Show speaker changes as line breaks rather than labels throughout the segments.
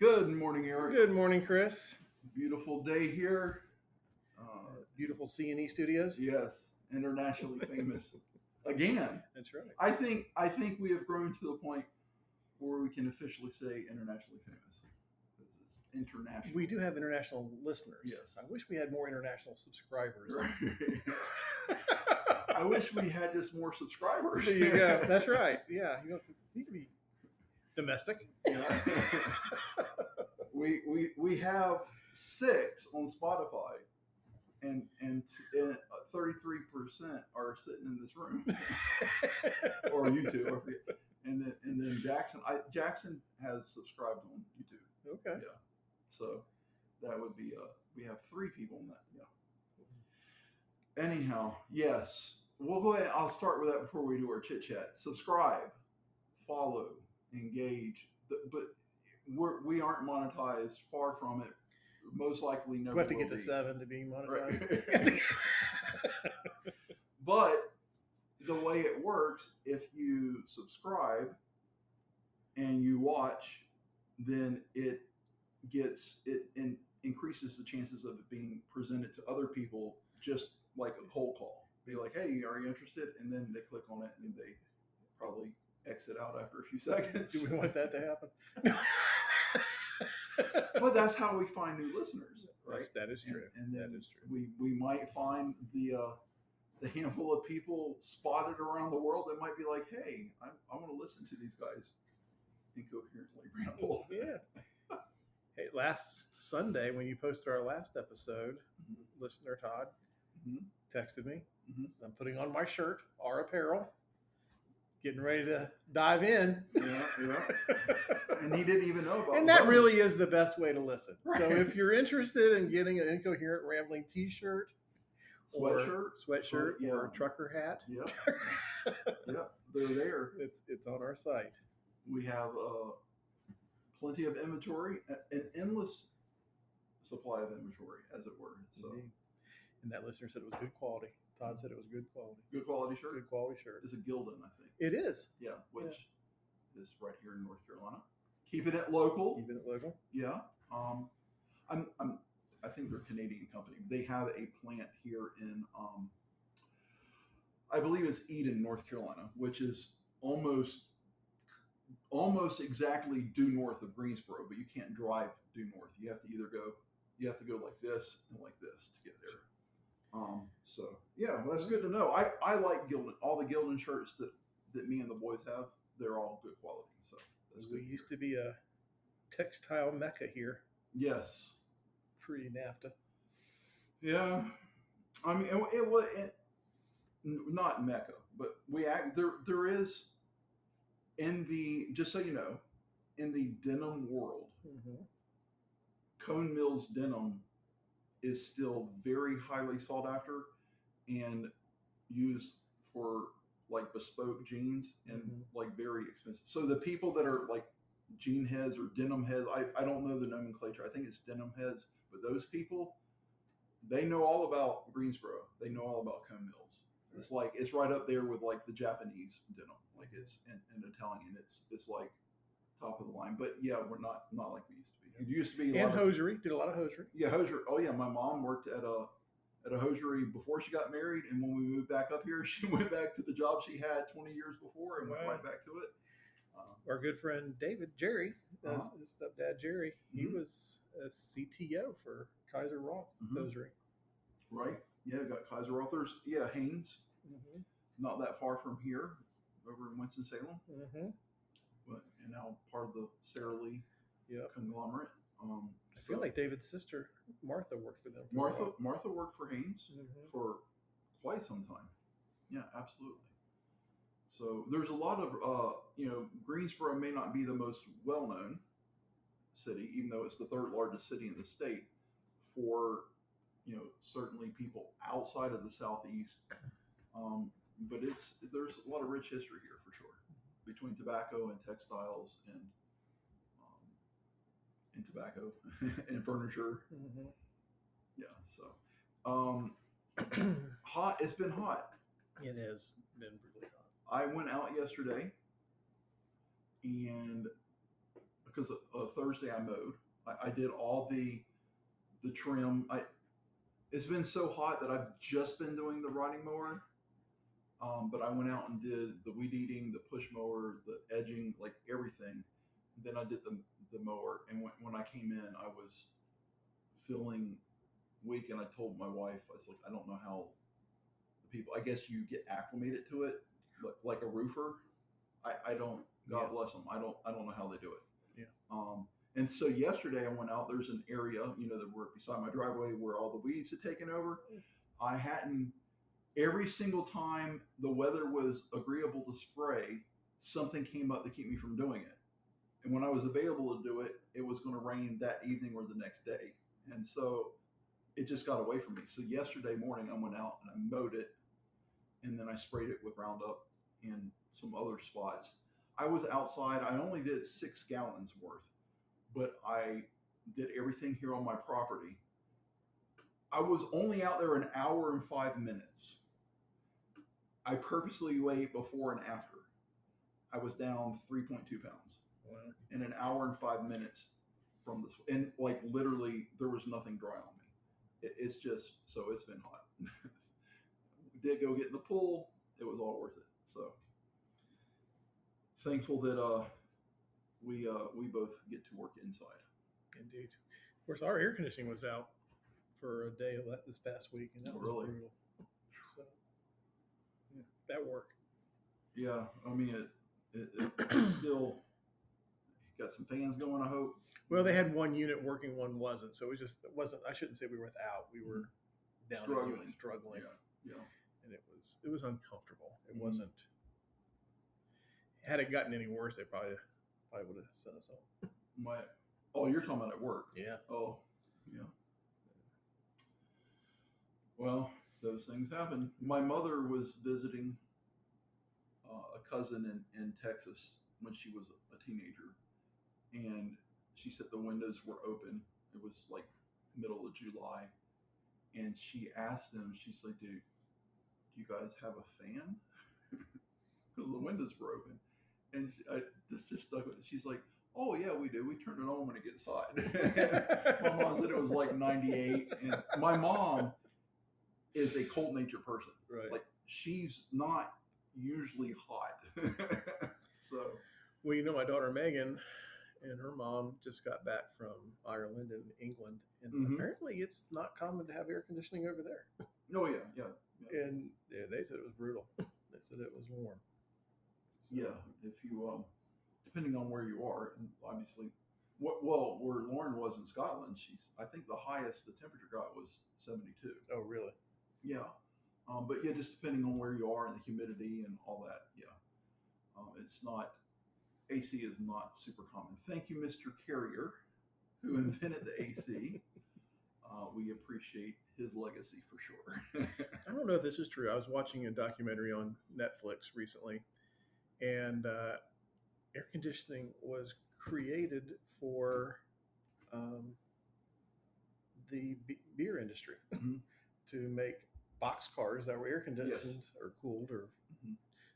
Good morning, Eric.
Good morning, Chris.
Beautiful day here.
Beautiful C&E Studios.
Yes, internationally famous again.
That's right.
I think we have grown to the point where we can officially say internationally famous. It's international.
We do have international listeners.
Yes.
I wish we had more international subscribers.
I wish we had just more subscribers.
There you go. That's right. Yeah, you can be domestic.
Yeah. We have 6 on Spotify, and 33% are sitting in this room, or YouTube. I forget. And then Jackson has subscribed on YouTube.
Okay.
Yeah. So that would be we have 3 people in that. Yeah. Anyhow, yes, we'll go ahead. I'll start with that before we do our chit chat. Subscribe, follow, engage, but we aren't monetized. Far from it. Most likely never.
We have to
will
get to
be.
7 to be monetized.
Right. But the way it works, if you subscribe and you watch, then it increases the chances of it being presented to other people, just like a cold call. Be like, hey, are you interested? And then they click on it and they probably exit out after a few seconds.
Do we want that to happen?
But that's how we find new listeners, right?
That is true.
And then
that is true.
We might find the handful of people spotted around the world that might be like, hey, I want to listen to these guys incoherently ramble.
Yeah. Hey, last Sunday when you posted our last episode, listener Todd texted me. I'm putting on my shirt, our apparel, getting ready to dive in.
Yeah. And he didn't even know about it.
And that really is the best way to listen.
Right.
So if you're interested in getting an Incoherent Rambling t-shirt, sweatshirt,
yeah,
or trucker hat,
yeah, they're there.
It's on our site.
We have plenty of inventory, an endless supply of inventory, as it were. So,
and that listener said it was good quality. Todd said it was good quality.
Good quality shirt.
Good quality shirt.
It's a Gildan, I think.
It is.
Yeah, which is right here in North Carolina. Keeping it local.
Keeping it local.
Yeah. I think they're a Canadian company. They have a plant here in, I believe it's Eden, North Carolina, which is almost exactly due north of Greensboro, but you can't drive due north. You have to go like this and like this to get there. So yeah, well, that's good to know. I like Gildan. All the Gildan shirts that me and the boys have, they're all good quality. So that's good.
We used to be a textile mecca here.
Yes.
Pre-NAFTA.
Yeah. I mean, it was not mecca, but there is just so you know, in the denim world, Cone Mills denim is still very highly sought after and used for like bespoke jeans and like very expensive. So the people that are like jean heads or denim heads, I don't know the nomenclature. I think it's denim heads, but those people, they know all about Greensboro. They know all about Cone Mills. It's like, it's right up there with like the Japanese denim, like it's in Italian. It's like top of the line, but yeah, we're not like we used to be. It used to be
hosiery. Did a lot of hosiery.
Yeah, hosiery. Oh yeah, my mom worked at a hosiery before she got married, and when we moved back up here, she went back to the job she had 20 years before and went right back to it.
Our good friend Jerry, his stepdad Jerry, he was a CTO for Kaiser Roth hosiery.
Right. Yeah, got Kaiser Roth. There's Haynes, not that far from here, over in Winston-Salem. But and now part of the Sara Lee conglomerate.
I feel like David's sister Martha worked for them.
Martha worked for Haynes for quite some time. Yeah, absolutely. So there's a lot of Greensboro may not be the most well-known city, even though it's the 3rd largest city in the state, for certainly people outside of the Southeast. But there's a lot of rich history here for sure, between tobacco and textiles and tobacco and furniture. Yeah. So hot. It's been hot.
It has been really hot.
I went out yesterday and because Thursday I mowed. I did all the trim. It's been so hot that I've just been doing the riding mower. But I went out and did the weed eating, the push mower, the edging, like everything. Then I did the mower, and when I came in, I was feeling weak, and I told my wife, I was like, I don't know how the people. I guess you get acclimated to it, like a roofer. I don't. God bless them. I don't know how they do it.
Yeah.
And so yesterday I went out. There's an area, that we're beside my driveway where all the weeds had taken over. I hadn't. Every single time the weather was agreeable to spray, something came up to keep me from doing it. And when I was available to do it, it was going to rain that evening or the next day. And so it just got away from me. So yesterday morning I went out and I mowed it, and then I sprayed it with Roundup and some other spots. I was outside. I only did 6 gallons worth, but I did everything here on my property. I was only out there an hour and 5 minutes. I purposely weighed before and after. I was down 3.2 pounds.
Wow.
In an hour and 5 minutes from this. And like literally there was nothing dry on me. It's just, so it's been hot. Did go get in the pool. It was all worth it. So thankful that we both get to work inside.
Indeed. Of course, our air conditioning was out for a day this past week, and that was
really
brutal. So, yeah, that worked.
Yeah, I mean it's still got some fans going. I hope.
Well, they had one unit working, one wasn't. So it wasn't. I shouldn't say we were without. We were down struggling.
Yeah.
And it was uncomfortable. It wasn't. Had it gotten any worse, they probably would have sent us home.
Oh, you're talking about at work?
Yeah.
Oh, yeah. Well, those things happen. My mother was visiting a cousin in Texas when she was a teenager, and she said the windows were open. It was like middle of July, and she asked them, she's like, do you guys have a fan? Because the windows were open. And this just stuck with it. She's like, oh yeah, we do. We turn it on when it gets hot. My mom said it was like 98. And my mom is a cold nature person.
Right.
Like she's not usually hot. So.
Well, my daughter Megan and her mom just got back from Ireland and England, and apparently it's not common to have air conditioning over there.
Oh yeah.
And they said it was brutal. They said it was warm.
Yeah, if you, depending on where you are, and obviously, where Lauren was in Scotland, I think the highest the temperature got was 72.
Oh, really?
Yeah. But yeah, just depending on where you are and the humidity and all that, yeah. It's not, AC is not super common. Thank you, Mr. Carrier, who invented the AC. We appreciate his legacy for sure.
I don't know if this is true. I was watching a documentary on Netflix recently, and air conditioning was created for the beer industry to make boxcars that were air conditioned or cooled, or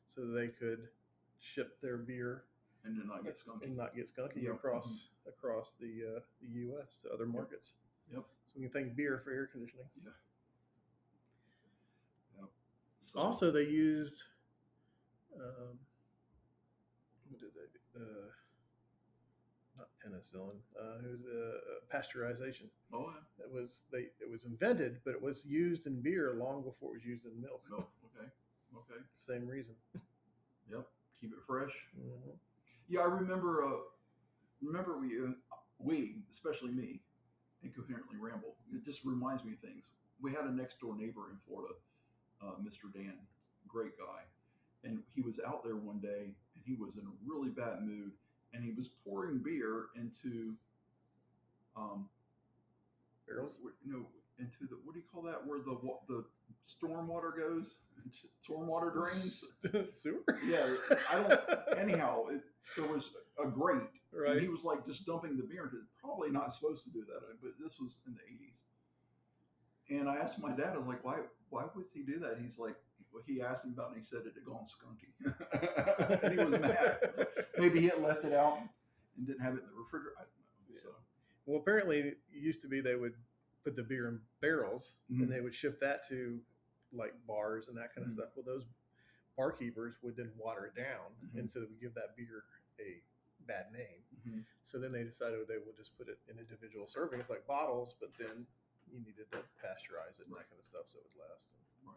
so they could ship their beer
and then not get skunky,
across the U.S. to other markets.
Yep.
So we can thank beer for air conditioning.
Yeah. Yep. So,
also, they used what did they do? Not penicillin. It was pasteurization.
Oh yeah.
It was invented, but it was used in beer long before it was used in milk.
Oh, okay.
Same reason.
Yep. Keep it fresh.
Mm-hmm.
Yeah, I remember we, especially me, Incoherently Ramble. It just reminds me of things. We had a next door neighbor in Florida, Mr. Dan, great guy. And he was out there one day and he was in a really bad mood and he was pouring beer into
barrels?
Into the, what do you call that? Where the storm water goes? Storm water drains?
Sewer?
Yeah. Anyhow, there was a grate.
Right.
And he was like just dumping the beer into it. Probably not supposed to do that, but this was in the 80s. And I asked my dad, I was like, why would he do that? He's like, well, he asked him about it and he said it had gone skunky. And he was mad. Maybe he had left it out and didn't have it in the refrigerator. I don't know.
Yeah.
So,
well, apparently it used to be they would put the beer in barrels and they would ship that to like bars and that kind of stuff. Well, those barkeepers would then water it down, and so they would give that beer a bad name. So then they decided they would just put it in individual servings like bottles, but then you needed to pasteurize it and that kind of stuff so it would last.
Right.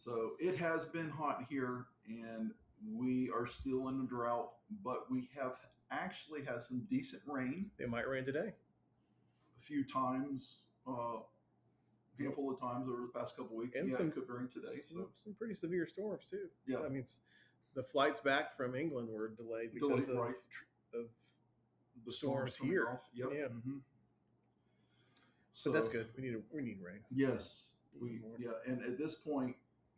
So it has been hot here, and we are still in a drought, but we have actually had some decent rain.
It might rain today.
A few times, handful of times over the past couple of weeks.
And
it
some,
could rain today.
Some pretty severe storms too.
Yeah.
I mean, the flights back from England were delayed because of the storms here.
Yep.
Yeah.
So
but that's good. We need rain.
Yes. And at this point,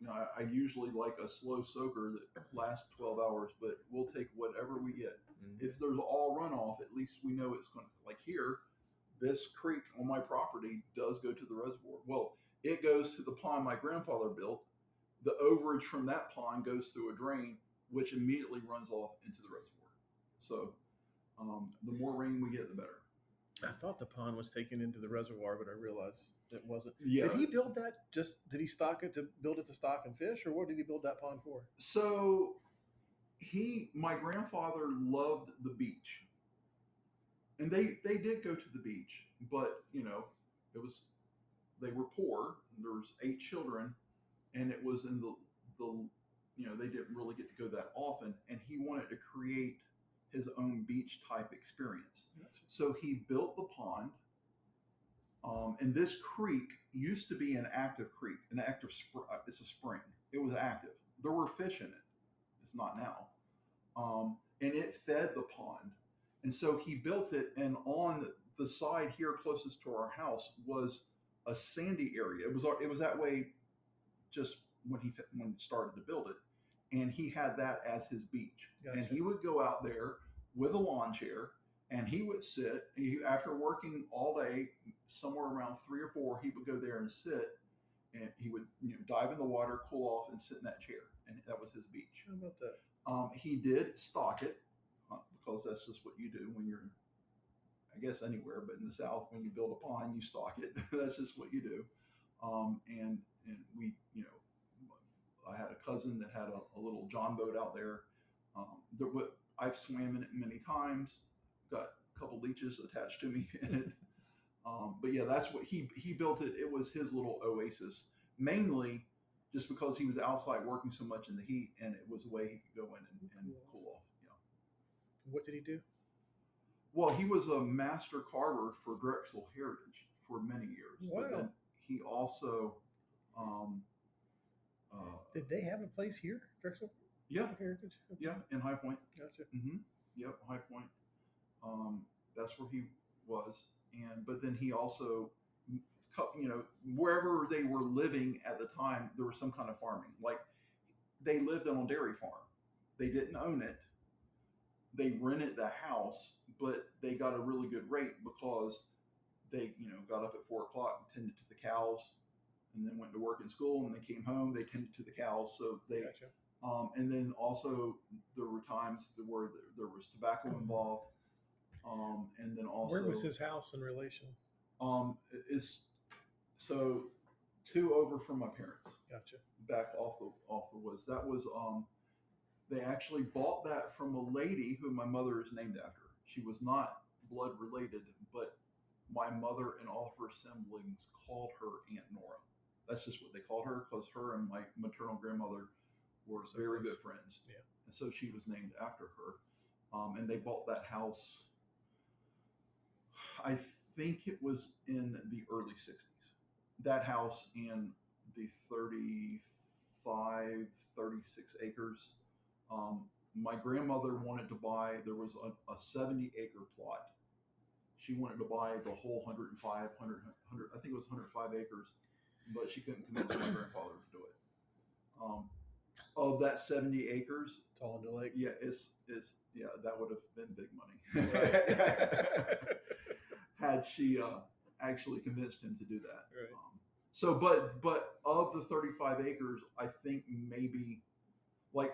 I usually like a slow soaker that lasts 12 hours, but we'll take whatever we get. If there's all runoff, at least we know it's going to, like here, this creek on my property does go to the reservoir. Well, it goes to the pond my grandfather built. The overage from that pond goes through a drain, which immediately runs off into the reservoir. So the more rain we get, the better.
I thought the pond was taken into the reservoir, but I realized it wasn't.
Yeah.
Did he build that did he stock it to build it to stock and fish, or what did he build that pond for?
So my grandfather loved the beach. And they did go to the beach, but they were poor. There was 8 children, and it was in the they didn't really get to go that often. And he wanted to create his own beach type experience.
Gotcha.
So he built the pond. And this creek used to be an active creek, it's a spring. It was active. There were fish in it. It's not now. And it fed the pond. And so he built it, and on the side here closest to our house was a sandy area. It was that way just when he started to build it, and he had that as his beach.
Gotcha.
And he would go out there with a lawn chair, and he would sit. After working all day, somewhere around 3 or 4, he would go there and sit, and he would dive in the water, cool off, and sit in that chair, and that was his beach.
How about that?
He did stock it. Because that's just what you do when you're, I guess, anywhere, but in the South, when you build a pond, you stock it. That's just what you do. And we, I had a cousin that had a little John boat out there. I've swam in it many times. Got a couple leeches attached to me in it. But yeah, that's what he built it. It was his little oasis, mainly just because he was outside working so much in the heat, and it was a way he could go in and cool off.
What did he do?
Well, he was a master carver for Drexel Heritage for many years.
Wow.
But then he also
did they have a place here, Drexel?
Yeah.
Heritage? Okay.
Yeah, in High Point.
Gotcha.
Yep, High Point. That's where he was. But then he also, wherever they were living at the time, there was some kind of farming. Like they lived on a dairy farm. They didn't own it. They rented the house, but they got a really good rate because they, got up at 4 o'clock and tended to the cows, and then went to work in school, and they came home, they tended to the cows. So they,
Gotcha.
And then also there were times where there was tobacco involved. And then also,
where was his house in relation?
It's so 2 over from my parents.
Gotcha.
Back off the woods. That was they actually bought that from a lady who my mother is named after. She was not blood related, but my mother and all of her siblings called her Aunt Nora. That's just what they called her, because her and my maternal grandmother were very good friends.
Yeah.
And so she was named after her. And they bought that house, I think it was in the early 60s. That house and the 35, 36 acres. My grandmother wanted to buy, there was a 70-acre plot. She wanted to buy the whole 100, I think it was 105 acres, but she couldn't convince my grandfather to do it. Of that 70 acres,
It's all in the lake.
yeah, that would have been big money. Had she actually convinced him to do that.
Right.
But of the 35 acres, I think maybe like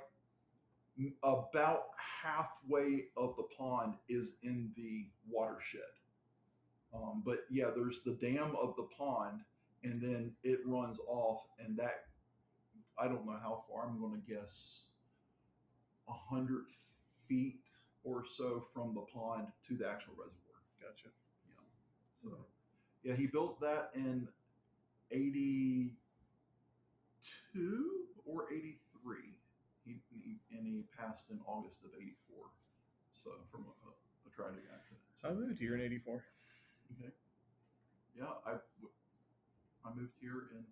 About halfway of the pond is in the watershed. But yeah, there's the dam of the pond, and then it runs off, and that, I don't know how far. I'm going to guess 100 feet or so from the pond to the actual reservoir.
Gotcha.
Yeah. So, yeah, he built that in 82 or 83. He passed in August of 84. So from a tragic accident.
So I moved here in 84.
Okay. Yeah, I moved here in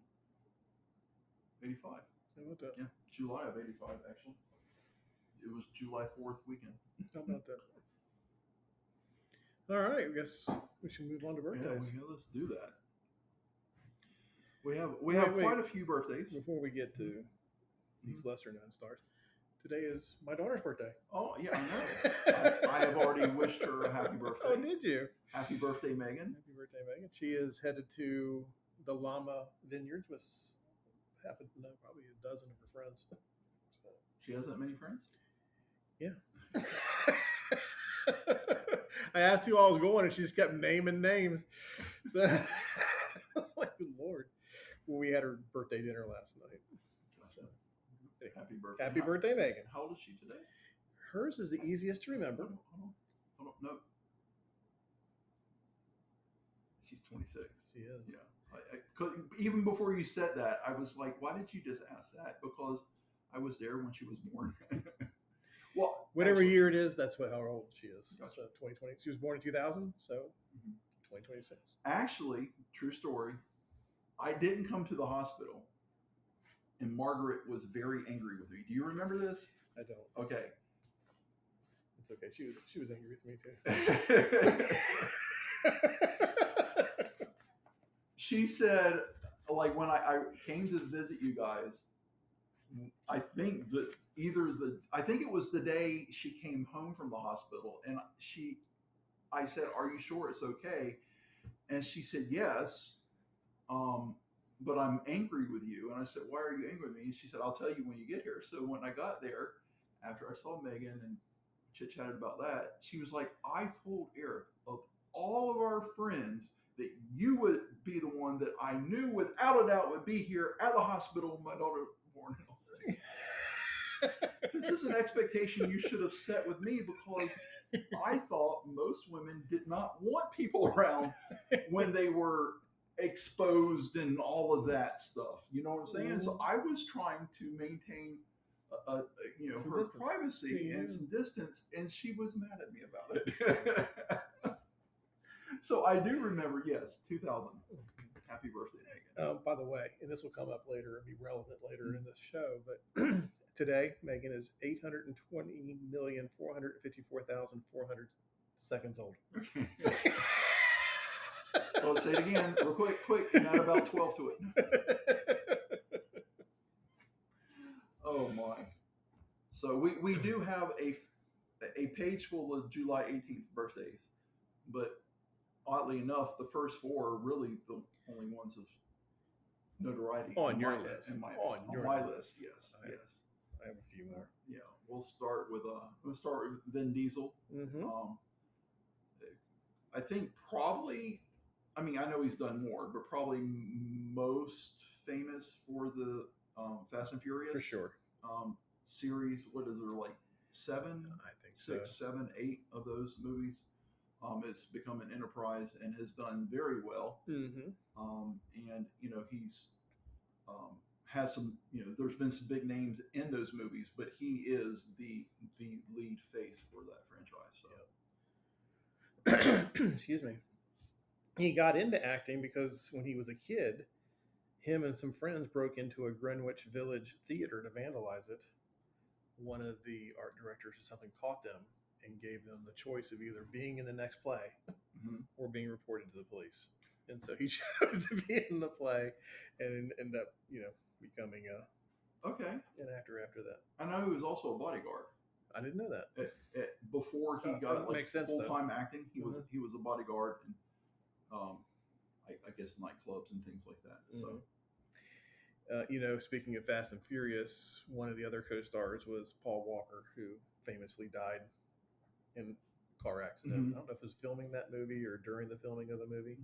85.
How about that?
Yeah, July of 85, actually. It was July 4th weekend.
How about that? All right, I guess we should move on to birthdays.
Yeah, let's do that. We have quite a few birthdays.
Before we get to these lesser known stars, today is my daughter's birthday.
Oh, yeah, I know. I have already wished her a happy birthday.
Oh, did you?
Happy birthday, Megan.
Happy birthday, Megan. She is headed to the Llama Vineyards with probably a dozen of her friends. So.
She hasn't that many friends?
Yeah. I asked who I was going, and she just kept naming names. So, like, good Lord. Well, we had her birthday dinner last night. So, anyway,
happy birthday.
Happy birthday, Megan.
How old is she today?
Hers is the easiest to remember.
Hold on. No. She's 26.
She is.
Yeah. Even before you said that, I was like, why did you just ask that? Because I was there when she was born. Well,
whatever year it is, that's how old she is.
Gotcha.
So 2020. She was born in 2000, so 2026.
Actually, true story. I didn't come to the hospital, and Margaret was very angry with me. Do you remember this?
I don't.
Okay.
It's okay. She was angry with me too.
She said, like, when I came to visit you guys, I think it was the day she came home from the hospital, and I said, "Are you sure it's okay?" And she said, "Yes, but I'm angry with you." And I said, "Why are you angry with me?" And she said, "I'll tell you when you get here." So when I got there, after I saw Megan and chit-chatted about that, she was like, "I told Eric, of all of our friends, that you would be the one that I knew without a doubt would be here at the hospital when my daughter was born." And I was like, this is an expectation you should have set with me, because I thought most women did not want people around when they were exposed and all of that stuff. You know what I'm saying? So I was trying to maintain her distance. Privacy and some distance, and she was mad at me about it. So I do remember, yes, 2000. Happy birthday, Megan.
By the way, and this will come up later and be relevant later in this show, but today, Megan is 820,454,400 seconds old.
Okay. Well, say it again, real quick. Not about 12 to it. Oh my! So we do have a page full of July 18th birthdays, but oddly enough, the first four are really the only ones of notoriety
on your list.
On my list, yes.
I have a few more.
Yeah, we'll start with Vin Diesel.
Mm-hmm.
I think probably, I mean, I know he's done more, but probably most famous for the Fast and Furious.
For sure.
Series, what is there, like 7?
I think
6, 7, 8 of those movies. It's become an enterprise and has done very well.
Mm-hmm.
And, he's has some, there's been some big names in those movies, but he is the lead face for that franchise. So.
Excuse me. He got into acting because when he was a kid, him and some friends broke into a Greenwich Village theater to vandalize it. One of the art directors or something caught them and gave them the choice of either being in the next play or being reported to the police. And so he chose to be in the play and end up, becoming an actor after that.
I know he was also a bodyguard.
I didn't know that.
Before he got full-time acting, he
Mm-hmm.
was a bodyguard in, I guess, nightclubs and things like that. So,
Speaking of Fast and Furious, one of the other co-stars was Paul Walker, who famously died in a car accident. I don't know if it was filming that movie or during the filming of the movie,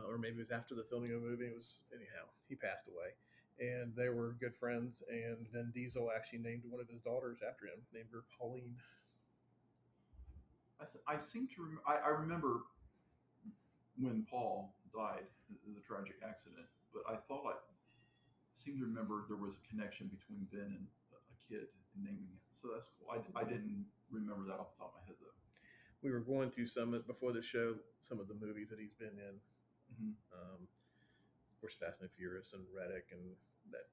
or maybe it was after the filming of the movie. Anyhow, he passed away. And they were good friends, and Vin Diesel actually named one of his daughters after him, named her Pauline.
I seem to remember. I remember when Paul died in the tragic accident, but I thought I seem to remember there was a connection between Vin and a kid and naming it. So that's cool. I didn't remember that off the top of my head though.
We were going through before the show, some of the movies that he's been in. Of course, Fast and Furious and Reddick and that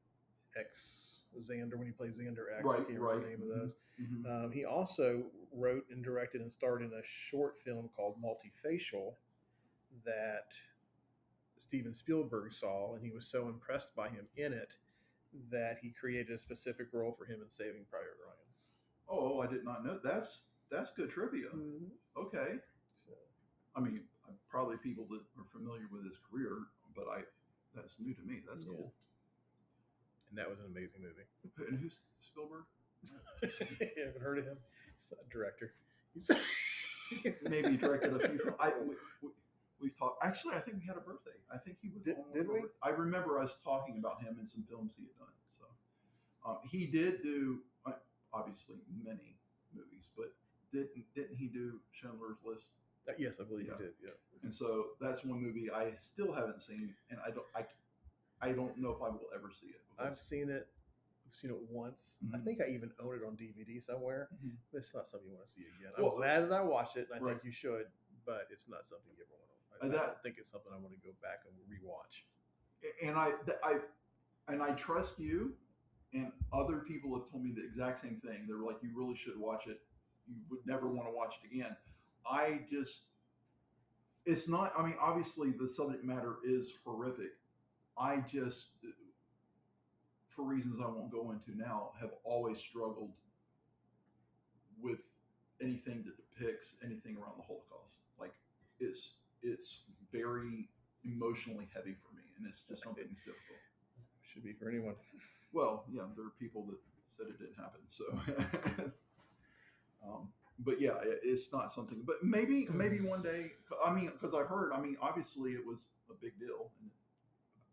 Xander, when he plays Xander X, I can't remember the name of those. He also wrote and directed and starred in a short film called Multifacial that Steven Spielberg saw, and he was so impressed by him in it that he created a specific role for him in Saving Private Ryan. Oh,
I did not know. That's good trivia. Okay.
So,
I mean, probably people that are familiar with his career, but that's new to me. That's cool.
And that was an amazing movie.
And who's Spielberg?
You haven't heard of him? He's a director.
Maybe he directed a few. We've talked. Actually, I think we had a birthday. I think he was.
Did we?
I remember us talking about him in some films he had done. So he did do obviously many movies, but didn't he do Schindler's List?
Yes, I believe he did. Yeah.
And so that's one movie I still haven't seen, and I don't know if I will ever see it.
I've seen it. I've seen it once. I think I even own it on DVD somewhere. But it's not something you want to see again. I'm glad that I watched it, and I think you should. But it's not something you ever want to. I don't think it's something I want to go back and rewatch.
And I trust you, and other people have told me the exact same thing. They're like, you really should watch it. You would never want to watch it again. It's not. I mean, obviously the subject matter is horrific. I just, for reasons I won't go into now, have always struggled with anything that depicts anything around the Holocaust. Like it's very emotionally heavy for me, and it's just something that's difficult.
Should be for anyone.
Well, yeah, there are people that said it didn't happen. So, but yeah, it's not something. But maybe one day. I mean, because I heard. I mean, obviously it was a big deal. And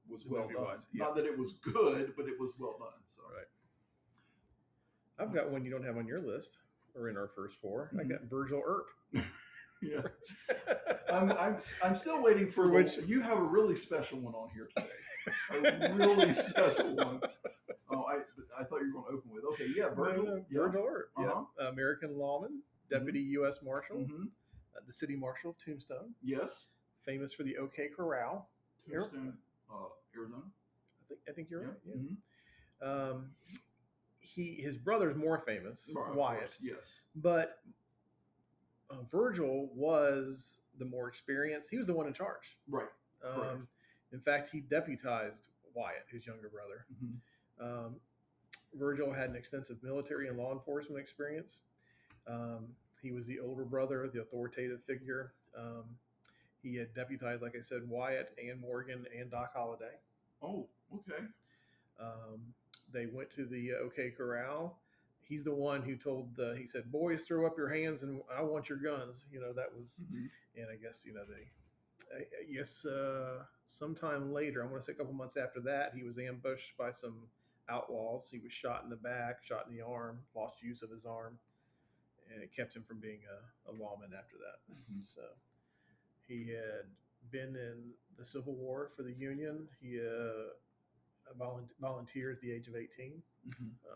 it was well done. Not that it was good, but it was well done. So.
Right. I've got one you don't have on your list, or in our first four. I got Virgil Earp.
Yeah. I'm still waiting for which you have a really special one on here today. A really special one. Oh, I thought you were going to open with. Okay, yeah, Virgil.
Virgil Earp. Yeah. American lawman, deputy U.S. Marshal, the city marshal of Tombstone.
Yes.
Famous for the OK Corral.
Tombstone, Arizona.
I think you're right. Yeah. His brother's more famous, Wyatt.
Course, yes.
But Virgil was the more experienced. He was the one in charge.
Right.
In fact, he deputized Wyatt, his younger brother. Virgil had an extensive military and law enforcement experience. He was the older brother, the authoritative figure. He had deputized, like I said, Wyatt, Ann Morgan, and Doc Holliday.
Oh, okay.
They went to the OK Corral. He's the one who he said, boys, throw up your hands and I want your guns. That was, and I guess, sometime later, I want to say a couple months after that, he was ambushed by some outlaws. He was shot in the back, shot in the arm, lost use of his arm, and it kept him from being a lawman after that. So he had been in the Civil War for the Union. He volunteered at the age of 18.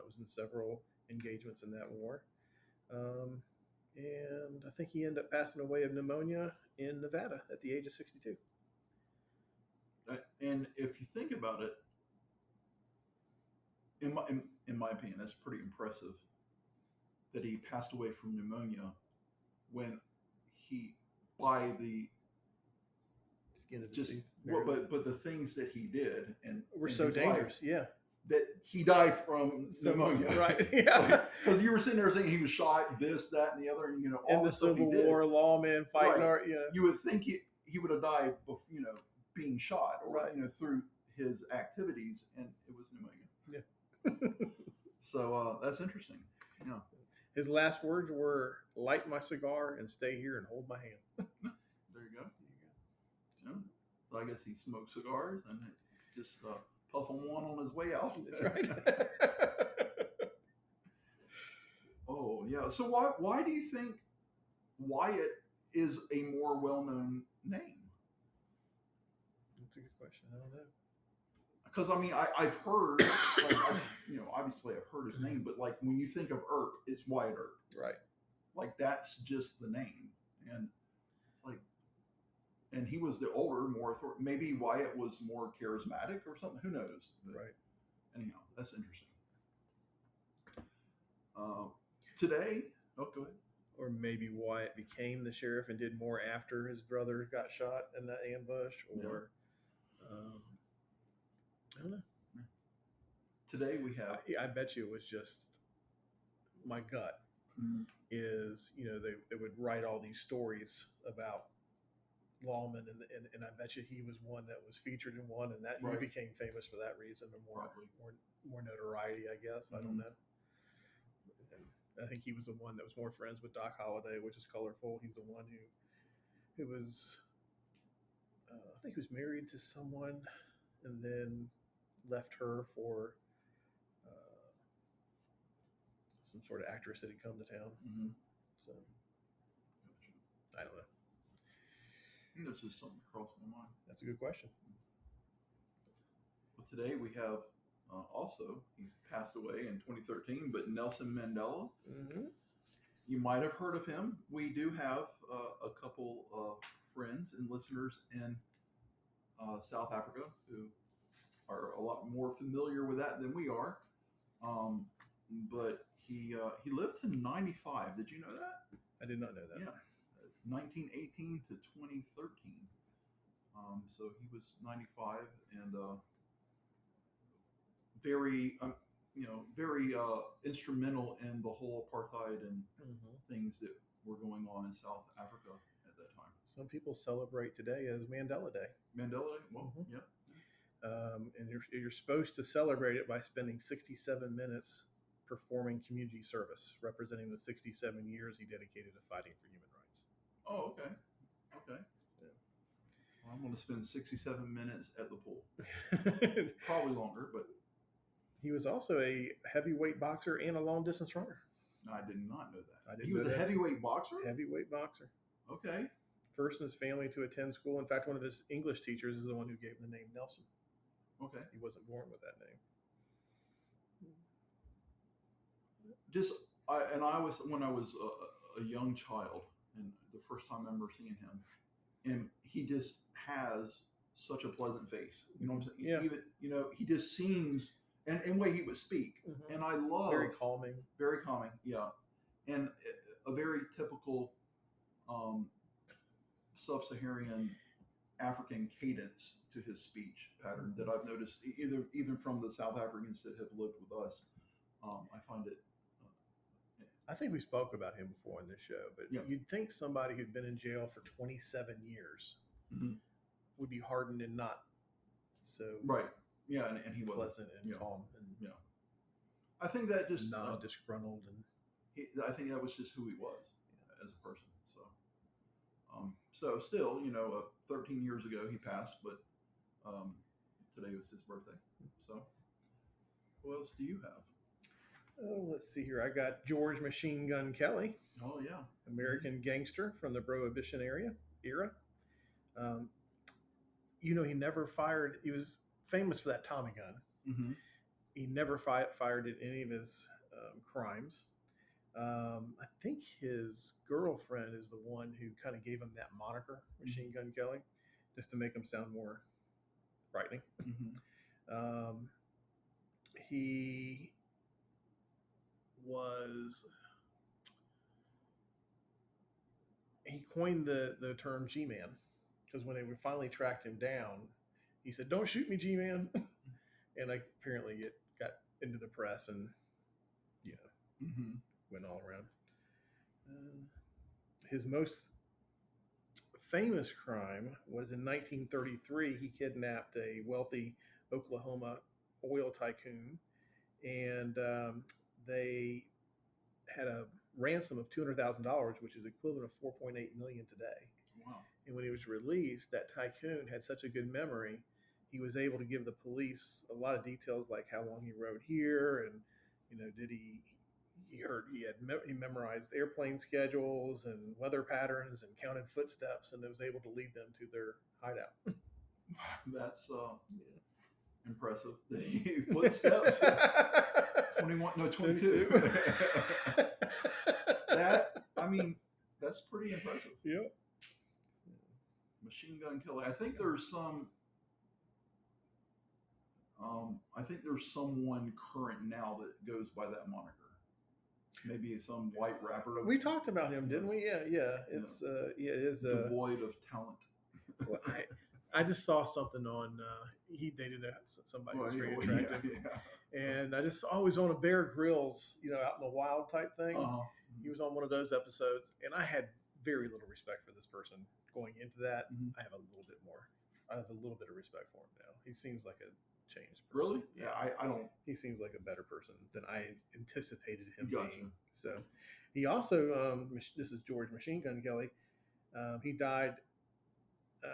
Was in several engagements in that war. And I think he ended up passing away of pneumonia in Nevada at the age of 62.
And if you think about it, in my opinion, that's pretty impressive that he passed away from pneumonia when by the
skin of
just but the things that he did and
were so dangerous.
That he died from pneumonia,
right? Yeah,
because you were sitting there saying he was shot, this, that, and the other, all
in the Civil War, lawman fighting.
Right. You would think he would have died, being shot, or through his activities, and it was pneumonia.
Yeah.
So that's interesting. Yeah.
His last words were, "Light my cigar and stay here and hold my hand."
There you go. Yeah. So I guess he smoked cigars and just puff on one on his way out.
That's right.
Oh yeah. So why do you think Wyatt is a more well-known name?
That's a good question. I don't know.
Because I mean, I've heard, obviously I've heard his name, but like when you think of Earp, it's Wyatt Earp.
Right.
Like that's just the name, and it's like, and he was the older, more maybe Wyatt was more charismatic or something. Who knows? But
right.
Anyhow, that's interesting. Today, oh, go ahead.
Or maybe Wyatt became the sheriff and did more after his brother got shot in that ambush, or I don't know.
Today we have.
I bet you it was just my gut.
Mm-hmm.
Is they would write all these stories about lawmen, and I bet you he was one that was featured in one, and that
right.
he became famous for that reason, or more notoriety, I guess. Mm-hmm. I don't know. I think he was the one that was more friends with Doc Holliday, which is colorful. He's the one who was, I think he was married to someone and then left her for some sort of actress that had come to town.
Mm-hmm.
So, I don't know.
That's just something that crossed my mind.
That's a good question.
Well, today we have also, he's passed away in 2013, but Nelson Mandela.
Mm-hmm.
You might have heard of him. We do have a couple of friends and listeners in South Africa who are a lot more familiar with that than we are. But he lived to 95. Did you know that?
I did not know that.
Yeah, 1918 to 2013. So he was 95 and very instrumental in the whole apartheid and things that were going on in South Africa at that time.
Some people celebrate today as Mandela Day.
Mandela Day? Well, yeah.
And you're supposed to celebrate it by spending 67 minutes performing community service, representing the 67 years he dedicated to fighting for human rights.
Oh, okay. Okay. Yeah. Well, I'm going to spend 67 minutes at the pool. Probably longer, but...
He was also a heavyweight boxer and a long distance runner.
I did not know that.
He
was a heavyweight boxer?
Heavyweight boxer.
Okay.
First in his family to attend school. In fact, one of his English teachers is the one who gave him the name Nelson.
Okay.
He wasn't born with that name.
When I was a young child, and the first time I remember seeing him, and he just has such a pleasant face. You know what I'm saying?
Yeah.
Even, he just seems, and the way he would speak, and I love
very calming.
Very calming, yeah, and a very typical sub-Saharan African cadence to his speech pattern that I've noticed even from the South Africans that have lived with us. I find it.
I think we spoke about him before on this show, but you'd think somebody who'd been in jail for 27 years would be hardened and not so
right. Yeah, and he was
pleasant and calm and
I think that just
not disgruntled
I think that was just who he was as a person. So still, 13 years ago he passed, but today was his birthday. So, what else do you have?
Oh, let's see here. I got George Machine Gun Kelly.
Oh yeah,
American gangster from the Prohibition era. He never fired. He was famous for that Tommy gun.
Mm-hmm.
He never fired at any of his crimes. I think his girlfriend is the one who kind of gave him that moniker, Machine Gun Kelly, just to make him sound more frightening.
Mm-hmm.
He coined the term G-Man, because when they finally tracked him down, he said, "Don't shoot me, G-Man." And apparently it got into the press and went all around. His most famous crime was in 1933. He kidnapped a wealthy Oklahoma oil tycoon, and they had a ransom of $200,000, which is equivalent of $4.8 million today.
Wow.
And when he was released, that tycoon had such a good memory, he was able to give the police a lot of details, like how long he rode here, and did he memorized airplane schedules and weather patterns and counted footsteps, and was able to lead them to their hideout.
That's impressive. The footsteps. 22. That's pretty impressive.
Yep.
Machine gun killer. I think there's some. I think there's someone current now that goes by that moniker. Maybe some white rapper.
We talked about him, didn't we? Yeah. It's it is
devoid of talent.
Well, I just saw something on. He dated somebody who was very attractive, and I just always on a Bear Grylls, out in the wild type thing. He was on one of those episodes, and I had very little respect for this person going into that.
Mm-hmm.
I have a little bit more. I have a little bit of respect for him now. He seems like a changed person.
Really? Yeah, I don't.
He seems like a better person than I anticipated him
Gotcha.
being. So, he also, this is George Machine Gun Kelly. He died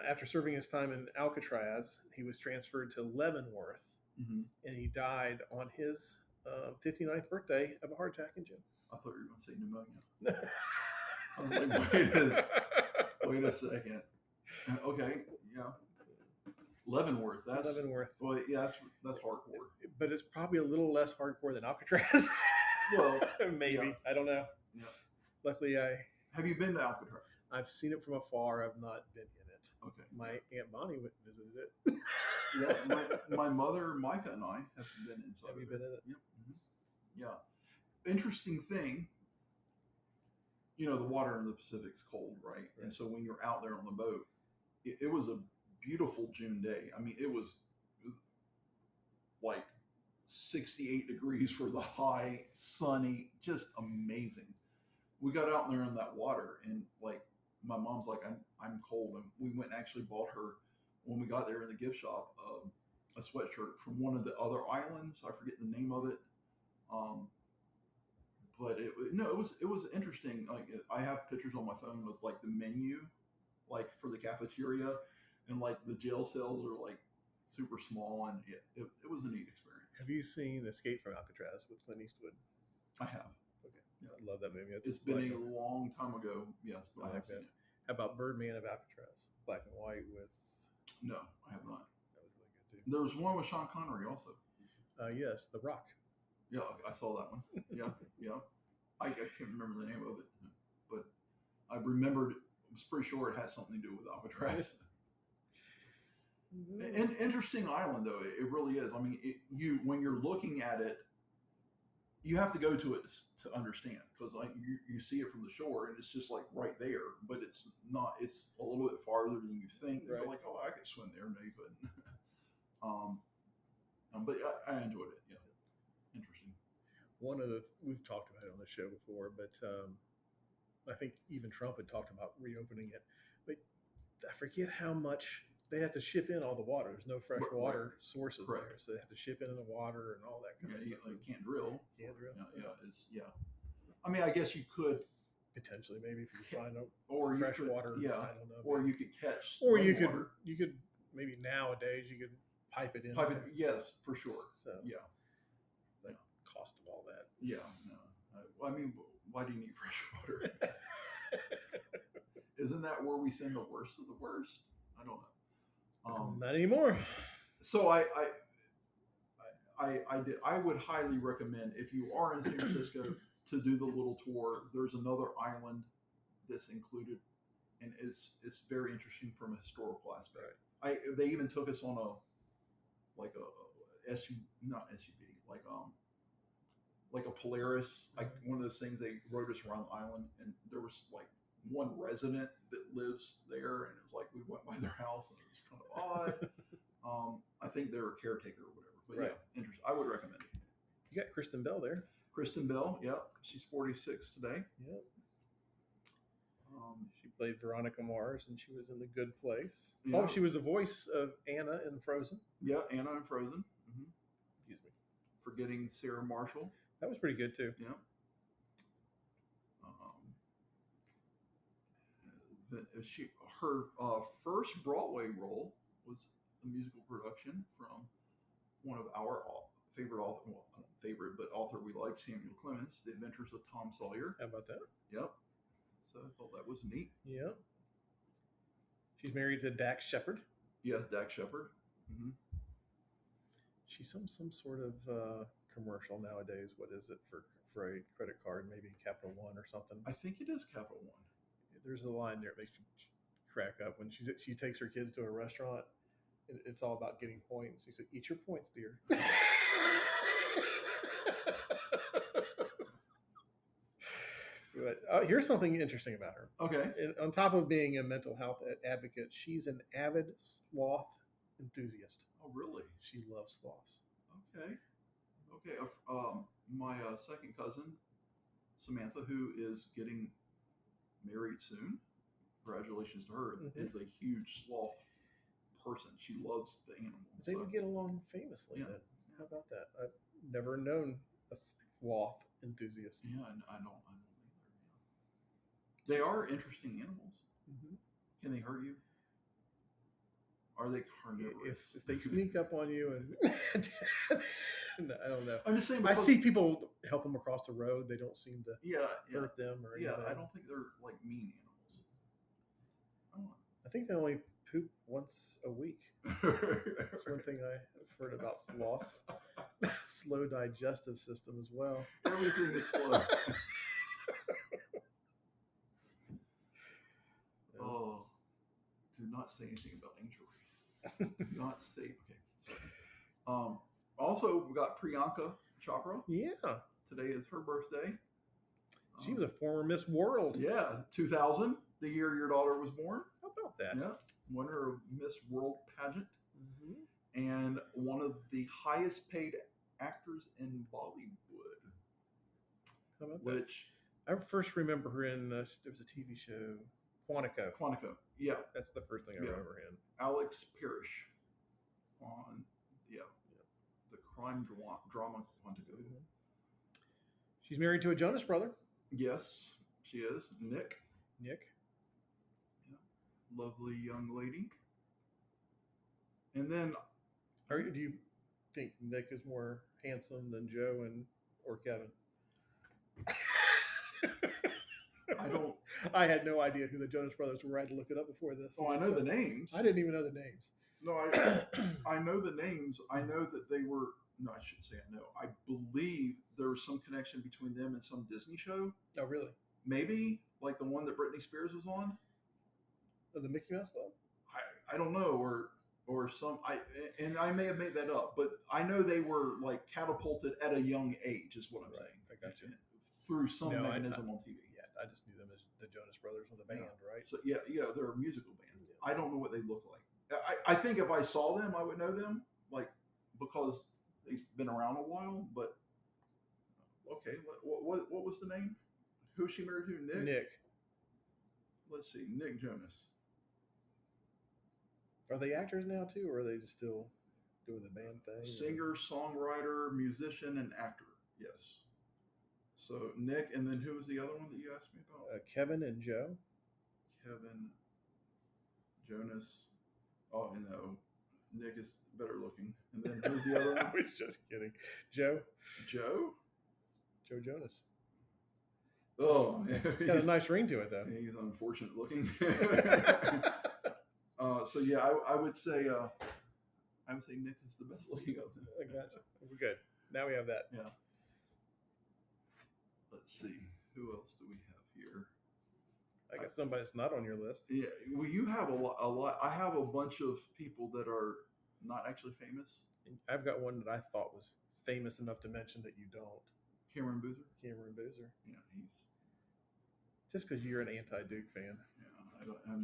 after serving his time in Alcatraz. He was transferred to Leavenworth,
mm-hmm.
and he died on his 59th birthday of a heart attack in June.
I thought you were going to say pneumonia. I was like, wait a second. Okay, yeah. Leavenworth. That's
Leavenworth.
Well, yeah, that's hardcore.
But it's probably a little less hardcore than Alcatraz.
Well,
maybe. Yeah. I don't know.
Yeah.
Luckily,
Have you been to Alcatraz?
I've seen it from afar. I've not been in it.
Okay.
My Aunt Bonnie visited it.
Yeah, my mother, Micah, and I have been inside.
Have you been in it?
Yep. Mm-hmm. Yeah. Interesting thing. The water in the Pacific's cold, right? And so when you're out there on the boat, it was a beautiful June day. I mean, it was like 68 degrees for the high, sunny, just amazing. We got out there in that water, and like my mom's like, I'm cold, and we went and actually bought her, when we got there in the gift shop, a sweatshirt from one of the other islands. I forget the name of it. But it was interesting. Like, I have pictures on my phone with like the menu, like for the cafeteria, and like the jail cells are like super small, and it was a neat experience.
Have you seen Escape from Alcatraz with Clint Eastwood?
I have.
Okay. Yeah, I love that movie.
It's been a long time ago, yes, but I have seen it.
How about Birdman of Alcatraz? Black and white with...
No, I have not.
That was really good too.
There was one with Sean Connery also.
Yes, The Rock.
Yeah, I saw that one. Yeah. I can't remember the name of it, but I remembered. I was pretty sure it had something to do with Alcatraz. An interesting island, though. It really is. I mean, when you're looking at it, you have to go to it to understand, because like you see it from the shore and it's just like right there, but it's not. It's a little bit farther than you think. Right. You're like, oh, I could swim there. No, you couldn't. But I enjoyed it. Yeah, interesting.
We've talked about it on the show before, but I think even Trump had talked about reopening it. But I forget how much they have to ship in all the water. There's no fresh water sources there, so they have to ship in the water and all that kind of stuff.
You can't drill.
Yeah.
I mean, I guess you could
potentially, maybe if you find
fresh
water.
Yeah,
I don't know.
Or you could catch.
Or you could maybe nowadays you could pipe it in.
Yes, for sure.
So
yeah.
The cost of all that.
Yeah. No. I mean, why do you need fresh water? Isn't that where we send the worst of the worst? I don't know.
Not anymore.
So I would highly recommend, if you are in San Francisco, to do the little tour. There's another island that's included, and it's very interesting from a historical aspect. They even took us on a SUV, not SUV, like a Polaris, like one of those things. They rode us around the island, and there was like one resident that lives there, and it was like we went by their house, and it was kind of odd. I think they're a caretaker or whatever, but yeah, interesting. I would recommend it.
You got Kristen Bell there.
Kristen Bell, yeah, she's 46 today.
Yep. She played Veronica Mars, and she was in The Good Place.
Yeah.
Oh, she was the voice of Anna in Frozen.
Yeah, Anna in Frozen. Mm-hmm.
Excuse me.
Forgetting Sarah Marshall.
That was pretty good, too.
Yeah. Her first Broadway role was a musical production from one of our favorite author, well, not favorite, but author we like, Samuel Clemens, The Adventures of Tom Sawyer.
How about that?
Yep. So I thought that was neat.
Yeah. She's married to Dax Shepard.
Yes, Dax Shepard. Mm-hmm.
She's some sort of commercial nowadays. What is it for a credit card? Maybe Capital One or something.
I think it is Capital One.
There's a line there that makes me crack up when she takes her kids to a restaurant. It's all about getting points. She said, "Eat your points, dear." But here's something interesting about her.
Okay.
And on top of being a mental health advocate, she's an avid sloth enthusiast.
Oh, really?
She loves sloths.
Okay. My second cousin, Samantha, who is getting married soon, congratulations to her, is a huge sloth person. She loves the animals.
They would get along famously.
Yeah.
Then. How about that? I've never known a sloth enthusiast.
Yeah, I don't either. They are interesting animals. Mm-hmm. Can they hurt you? Are they carnivorous?
If they sneak up on you and I don't know.
I'm just saying.
I see people help them across the road. They don't seem to hurt them or anything.
I don't think they're like mean animals.
I think they only poop once a week. That's one thing I've heard about sloths. Slow digestive system as well.
Everything is slow. Oh, do not say anything about injury. Do not say. Okay, sorry. Also, we got Priyanka Chopra.
Yeah.
Today is her birthday.
She was a former Miss World.
Yeah, 2000, the year your daughter was born.
How about that?
Yeah, winner of Miss World pageant. Mm-hmm. And one of the highest paid actors in Bollywood.
How about that? I first remember her in, there was a TV show, Quantico. Yeah.
That's
the first thing I remember in.
Alex Parrish on, the crime drama Quantico. Mm-hmm.
She's married to a Jonas brother.
Yes, she is. Nick.
Yeah.
Lovely young lady. And then...
Do you think Nick is more handsome than Joe or Kevin?
I don't...
I had no idea who the Jonas Brothers were. I had to look it up before this.
Oh, I know the names.
I didn't even know the names.
No, I know the names. I know that they were... No, I shouldn't say I know. I believe there was some connection between them and some Disney show.
Oh, really?
Maybe like the one that Britney Spears was on.
Oh, the Mickey Mouse Club?
I don't know, or some. I may have made that up, but I know they were like catapulted at a young age. Is what I'm saying.
I got you.
Through some mechanism on TV.
Yeah, I just knew them as the Jonas Brothers with a band, right?
So yeah, they're a musical band. Yeah. I don't know what they look like. I think if I saw them, I would know them, like because they've been around a while. But okay, what was the name? Who she married to?
Nick.
Let's see, Nick Jonas.
Are they actors now too, or are they just still doing the band thing?
Singer, songwriter, musician, and actor. Yes. So Nick, and then who was the other one that you asked me about?
Kevin and Joe.
Kevin, Jonas. Oh, no, Nick is better looking. And then who's the other one?
I was just kidding. Joe.
Joe
Jonas.
Oh,
it's got a nice ring to it, though.
He's unfortunate looking. So yeah, I would say Nick is the best looking of them.
I gotcha. We're good. Now we have that.
Yeah. Let's see. Who else do we have here?
I got somebody that's not on your list.
Yeah. Well, you have a lot. I have a bunch of people that are not actually famous.
I've got one that I thought was famous enough to mention that you don't.
Cameron Boozer.
Yeah,
he's
just because you're an anti-Duke fan.
Yeah, I don't have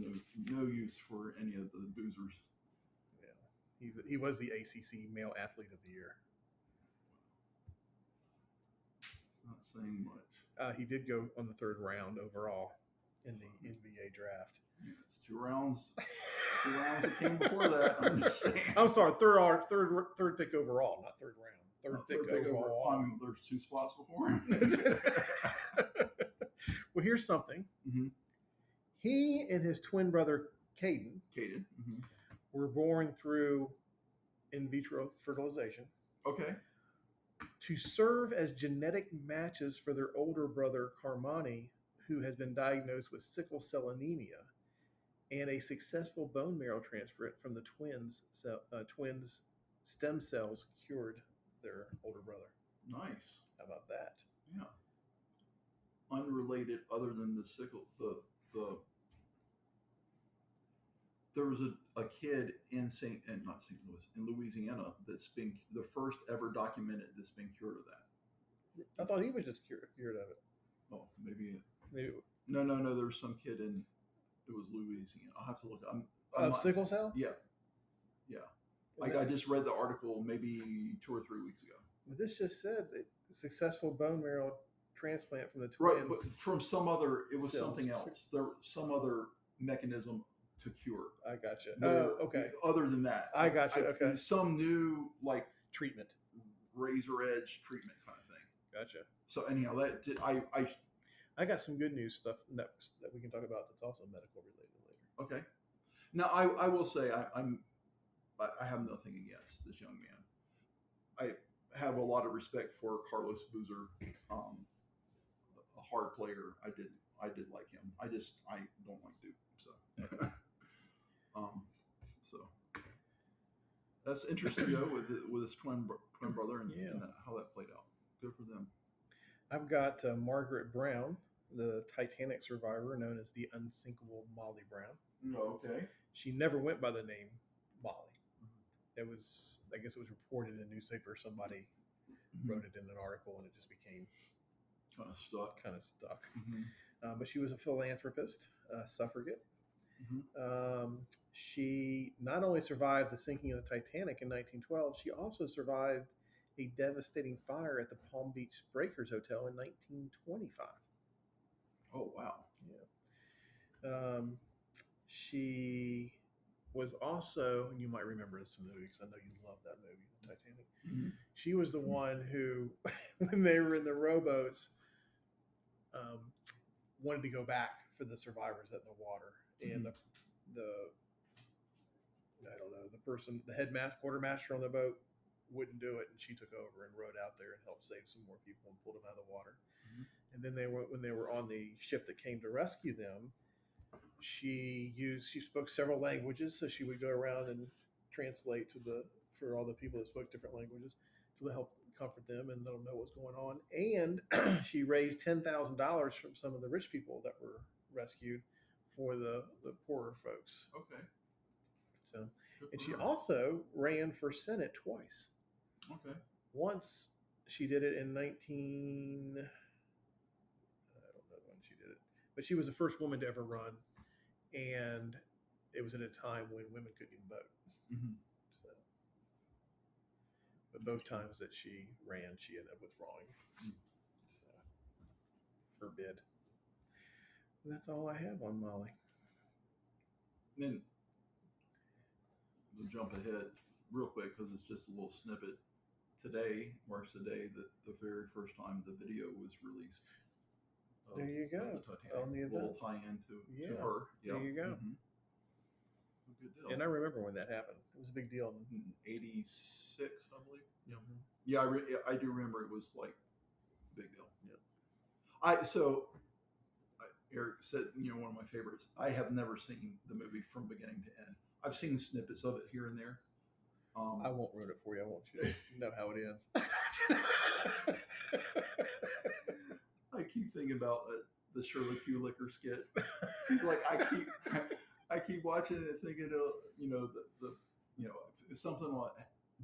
no use for any of the Boozers.
Yeah, he was the ACC Male Athlete of the Year.
It's not saying much.
He did go on the third round overall. in the NBA draft.
It's 2 rounds. 2 rounds that came before that. I'm just saying.
I'm sorry, third pick overall, not third round. Third pick overall.
I mean, there's 2 spots before him.
Well, here's something.
Mm-hmm.
He and his twin brother Caden
Mm-hmm.
were born through in vitro fertilization.
Okay.
To serve as genetic matches for their older brother Carmani, who has been diagnosed with sickle cell anemia, and a successful bone marrow transplant from the twins' stem cells cured their older brother.
Nice.
How about that?
Yeah. Unrelated, other than the sickle, there was a kid in in Louisiana that's been the first ever documented that's been cured of that.
I thought he was just cured of it.
Oh, maybe.
No.
There was some kid it was Louisiana. I'll have to look. I'm
sickle cell?
Yeah. I just read the article maybe 2 or 3 weeks ago.
Well, this just said that successful bone marrow transplant from the twins.
Right, but from some other, it was
cells.
something else. There was some other mechanism to cure.
I gotcha. Okay.
Other than that,
I gotcha. Okay.
Some new
treatment,
razor edge treatment kind of thing.
Gotcha.
So anyhow,
I got some good news stuff that we can talk about. That's also medical related later.
Okay. Now I will say I have nothing against this young man. I have a lot of respect for Carlos Boozer, a hard player. I did like him. I don't like Duke. So. So that's interesting though with his twin brother and how that played out. Good for them.
I've got Margaret Brown, the Titanic survivor, known as the unsinkable Molly Brown.
Okay.
She never went by the name Molly. It was, I guess, it was reported in a newspaper. Somebody wrote it in an article, and it just became
kind of stuck. Mm-hmm.
But she was a philanthropist, suffragette. Mm-hmm. She not only survived the sinking of the Titanic in 1912, she also survived a devastating fire at the Palm Beach Breakers Hotel in 1925.
Oh, wow.
Yeah. She was also, and you might remember this movie because I know you love that movie, The Titanic. Mm-hmm. She was the one who, when they were in the rowboats, wanted to go back for the survivors in the water. And the quartermaster on the boat wouldn't do it, and she took over and rowed out there and helped save some more people and pulled them out of the water. Mm-hmm. And then when they were on the ship that came to rescue them, she spoke several languages, so she would go around and translate for all the people that spoke different languages to help comfort them and let them know what's going on. And she raised $10,000 from some of the rich people that were rescued for the poorer folks.
Okay.
So, and she also ran for Senate twice.
Okay.
Once she did it in I don't know when she did it, but she was the first woman to ever run, and it was at a time when women couldn't even vote. Mm-hmm. So, but both times that she ran, she ended up withdrawing. Mm-hmm. So, her bid. And that's all I have on Molly.
Then we'll jump ahead real quick because it's just a little snippet. Today marks the day that the very first time the video was released.
There you go.
On the event. A little tie-in to her. Yep.
There you go.
Mm-hmm. Good deal.
And I remember when that happened. It was a big deal.
In 86, I believe. Yeah. Mm-hmm. Yeah, I do remember it was like a big deal. Yeah. Eric said, one of my favorites. I have never seen the movie from beginning to end. I've seen snippets of it here and there.
I won't ruin it for you. I want you to know how it ends.
I keep thinking about the Shirley Q. Liquor skit. She's like, I keep watching it and thinking, if something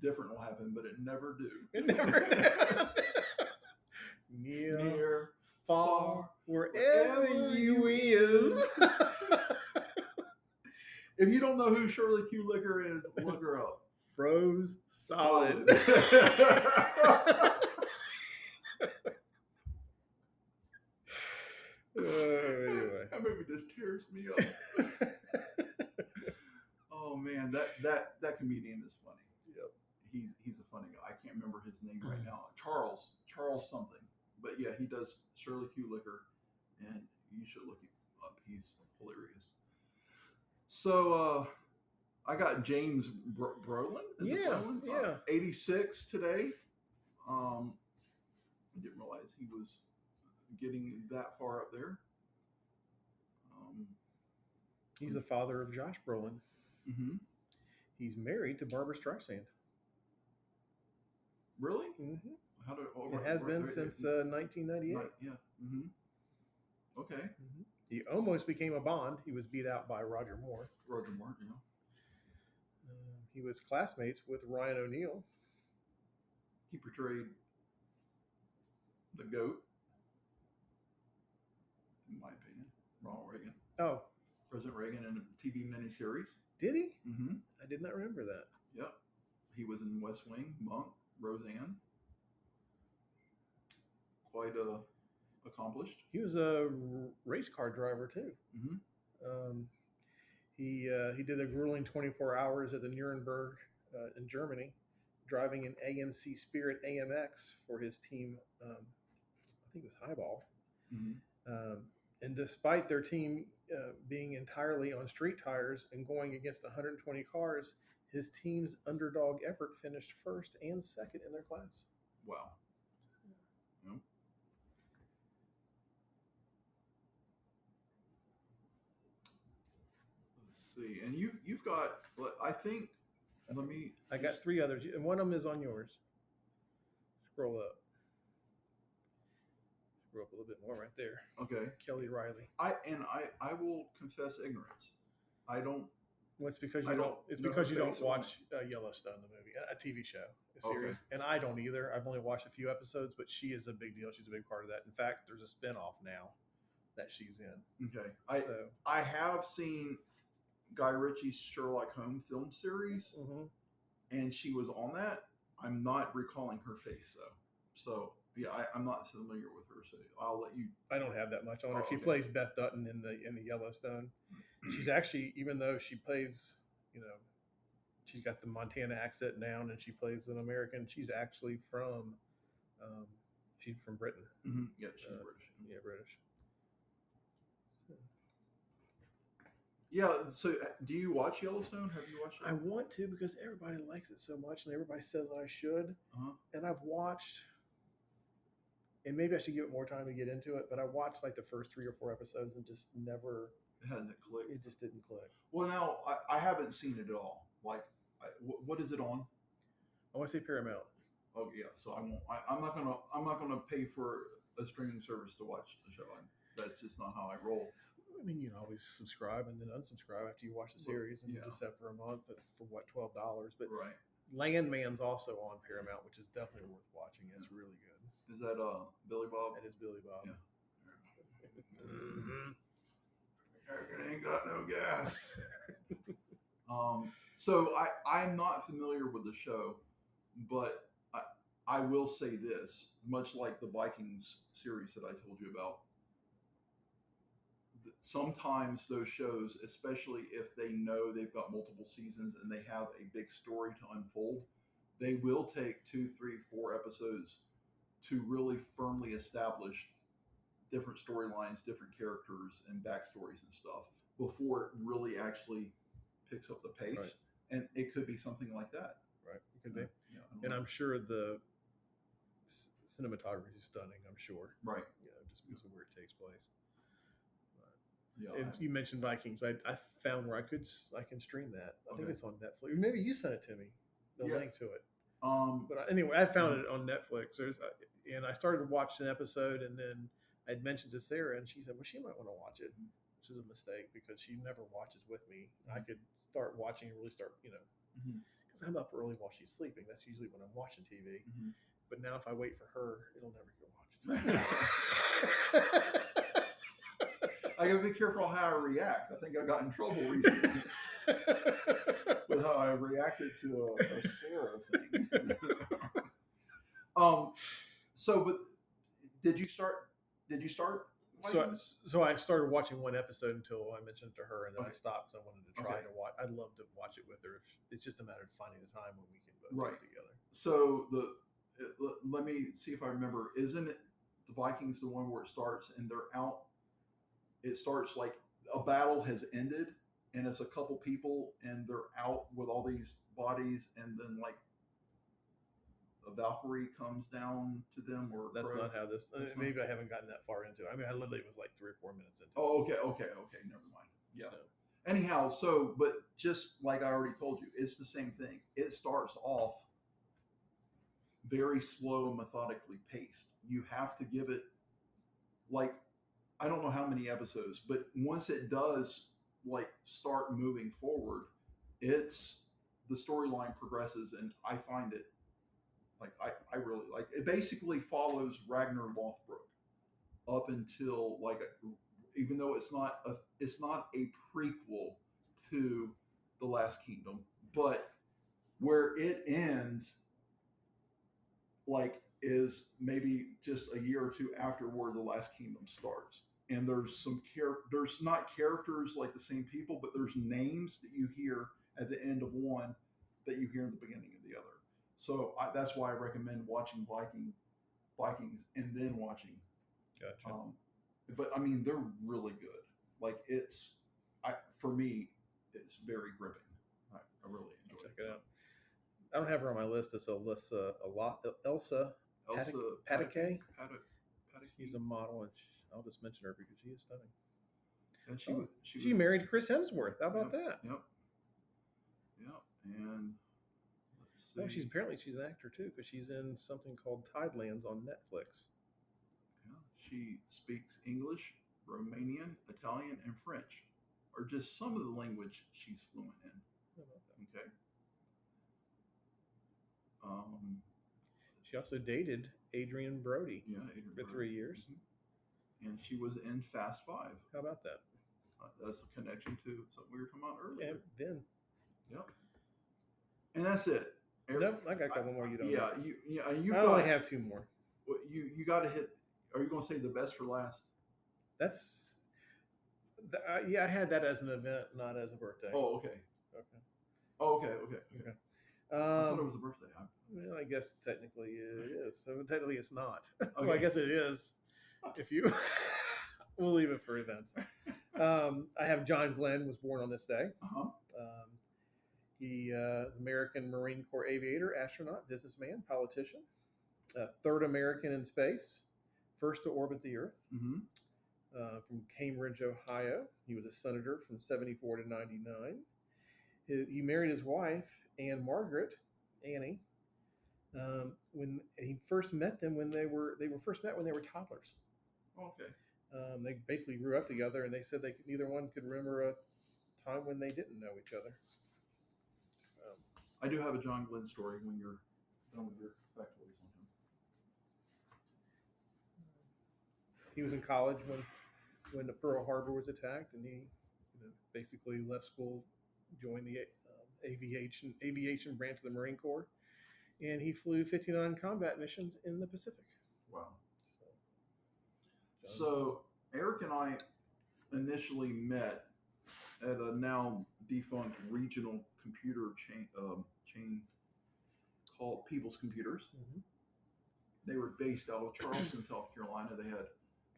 different will happen, but it never do.
It never. Near, far, wherever you is.
If you don't know who Shirley Q. Liquor is, look her up.
Froze solid.
Anyway. That movie tears me up. Oh man, that comedian is funny. Yep, he's a funny guy. I can't remember his name right now. Charles something. But yeah, he does Shirley Q. Liquor, and you should look him up. He's hilarious. So I got James Brolin. Brolin?
Yeah.
86 today. I didn't realize he was getting that far up there.
He's the father of Josh Brolin.
Mm-hmm.
He's married to Barbara Streisand.
Really?
Mm-hmm. It has been since 1998.
Yeah. Mm-hmm. Okay.
Mm-hmm. He almost became a Bond. He was beat out by Roger Moore.
Roger Moore, yeah.
He was classmates with Ryan O'Neal.
He portrayed the GOAT, in my opinion, Ronald Reagan.
Oh.
President Reagan in a TV miniseries.
Did he?
Mm-hmm.
I did not remember that.
Yep. He was in West Wing, Monk, Roseanne. Quite accomplished.
He was a race car driver too.
Mm-hmm.
He did a grueling 24 hours at the Nuremberg in Germany, driving an AMC Spirit AMX for his team. I think it was Highball.
Mm-hmm.
And despite their team being entirely on street tires and going against 120 cars, his team's underdog effort finished first and second in their class.
Wow. Yep. Let's see. And you've got, I think,
I got 3 others, and one of them is on yours. Scroll up. Scroll up a little bit more right there.
Okay.
Kelly Riley.
I will confess ignorance. I don't.
Well, it's because you don't watch Yellowstone, the movie, a TV show, a series, and I don't either. I've only watched a few episodes, but she is a big deal. She's a big part of that. In fact, there's a spinoff now that she's in.
Okay. I have seen Guy Ritchie's Sherlock Holmes film series, and she was on that. I'm not recalling her face though. So yeah, I'm not familiar with her. So I'll let you.
I don't have that much on her. She plays Beth Dutton in the Yellowstone. She's actually, even though she plays, she's got the Montana accent down, and she plays an American. She's actually from, she's from Britain.
Mm-hmm. Yeah, she's British.
Yeah, British.
Yeah. So, do you watch Yellowstone? Have you watched it?
I want to because everybody likes it so much, and everybody says that I should. And I've watched, and maybe I should give it more time to get into it. But I watched like the first 3 or 4 episodes and just never.
It hasn't clicked.
It just didn't click.
Well, now I haven't seen it at all. Like, what is it on?
I want to say Paramount.
Oh yeah, so I won't. I'm not gonna pay for a streaming service to watch the show. That's just not how I roll.
I mean, you can always subscribe and then unsubscribe after you watch the series, and you just have for a month. That's for what, $12. But
right.
Landman's also on Paramount, which is definitely worth watching. It's really good.
Is that Billy Bob?
That is Billy Bob.
Yeah. American ain't got no gas. So I'm not familiar with the show, but I will say this, much like the Vikings series that I told you about, sometimes those shows, especially if they know they've got multiple seasons and they have a big story to unfold, they will take 2, 3, 4 episodes to really firmly establish different storylines, different characters, and backstories and stuff before it really actually picks up the pace.
Right.
And it could be something like that.
Right. It could be.
Yeah,
and I'm sure the cinematography is stunning, I'm sure.
Right.
Just because of where it takes place.
Yeah.
And you mentioned Vikings. I found where I can stream that. I think it's on Netflix. Maybe you sent it to me, the link to it. But anyway, I found it on Netflix. And I started watching an episode, and then I'd mentioned to Sarah, and she said, well, she might want to watch it, which is a mistake because she never watches with me. I could start watching and really start, because I'm up early while she's sleeping. That's usually when I'm watching TV. But now if I wait for her, it'll never get watched.
I gotta be careful how I react. I think I got in trouble recently with how I reacted to a Sarah thing. So, but did you start
So I started watching one episode until I mentioned it to her, and then I stopped because I wanted to try to watch. I'd love to watch it with her. It's just a matter of finding the time when we can both get together.
So let me see if I remember. Isn't it the Vikings the one where it starts and they're out? It starts like a battle has ended, and it's a couple people, and they're out with all these bodies, and then like a Valkyrie comes down to them, or
that's not how this. Maybe I haven't gotten that far into it. I mean, I literally was like 3 or 4 minutes into it.
Oh, okay, never mind. Yeah. No. Anyhow, but just like I already told you, it's the same thing. It starts off very slow and methodically paced. You have to give it like, I don't know how many episodes, but once it does like start moving forward, the storyline progresses, and I find it like I really like it. Basically follows Ragnar Lothbrok up until like even though it's not a prequel to The Last Kingdom, but where it ends like is maybe just a year or two after where The Last Kingdom starts. And there's there's not characters like the same people, but there's names that you hear at the end of one that you hear in the beginning of the other. So that's why I recommend watching Vikings and then watching.
Gotcha.
But I mean, they're really good. Like for me, it's very gripping. I really enjoy it.
Check it out. I don't have her on my list. It's Elsa Pataky. She's a model, and I'll just mention her because she is stunning.
And
she married Chris Hemsworth. How about that?
Yep. And let's see.
She's an actor too, because she's in something called Tidelands on Netflix.
Yeah. She speaks English, Romanian, Italian, and French, or just some of the language she's fluent in. Okay.
She also dated Adrian Brody.
Yeah,
for 3 years.
Mm-hmm. And she was in Fast 5.
How about that?
That's a connection to something we were talking about earlier.
Yeah, Vin.
Yep. And that's it.
Nope, I got a couple more. You don't.
Yeah,
I only have 2 more.
You got to hit. Are you going to say the best for last?
That's. I had that as an event, not as a birthday.
Oh, okay. Okay. I thought it was a birthday.
Well, I guess technically it is. So technically it's not. Okay. Well, I guess it is. If you, we'll leave it for events. I have John Glenn was born on this day. He American Marine Corps aviator, astronaut, businessman, politician, third American in space, first to orbit the Earth.
Mm-hmm.
From Cambridge, Ohio. He was a senator from 1974 to 1999. He married his wife, Annie, when he first met them when they were first met when they were toddlers.
Okay.
They basically grew up together, and they said neither one could remember a time when they didn't know each other.
I do have a John Glenn story when you're done with your factoids on him.
He was in college when the Pearl Harbor was attacked, and he basically left school, joined the aviation branch of the Marine Corps, and he flew 59 combat missions in the Pacific.
Wow. So Eric and I initially met at a now defunct regional computer chain called People's Computers.
Mm-hmm.
They were based out of Charleston, South Carolina. They had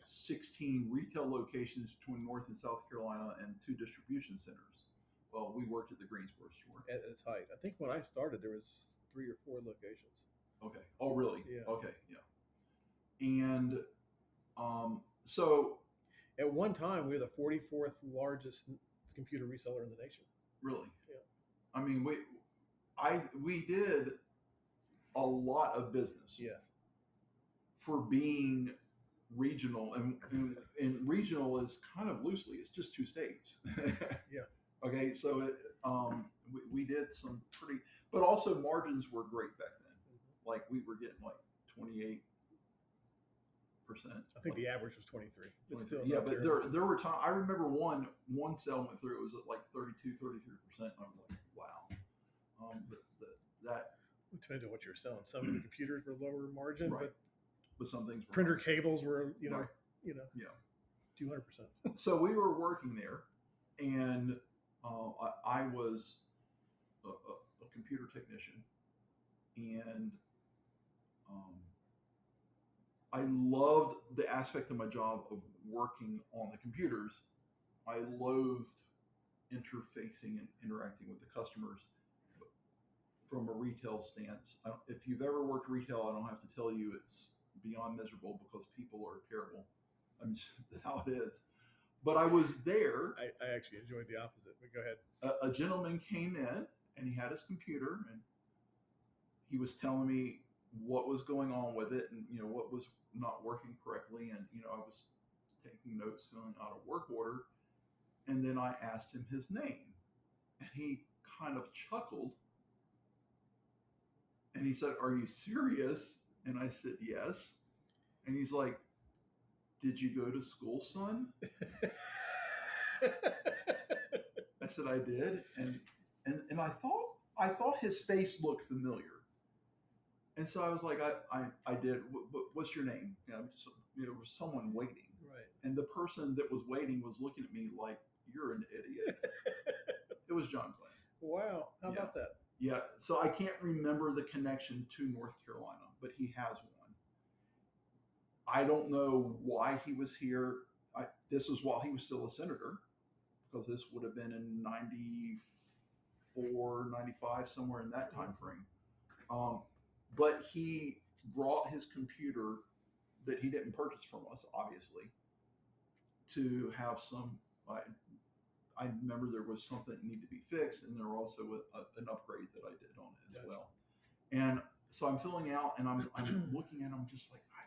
16 retail locations between North and South Carolina and 2 distribution centers. Well, we worked at the Greensboro store.
At its height. I think when I started, there was 3 or 4 locations.
Okay. Oh, really?
Yeah.
Okay, yeah. And so...
At one time, we were the 44th largest computer reseller in the nation.
Really?
Yeah.
I mean, we did a lot of business.
Yes. For
being regional, and regional is kind of loosely, it's just 2 states.
Yeah.
Okay, so we did some pretty, but also margins were great back then. Mm-hmm. Like we were getting like 28%.
I think the average was 23.
It's still but there were times, I remember one sale went through, it was at like 32, 33%. I was like, wow. That
depends on what you're selling. Some of the computers were lower margin,
right. But some things were
printer cables were,
right.
Yeah. 200%.
So we were working there, and I was a computer technician, and I loved the aspect of my job of working on the computers. I loathed interfacing and interacting with the customers from a retail stance. If you've ever worked retail, I don't have to tell you it's beyond miserable because people are terrible. I mean, just how it is. But I was there.
I actually enjoyed the opposite, but go ahead.
A gentleman came in and he had his computer and he was telling me what was going on with it and, what was not working correctly. And, I was taking notes, filling out a work order. And then I asked him his name and he kind of chuckled and he said, "Are you serious?" And I said, "Yes." And he's like, "Did you go to school, son?" I said, "I did." And I thought his face looked familiar. And so I was like, I did. What's your name? There was someone waiting.
Right.
And the person that was waiting was looking at me like, "You're an idiot." It was John Glenn.
Wow. How about that?
Yeah. So I can't remember the connection to North Carolina, but he has one. I don't know why he was here. This is while he was still a senator, because this would have been in 94, 95, somewhere in that time frame. But he brought his computer that he didn't purchase from us, obviously, to have some. I remember there was something that needed to be fixed, and there was also an upgrade that I did on it as well. And so I'm filling out, and I'm looking at him, just like, I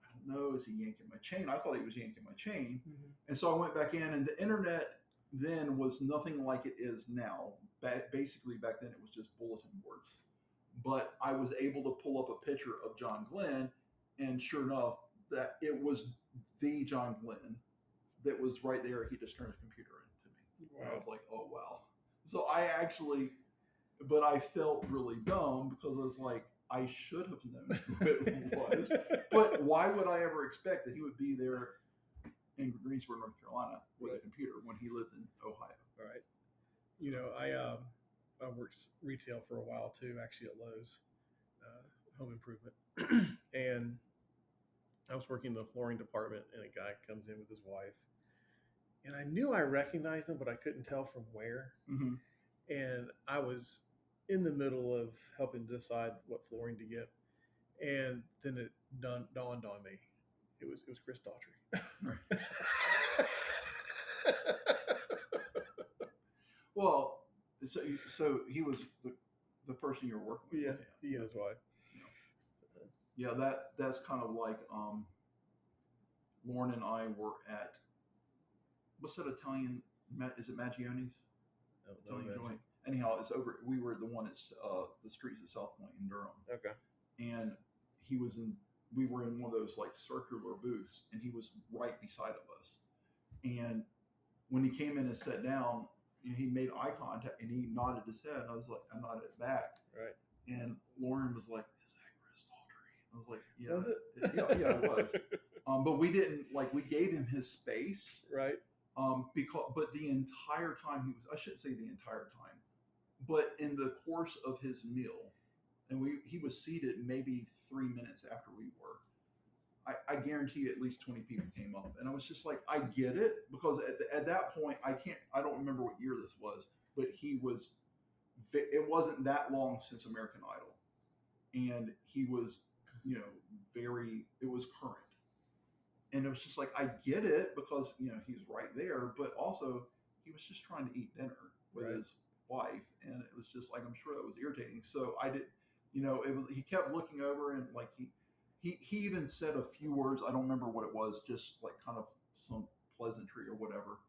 don't know, is he yanking my chain? I thought he was yanking my chain. Mm-hmm. And so I went back in, and the internet then was nothing like it is now. Basically, back then it was just bulletin boards. But I was able to pull up a picture of John Glenn, and sure enough, that it was the John Glenn that was right there. He just turned his computer into me. Wow. And I was like, oh, wow. So but I felt really dumb because I was like, I should have known who it was. But why would I ever expect that he would be there in Greensboro, North Carolina with a computer when he lived in Ohio?
Right. I worked retail for a while too, actually at Lowe's, home improvement. And I was working in the flooring department, and a guy comes in with his wife. And I knew I recognized him, but I couldn't tell from where. Mm-hmm. And I was in the middle of helping decide what flooring to get. And then it dawned on me. It was Chris Daughtry.
Right. Well, so he was the person you were working with.
Yeah, he and his wife.
Yeah, that's kind of like Lauren and I were at, what's that Italian? Is it Maggioni's?
No,
Italian joint. Anyhow, it's over. We were the one at the streets of South Point in Durham.
Okay.
And we were in one of those like circular booths, and he was right beside of us. And when he came in and sat down, he made eye contact and he nodded his head. I was like, I nodded back.
Right.
And Lauren was like, "Is that Chris Daughtry?" I was like, "Yeah."
Was it?
Yeah, it was. But we didn't we gave him his space.
Right.
But the entire time I shouldn't say the entire time, but in the course of his meal, and he was seated maybe 3 minutes after we were. I guarantee you at least 20 people came up, and I was just like, I get it, because at that point I don't remember what year this was, but it wasn't that long since American Idol, and he was, it was current, and it was just like, I get it, because he's right there, but also he was just trying to eat dinner with his wife, and it was just like, I'm sure that was irritating. So I did, he kept looking over, and like he even said a few words. I don't remember what it was, just like kind of some pleasantry or whatever.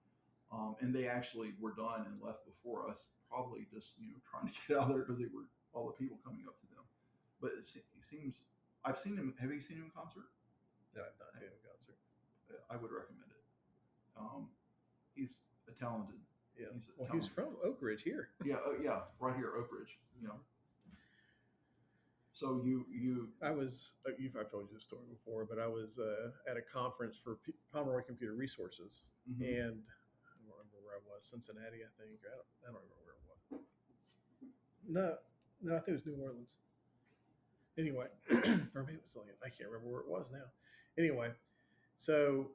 And they actually were done and left before us, probably just, trying to get out of there because they were all the people coming up to them. But it seems, I've seen him. Have you seen him in concert?
No, I've not seen him in concert.
I would recommend it. He's a talented.
Yeah. He's from Oak Ridge here.
Yeah. Right here, Oak Ridge. So
I've told you this story before, but I was at a conference for Pomeroy Computer Resources, and I don't remember where I was, Cincinnati, I think. I don't remember where it was. No, I think it was New Orleans. Anyway, or maybe it was I can't remember where it was now. Anyway, so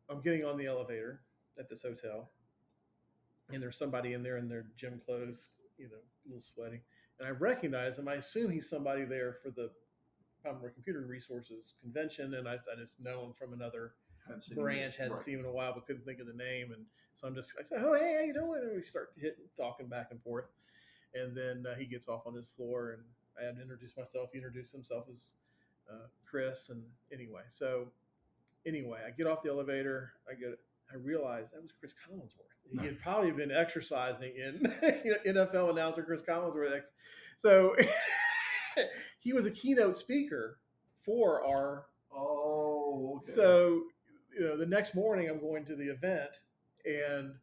I'm getting on the elevator at this hotel, and there's somebody in there in their gym clothes, a little sweaty. And I recognize him. I assume he's somebody there for the Pomeroy Computer Resources convention, and I just know him from another branch. Hadn't seen him in a while, but couldn't think of the name. And so I said, "Oh, hey, how you doing?" And we start talking back and forth. And then he gets off on his floor, and I had to introduce myself. He introduced himself as Chris. And anyway, I get off the elevator. I realized that was Chris Collinsworth. He had probably been exercising in NFL announcer Chris Collinsworth. So he was a keynote speaker for our.
Oh, okay.
So the next morning I'm going to the event, and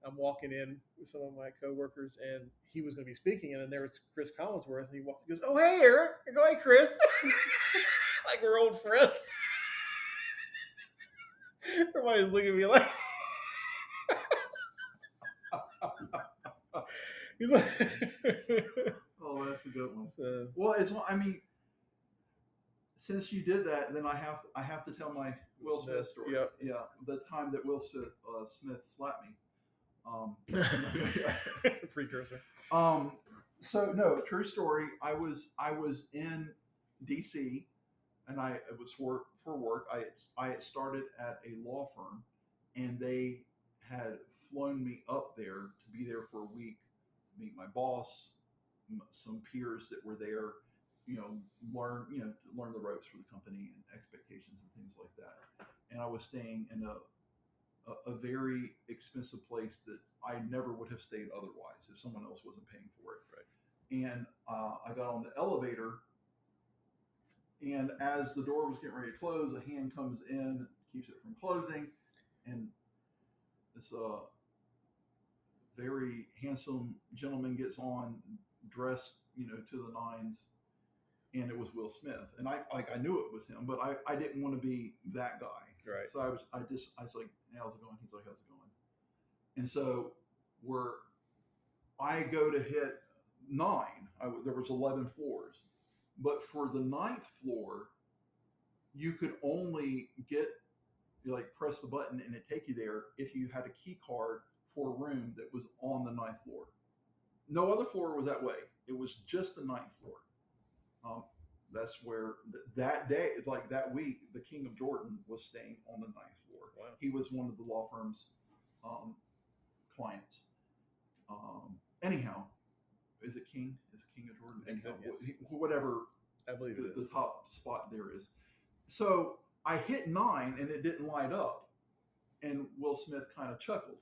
I'm walking in with some of my coworkers, and he was going to be speaking, and there was Chris Collinsworth, and he goes, "Oh, hey, Eric." I go, "Hey, Chris." Like we're old friends. Everybody's looking at me like. He's like,
"Oh, that's a good one."
So,
well, since you did that, then I have to tell my Will Smith story.
Yep.
Yeah, the time that Will Smith slapped me.
Precursor.
So no, true story. I was in DC, and it was for work. I had started at a law firm, and they had flown me up there to be there for a week, to meet my boss, some peers that were there, learn the ropes for the company and expectations and things like that. And I was staying in a very expensive place that I never would have stayed otherwise if someone else wasn't paying for it. Right. And I got on the elevator, and as the door was getting ready to close, a hand comes in, keeps it from closing, and this very handsome gentleman gets on, dressed, to the nines, and it was Will Smith. And I knew it was him, but I didn't want to be that guy.
Right.
So I was like, "Hey, how's it going?" He's like, "How's it going?" And so I go to hit 9. There was 11 floors, but for the 9th floor, you could only press the button and it take you there if you had a key card for a room that was on the 9th floor. No other floor was that way. It was just the 9th floor. That's where that day, like that week, the King of Jordan was staying on the 9th floor.
Wow.
He was one of the law firm's clients. Anyhow, is it King? Is it King of Jordan? Anyhow,
yes.
Whatever.
I believe it is.
The top spot there is. So I hit 9 and it didn't light up, and Will Smith kind of chuckled.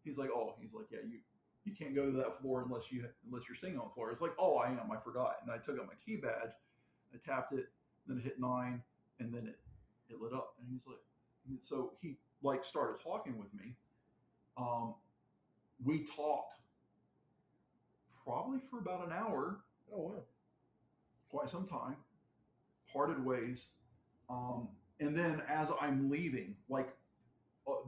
He's like, "Yeah, you can't go to that floor unless you're staying on the floor." It's like, "Oh, I am. I forgot." And I took out my key badge, I tapped it, then it hit 9, and then it lit up. And he's like, so he started talking with me. We talked probably for about an hour.
Oh wow!
Quite some time. Parted ways, and then as I'm leaving,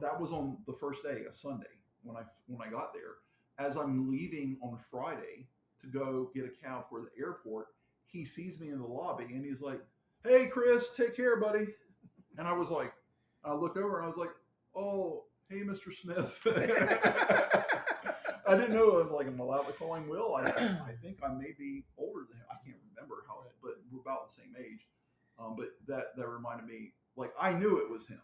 that was on the first day, a Sunday, when I got there. As I'm leaving on Friday to go get a cab for the airport, he sees me in the lobby and he's like, "Hey, Chris, take care, buddy." And I was like, I look over and I was like, "Oh, hey, Mr. Smith." I didn't know I'm allowed to call him Will. I think I may be older than him. I can't remember how, but we're about the same age. But that reminded me, I knew it was him.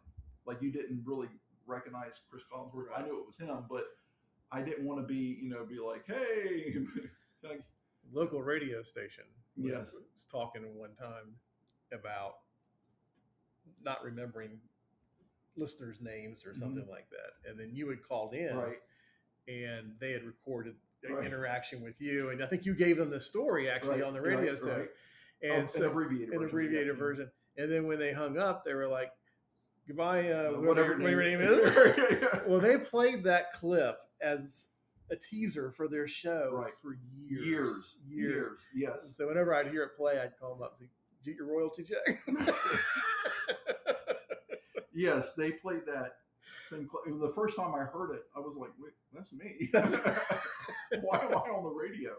You didn't really recognize Chris Collinsworth. I knew it was him, but I didn't want to be like, "Hey."
Local radio station
was
talking one time about not remembering listeners' names or something like that. And then you had called in,
right,
and they had recorded an interaction with you. And I think you gave them the story actually on the radio show. Right. And so an abbreviated version. And then when they hung up, they were like, "Goodbye, whatever your name is." Well, they played that clip as a teaser for their show for years.
Yes.
So whenever I'd hear it play, I'd call them up to get your royalty check.
Yes, they played that same. The first time I heard it, I was like, "Wait, that's me. Why am I on the radio?"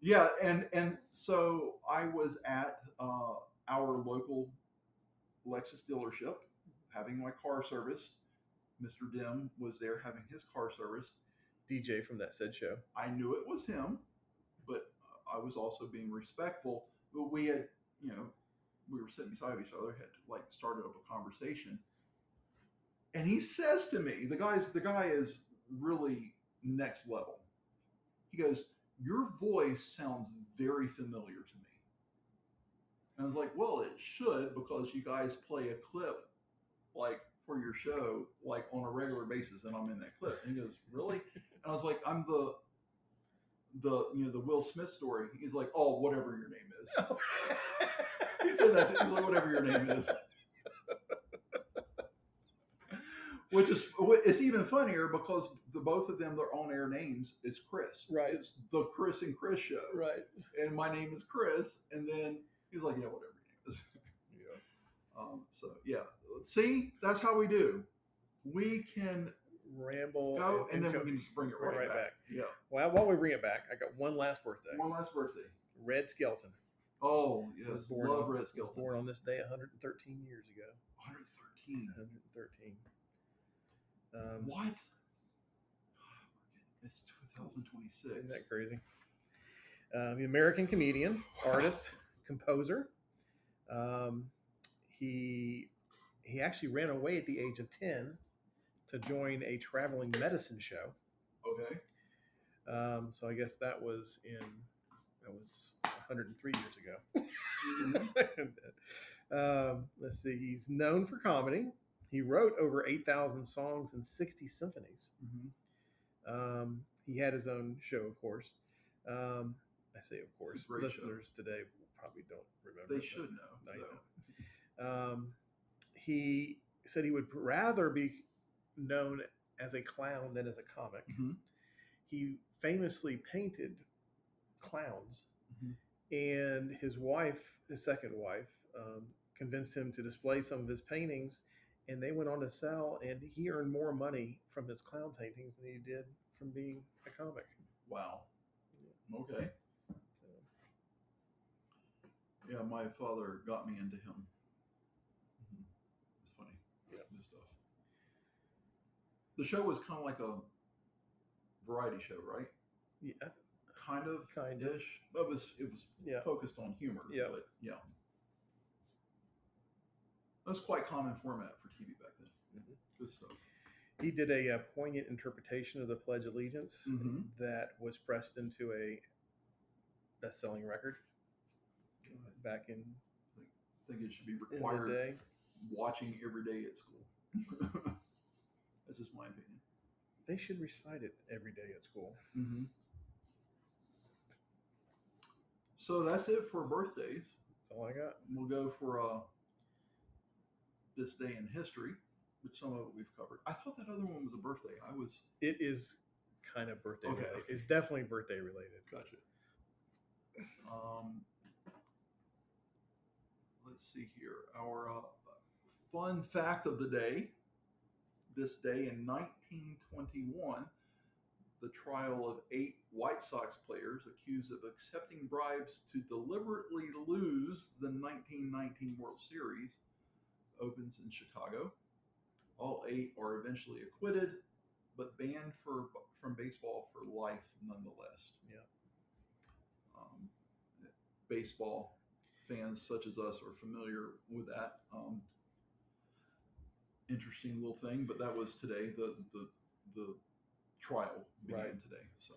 Yeah, and so I was at our local Lexus dealership having my car serviced. Mr. Dim was there having his car serviced.
DJ from that said show.
I knew it was him, but I was also being respectful. But we had, we were sitting beside each other, had started up a conversation. And he says to me, the guy is really next level. He goes, "Your voice sounds very familiar to me." And I was like, "Well, it should, because you guys play a clip for your show on a regular basis, and I'm in that clip." And he goes, "Really?" And I was like, "I'm the Will Smith story." He's like, "Oh, whatever your name is." He said that. He's like, "Whatever your name is." Which is, it's even funnier because both of them, their on-air names is Chris.
Right.
It's the Chris and Chris show.
Right.
And my name is Chris. And then he's like, "Yeah, whatever your name is." Yeah. So yeah, see, that's how we do. We can
ramble
go, and then we can just bring it right back. Yeah.
Well, while we bring it back, I got one last birthday. Red Skelton.
Oh yes, love Red Skelton.
Born on this day 113 years ago.
113.
113.
What? It's 2026.
Isn't that crazy? The American comedian, artist, composer. He actually ran away at the age of 10 to join a traveling medicine show.
Okay.
So I guess that was 103 years ago. Mm-hmm. Let's see. He's known for comedy. He wrote over 8,000 songs and 60 symphonies. Mm-hmm. He had his own show, of course. I say, of course. Listeners today probably don't remember.
They should know.
He said he would rather be known as a clown than as a comic. Mm-hmm. He famously painted clowns, mm-hmm. and his second wife, convinced him to display some of his paintings, and they went on to sell, and he earned more money from his clown paintings than he did from being a comic.
Wow. Okay. Yeah, my father got me into him. Mm-hmm. It's funny. Yeah, this stuff. The show was kind of like a variety show, right?
Yeah.
Kind of. It was focused on humor.
Yeah.
But yeah. That was quite common format for TV back then. Mm-hmm. Good stuff.
He did a poignant interpretation of the Pledge of Allegiance, mm-hmm. that was pressed into a best-selling record back in.
I think it should be required watching every day at school. That's just my opinion.
They should recite it every day at school.
Mm-hmm. So that's it for birthdays.
That's all I got.
We'll go for this day in history, which some of it we've covered. I thought that other one was a birthday.
It is kind of birthday related.
Okay.
It's definitely birthday related.
Gotcha. Let's see here. Our fun fact of the day. This day in 1921, the trial of 8 White Sox players accused of accepting bribes to deliberately lose the 1919 World Series opens in Chicago. All 8 are eventually acquitted, but banned from baseball for life nonetheless.
Yeah.
Baseball fans such as us are familiar with that. Interesting little thing, but that was today. The trial began today. So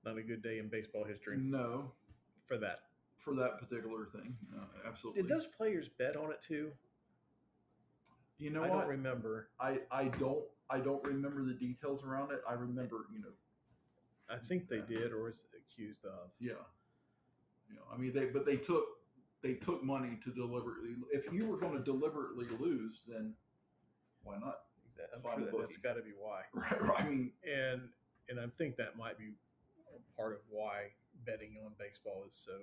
not a good day in baseball history.
No,
for that
particular thing. Absolutely.
Did those players bet on it too?
You know,
I don't remember.
I don't remember the details around it. I remember,
I think they did, or was accused of.
Yeah. I mean, they took money to deliberately. If you were going to deliberately lose, then why not?
I'm
find
sure
a bookie.
that's got to be why.
Right. I mean,
and I think that might be part of why betting on baseball is so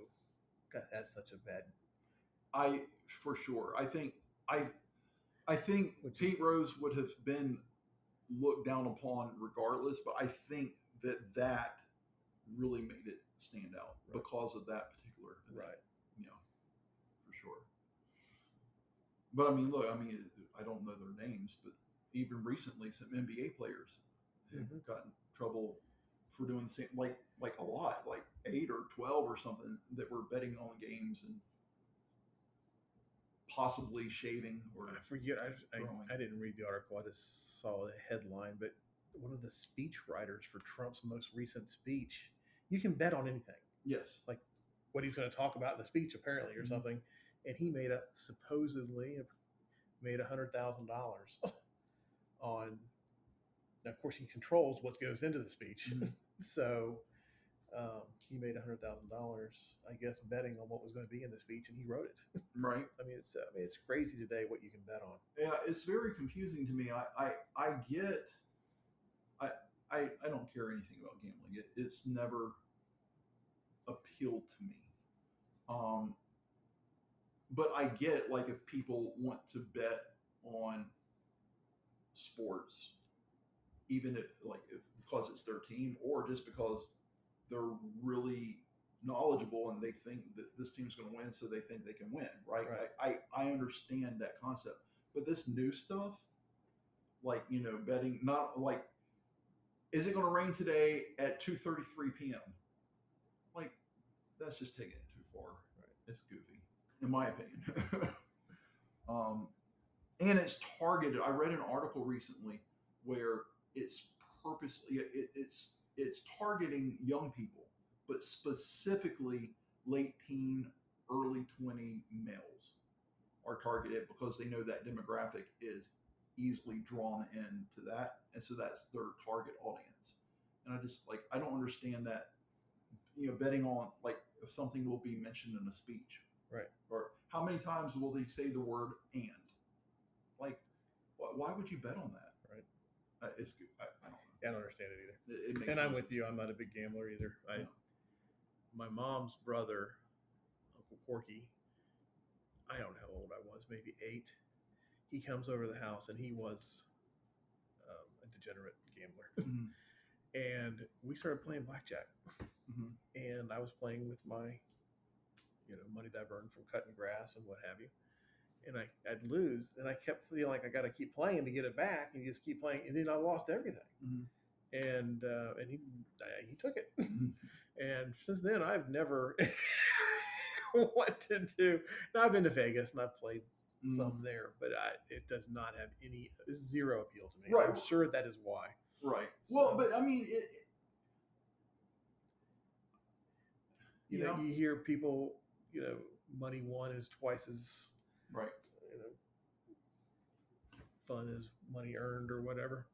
has such a bad.
For sure. I think Pete Rose would have been looked down upon regardless, but I think that really made it stand out because of that particular event.
Right.
For sure. But I mean, look, I don't know their names, but even recently, some NBA players have gotten in trouble for doing the same, like a lot, like 8 or 12 or something, that were betting on games and possibly shaving or
I forget.
throwing.
I didn't read the article. I just saw the headline. But one of the speech writers for Trump's most recent speech, you can bet on anything.
Yes.
Like what he's going to talk about in the speech, apparently, or something. And he supposedly made $100,000 on. Now, of course, he controls what goes into the speech. So he made $100,000, I guess, betting on what was going to be in the speech, and he wrote it.
Right.
It's crazy today what you can bet on.
Yeah, it's very confusing to me. I don't care anything about gambling. It's never appealed to me. But I get, like, if people want to bet on sports, even if because it's their team, or just because they're really knowledgeable and they think that this team's going to win, so they think they can win, right? I understand that concept, but this new stuff, like, betting, not like, is it going to rain today at 2:33 p.m.? Like, that's just taking it too far. Right? It's goofy, in my opinion. And it's targeted. I read an article recently where it's purposely it's targeting young people, but specifically late teen, early 20 males are targeted because they know that demographic is easily drawn into that, and so that's their target audience. And I don't understand that, betting on, like, if something will be mentioned in a speech,
right?
Or how many times will they say the word "and"? Like, why would you bet on that?
Right.
It's good. I don't know.
I don't understand it either.
It makes
and
no
I'm
sense.
with you. I'm not a big gambler either. My mom's brother, Uncle Corky, I don't know how old I was, maybe 8. He comes over to the house, and he was a degenerate gambler. And we started playing blackjack. And I was playing with my, money that I earned from cutting grass and what have you. And I'd lose, and I kept feeling like I got to keep playing to get it back, and you just keep playing, and then I lost everything. And he took it. And since then, I've never wanted to. Now, I've been to Vegas and I've played some there, but it does not have zero appeal to me.
Right.
I'm sure that is why.
Right. Well, but I mean,
you hear people, money won is twice as fun as money earned or whatever.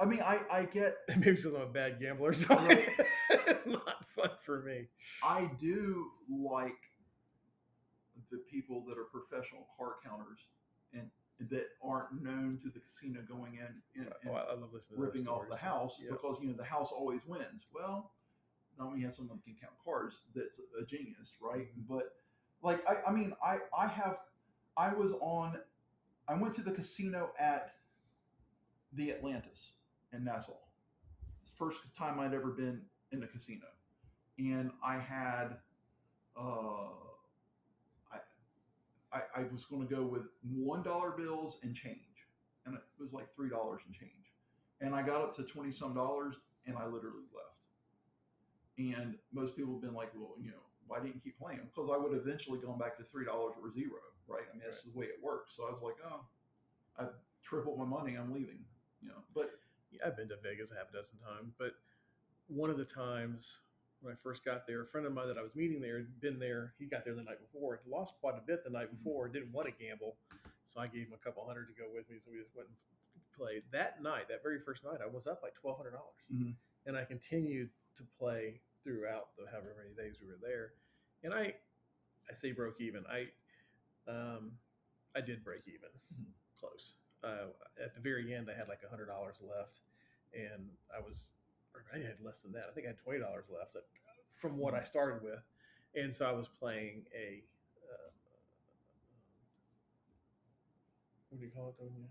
I mean, I get
maybe because I'm a bad gambler, so it's not fun for me.
I do like the people that are professional card counters and that aren't known to the casino going in and
I love listening to
ripping off the house
Yep.
because the house always wins. Well, not when you have someone who can count cards, that's a genius, right? But like I went to the casino at the Atlantis in Nassau. It's the first time I'd ever been in a casino, and I had I was going to go with $1 bills and change, and it was like $3 and change, and I got up to $20-some, and I literally left. And most people have been like, well, why didn't you keep playing? Because I would have eventually gone back to $3 or $0, right? I mean, that's the way it works. So I was like, oh, I've tripled my money, I'm leaving. But
I've been to Vegas half a dozen times, but one of the times when I first got there, a friend of mine that I was meeting there had been there. He got there the night before. Had lost quite a bit the night before. Didn't want to gamble, so I gave him a couple hundred to go with me. So we just went and played that night. That very first night, I was up like $1,200, and I continued to play throughout the however many days we were there. And I say broke even. I did break even, close. at the very end, I had like $100 left, and I had less than that. I think I had $20 left from what I started with, and so I was playing a what do you call it when you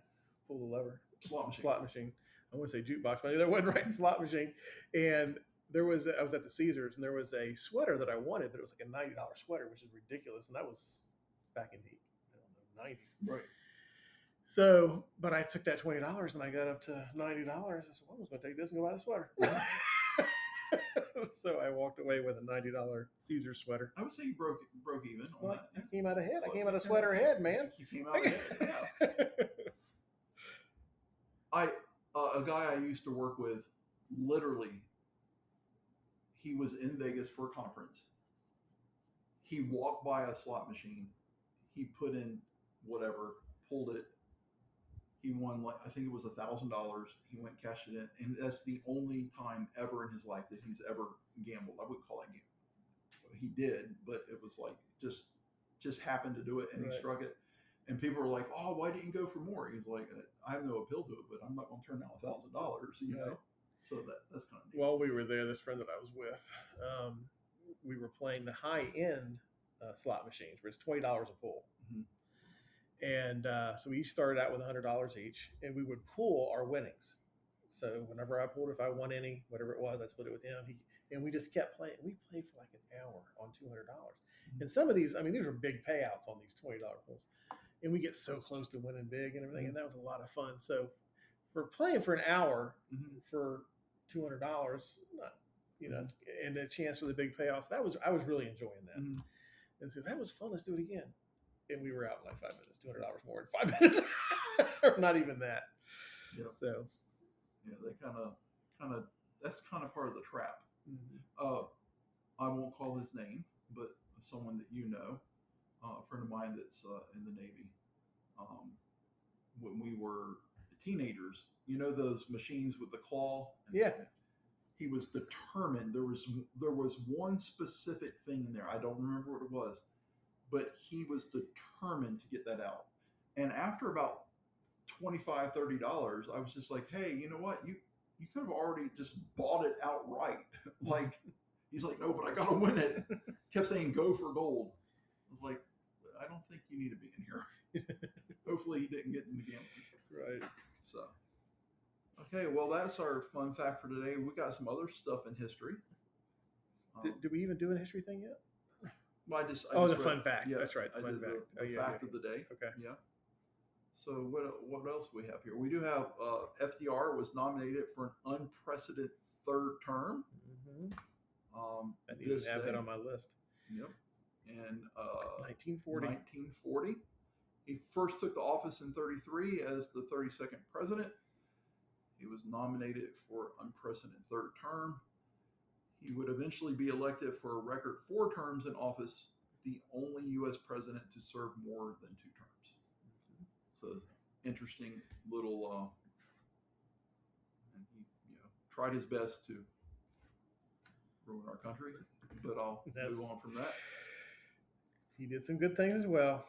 pull the lever? Slot machine. I want to say jukebox, but that wasn't right. Slot machine. And I was at the Caesars, and there was a sweater that I wanted, but it was like a $90 sweater, which is ridiculous. And that was back in the 90s.
Right.
So, but I took that $20 and I got up to $90. I said, well, I was going to take this and go buy the sweater. So I walked away with a $90 Caesars sweater.
I would say you broke even on that.
I came out ahead. I came out a sweater ahead, man.
You came out ahead. Yeah. A guy I used to work with, literally, he was in Vegas for a conference. He walked by a slot machine. He put in whatever, pulled it. He won, I think it was $1,000. He went, cashed it in, and that's the only time ever in his life that he's ever gambled. I wouldn't call that gambling. He did, but it was like just happened to do it, and he struck it. And people were like, "Oh, why didn't you go for more?" He's like, "I have no appeal to it, but I'm not going to turn down $1,000." You know, so that's kind of neat.
While we were there, this friend that I was with, we were playing the high end slot machines, where it's $20 a pull.
Mm-hmm.
And so we started out with $100 each, and we would pool our winnings. So whenever I pulled, if I won any, whatever it was, I split it with him. And we just kept playing. We played for like an hour on $200. Mm-hmm. And some of these, these were big payouts on these $20 pulls. And we get so close to winning big and everything. And that was a lot of fun. So for playing for an hour for $200, and a chance for the big payoffs, I was really enjoying that. Mm-hmm. And so that was fun. Let's do it again. And we were out in like 5 minutes, $200 more in 5 minutes. Not even that.
Yep.
So
yeah, they kind of that's kind of part of the trap.
Mm-hmm.
I won't call his name, but someone that you know, a friend of mine that's in the Navy. When we were teenagers, those machines with the claw.
Yeah.
He was determined. There was one specific thing in there. I don't remember what it was, but he was determined to get that out. And after about $25, $30, I was just like, hey, you know what? You could have already just bought it outright. Like, he's like, no, but I got to win it. Kept saying, go for gold. I was like, I don't think you need to be in here. Hopefully he didn't get into gambling.
Right.
So, okay, well, that's our fun fact for today. We got some other stuff in history.
Did we even do a history thing yet?
Well, I just
the fun fact.
Yeah,
that's right. The fun fact.
The fact of the day.
Okay.
Yeah. So what else do we have here? We do have FDR was nominated for an unprecedented third term.
Mm-hmm. I didn't even have that on my list.
Yep. And
1940.
1940. He first took the office in 1933 as the 32nd president. He was nominated for unprecedented third term. He would eventually be elected for a record 4 terms in office, the only U.S. president to serve more than 2 terms. Mm-hmm. So, interesting little. And he, tried his best to ruin our country, but I'll move on from that.
He did some good things as well.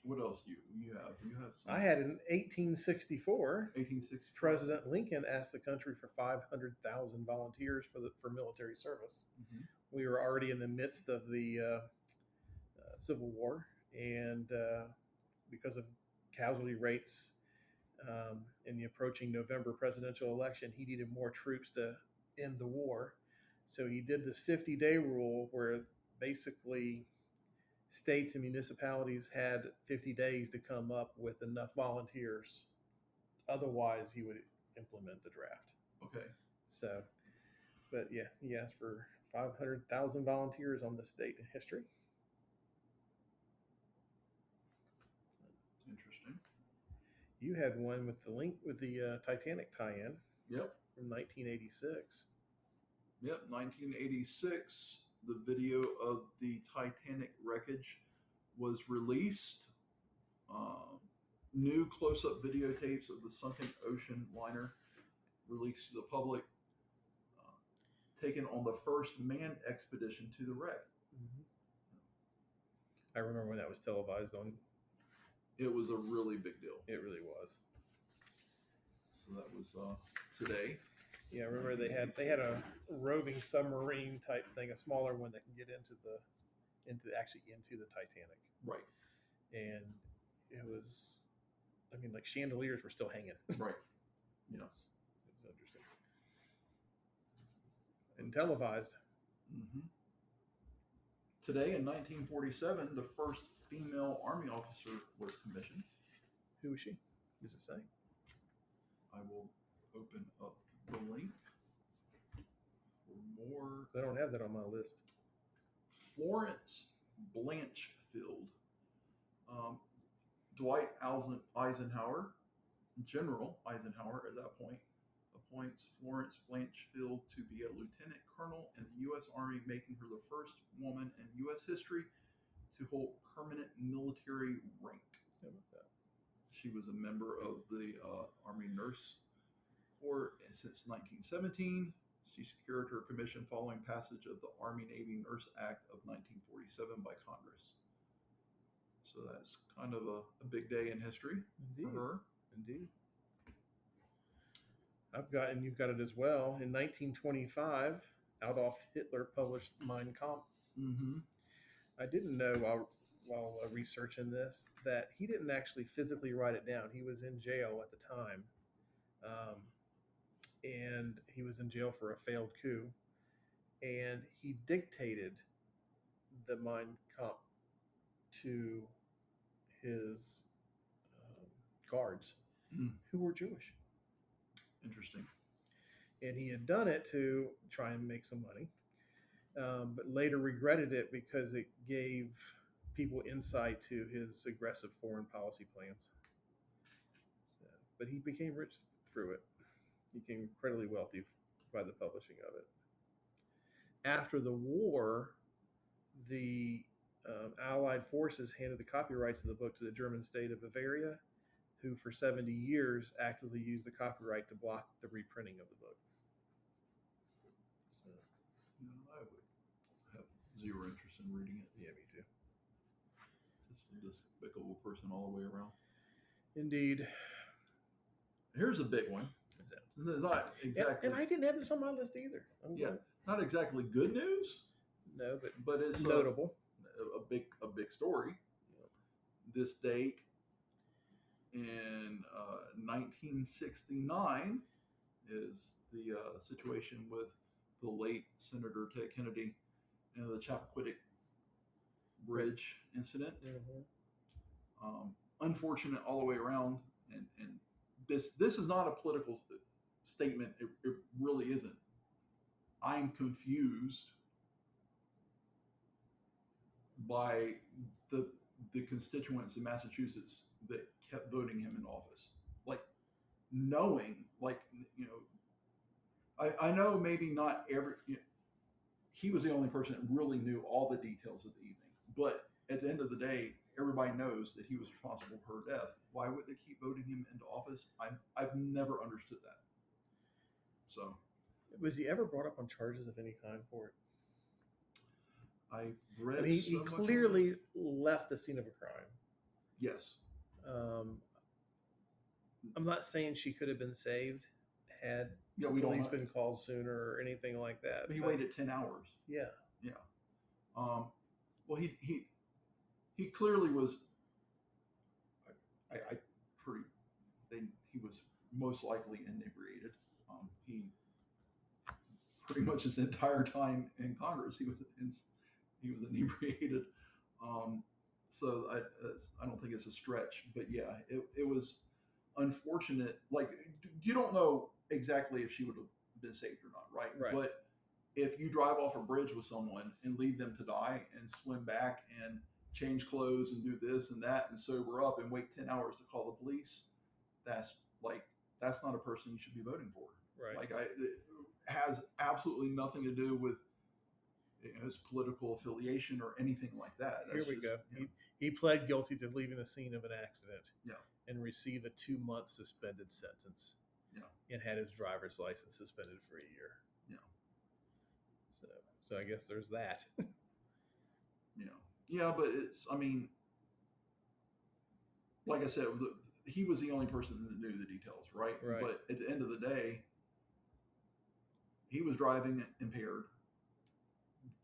What else do you have? You have some.
I had in 1864.
1864.
President Lincoln asked the country for 500,000 volunteers for military service. Mm-hmm. We were already in the midst of the Civil War, and because of casualty rates in the approaching November presidential election, he needed more troops to end the war. So he did this 50-day rule where basically states and municipalities had 50 days to come up with enough volunteers. Otherwise, he would implement the draft.
Okay.
So, but yeah, he asked for 500,000 volunteers on this date in history.
Interesting.
You had one with the Titanic tie-in.
Yep.
From 1986.
Yep, 1986. The video of the Titanic wreckage was released. New close-up videotapes of the sunken ocean liner released to the public, taken on the first manned expedition to the wreck.
Mm-hmm. I remember when that was televised on
It was a really big deal.
It really was.
So that was today.
Yeah, I remember they had a roving submarine type thing, a smaller one that can get into the Titanic.
Right.
And it was, I mean, like chandeliers were still hanging.
Right. Yeah.
It was interesting. And televised.
Mm-hmm. Today in 1947, the first female Army officer was commissioned.
Who was she? Does it say?
I will open up the link for more.
I don't have that on my list.
Florence Blanchfield. Dwight Eisenhower, General Eisenhower at that point, appoints Florence Blanchfield to be a lieutenant colonel in the U.S. Army, making her the first woman in U.S. history to hold permanent military rank.
How about that?
She was a member of the Army Nurse Corps since 1917. She secured her commission following passage of the Army-Navy Nurse Act of 1947 by Congress. So that's kind of a big day in history.
Indeed.
For her.
Indeed. And you've got it as well. In 1925, Adolf Hitler published Mein Kampf.
Mm-hmm.
I didn't know while researching this that he didn't actually physically write it down. He was in jail at the time. And he was in jail for a failed coup. And he dictated the Mein Kampf to his guards who were Jewish.
Interesting.
And he had done it to try and make some money, but later regretted it because it gave people insight to his aggressive foreign policy plans. So, but he became rich through it. He became incredibly wealthy by the publishing of it. After the war, the Allied forces handed the copyrights of the book to the German state of Bavaria, who for 70 years actively used the copyright to block the reprinting of the book. So,
I would have zero interest in reading it.
Yeah, me too.
Just a despicable person all the way around.
Indeed.
Here's a big one. Not exactly.
And I didn't have this on my list either.
Not exactly good news.
No,
but it's
notable.
A big story.
Yep.
This date in 1969 is the situation with the late Senator Ted Kennedy and the Chappaquiddick Bridge incident.
Mm-hmm.
Unfortunate all the way around, and this is not a political statement. It really isn't. I'm confused by the constituents in Massachusetts that kept voting him in office, like knowing, like, you know, I know maybe not every, you know, he was the only person that really knew all the details of the evening, but at the end of the day, everybody knows that he was responsible for her death. Why would they keep voting him into office? I've never understood that. So,
was he ever brought up on charges of any kind for it?
I've read.
He clearly left the scene of a crime.
Yes.
I'm not saying she could have been saved had police been called sooner or anything like that.
But he waited 10 hours.
Yeah.
Yeah. Well, he clearly was. He was most likely inebriated. He pretty much his entire time in Congress he was inebriated. So I don't think it's a stretch, but yeah, it was unfortunate. Like, you don't know exactly if she would have been saved or not, right?
Right.
But if you drive off a bridge with someone and leave them to die and swim back and change clothes and do this and that and sober up and wait 10 hours to call the police, that's not a person you should be voting for.
Right.
It has absolutely nothing to do with his political affiliation or anything like that.
Here we go. You know. He pled guilty to leaving the scene of an accident.
Yeah.
And received a 2-month suspended sentence.
Yeah. And
had his driver's license suspended for a year.
Yeah.
So I guess there's that.
Yeah. Yeah, but like I said, he was the only person that knew the details, right?
Right.
But at the end of the day, he was driving impaired,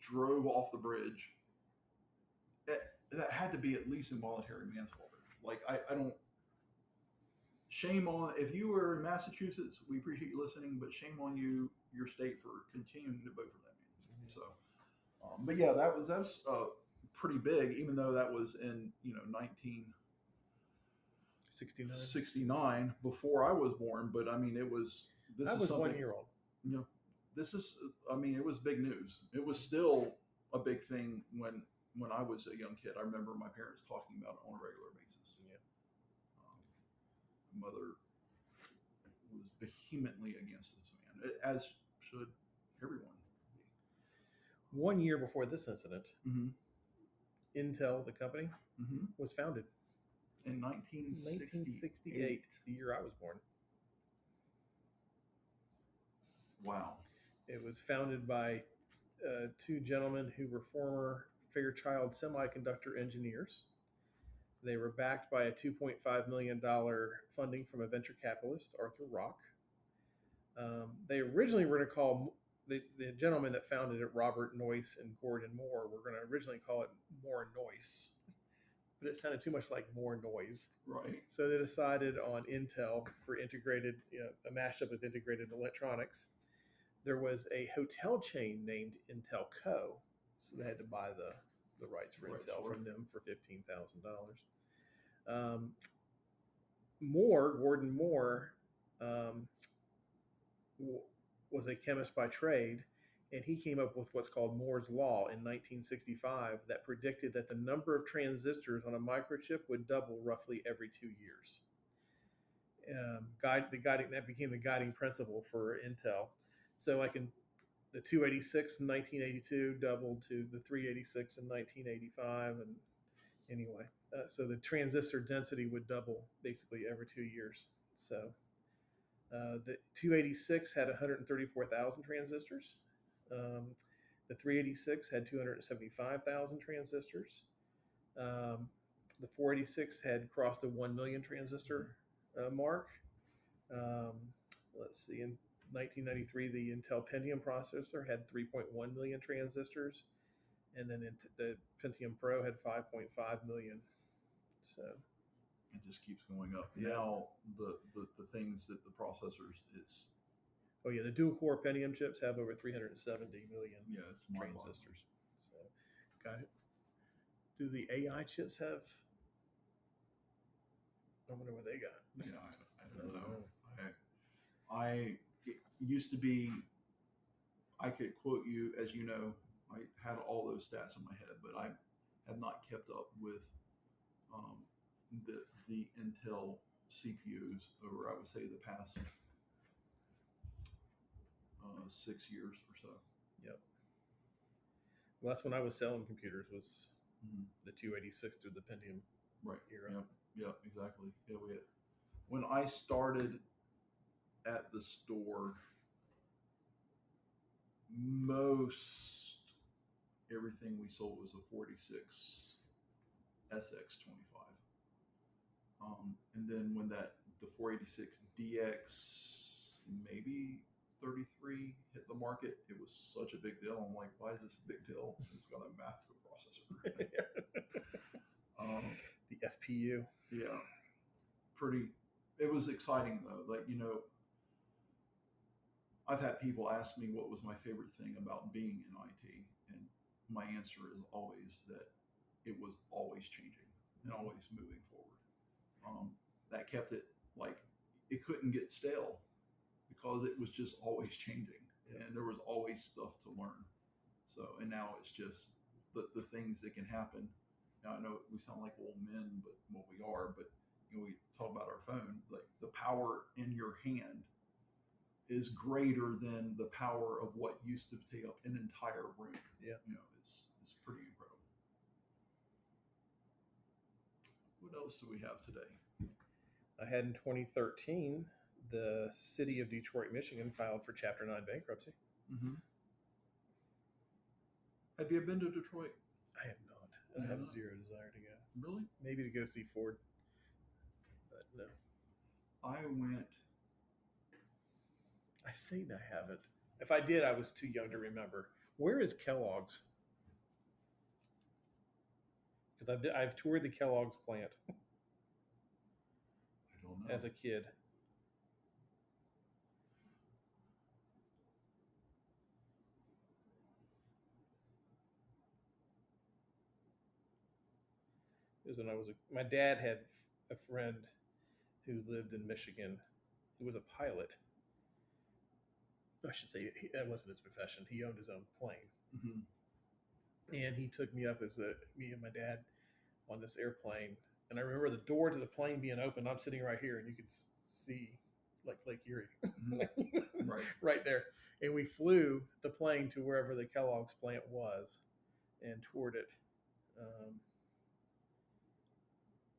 drove off the bridge. That had to be at least involuntary manslaughter. Like, I don't. Shame on, if you were in Massachusetts, we appreciate you listening, but shame on you, your state, for continuing to vote for that man. So, but yeah, that was pretty big, even though that was in 1969 before I was born. But I mean, it was
I was 1 year old.
This is, I mean, it was big news. It was still a big thing when I was a young kid. I remember my parents talking about it on a regular basis.
Yeah.
Mother was vehemently against this man, as should everyone be.
1 year before this incident,
Mm-hmm.
Intel, the company,
Mm-hmm.
was founded
In 1968.
the year I was born.
Wow.
It was founded by two gentlemen who were former Fairchild Semiconductor engineers. They were backed by a $2.5 million funding from a venture capitalist, Arthur Rock. They originally were going to call the gentlemen that founded it, Robert Noyce and Gordon Moore, were going to originally call it Moore Noyce, but it sounded too much like more noise.
Right.
So they decided on Intel for integrated, a mashup of integrated electronics. There was a hotel chain named Intel Co. So they had to buy the rights for Intel from them for $15,000. Gordon Moore, was a chemist by trade, and he came up with what's called Moore's Law in 1965 that predicted that the number of transistors on a microchip would double roughly every 2 years. That became the guiding principle for Intel. So like in the 286 in 1982 doubled to the 386 in 1985, and anyway, so the transistor density would double basically every 2 years. So the 286 had 134,000 transistors. The 386 had 275,000 transistors. The 486 had crossed the 1 million transistor mark. Let's see, in 1993, the Intel Pentium processor had 3.1 million transistors, and then the Pentium Pro had 5.5 million. So
it just keeps going up.
Yeah.
Now the things that the processors, it's.
Oh yeah, the dual core Pentium chips have over 370 million transistors. So, got it. Do the AI chips have? I wonder what they got.
Yeah, I don't know. I used to be. I could quote you, as you know. I had all those stats in my head, but I have not kept up with the Intel CPUs over, I would say, the past 6 years or so.
Yep. Well, that's when I was selling computers, was the 286 through the Pentium era.
Yep, exactly. Yeah, when I started at the store, most everything we sold was a 46 SX25. And then when the 486 DX, maybe 33, hit the market, it was such a big deal. I'm like, why is this a big deal? It's got a math coprocessor.
The FPU.
Yeah. It was exciting though. Like, I've had people ask me what was my favorite thing about being in IT, and my answer is always that it was always changing and always moving forward. That kept it, like, it couldn't get stale because it was just always changing, and there was always stuff to learn. So, and now it's just the things that can happen. Now, I know we sound like old men, but what we are, but we talk about our phone, like the power in your hand is greater than the power of what used to take up an entire room.
Yeah.
It's pretty incredible. What else do we have today?
I had in 2013, the city of Detroit, Michigan filed for Chapter 9 bankruptcy.
Mm-hmm. Have you been to Detroit?
I have not. I have zero desire to go.
Really?
Maybe to go see Ford. but no.
I went.
I say I haven't. If I did, I was too young to remember. Where is Kellogg's? Because I've toured the Kellogg's plant
I don't know.
as a kid. It was when my dad had a friend who lived in Michigan. He was a pilot. I should say that wasn't his profession. He owned his own plane.
Mm-hmm.
And he took me up me and my dad on this airplane. And I remember the door to the plane being open. I'm sitting right here, and you could see like Lake Erie,
Mm-hmm.
right there. And we flew the plane to wherever the Kellogg's plant was, and toured it.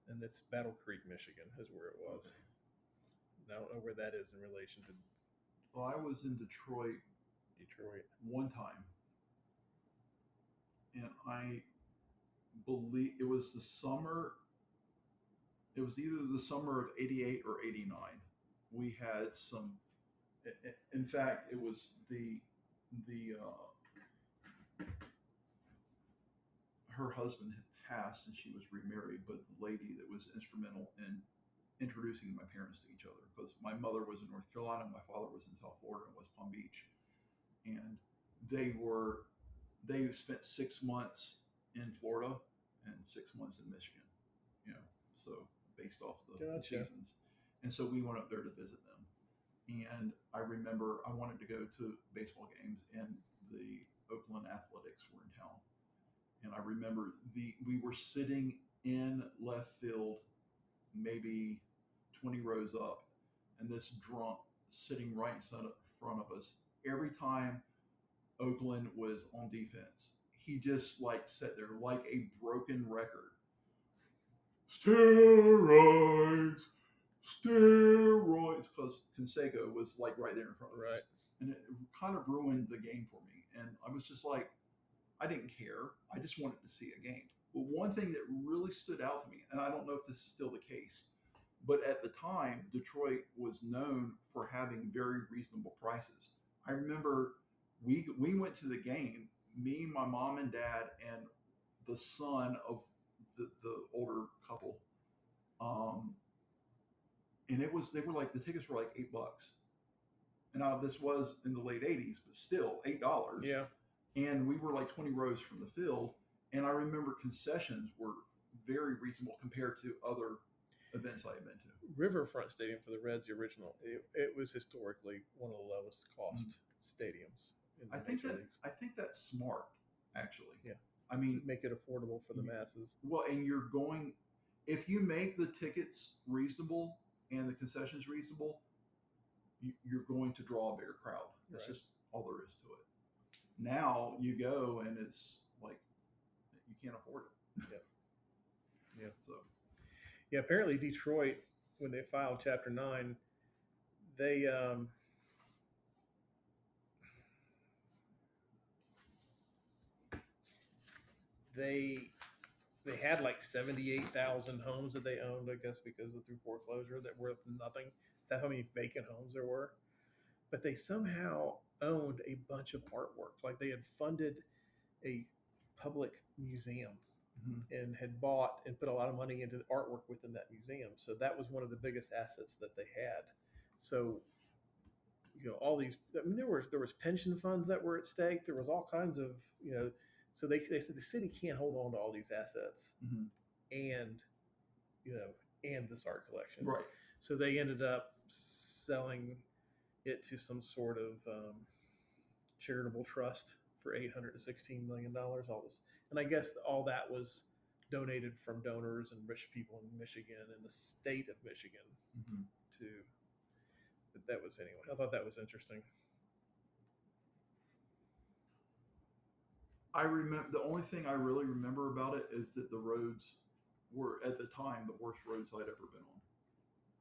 And it's Battle Creek, Michigan, is where it was.
Okay.
I don't know where that is in relation to.
Well, I was in Detroit one time, and I believe it was the summer. It was either the summer of '88 or '89. We had some. In fact, it was the her husband had passed and she was remarried, but the lady that was instrumental in introducing my parents to each other, because my mother was in North Carolina, my father was in South Florida and West Palm Beach, and they spent 6 months in Florida and 6 months in Michigan, so based off the seasons. And so we went up there to visit them, and I remember I wanted to go to baseball games, and the Oakland Athletics were in town. And I remember we were sitting in left field, maybe 20 rows up, and this drunk sitting right in front of us. Every time Oakland was on defense, he just sat there like a broken record. Steroids, because Conseco was right there in front of us. And it kind of ruined the game for me. And I was just like, I didn't care. I just wanted to see a game. But one thing that really stood out to me, and I don't know if this is still the case, but at the time, Detroit was known for having very reasonable prices. I remember we went to the game, me, my mom and dad, and the son of the older couple. And they were the tickets were $8. And now this was in the late 80s, but still $8.
Yeah.
And we were 20 rows from the field. And I remember concessions were very reasonable compared to other events I had been to.
Riverfront Stadium for the Reds, the original, it was historically one of the lowest cost stadiums in the major leagues.
I think that's smart, actually.
Yeah.
I mean,
make it affordable for the masses.
Well, and if you make the tickets reasonable and the concessions reasonable, you're going to draw a bigger crowd. That's just all there is to it. Now you go and it's you can't afford it.
Yeah.
So.
Yeah. Apparently, Detroit, when they filed Chapter 9, they had 78,000 homes that they owned, I guess, because through foreclosure that were nothing. That's how many vacant homes there were. But they somehow owned a bunch of artwork. They had funded a public museum and had bought and put a lot of money into the artwork within that museum. So that was one of the biggest assets that they had. So, all these, there was pension funds that were at stake. There was all kinds of, so they said the city can't hold on to all these assets and this art collection.
Right.
So they ended up selling it to some sort of charitable trust for $816 million. All this, and I guess all that was donated from donors and rich people in Michigan and the state of Michigan to. But that was anyway. I thought that was interesting.
I remember the only thing I really remember about it is that the roads were at the time the worst roads I'd ever been on.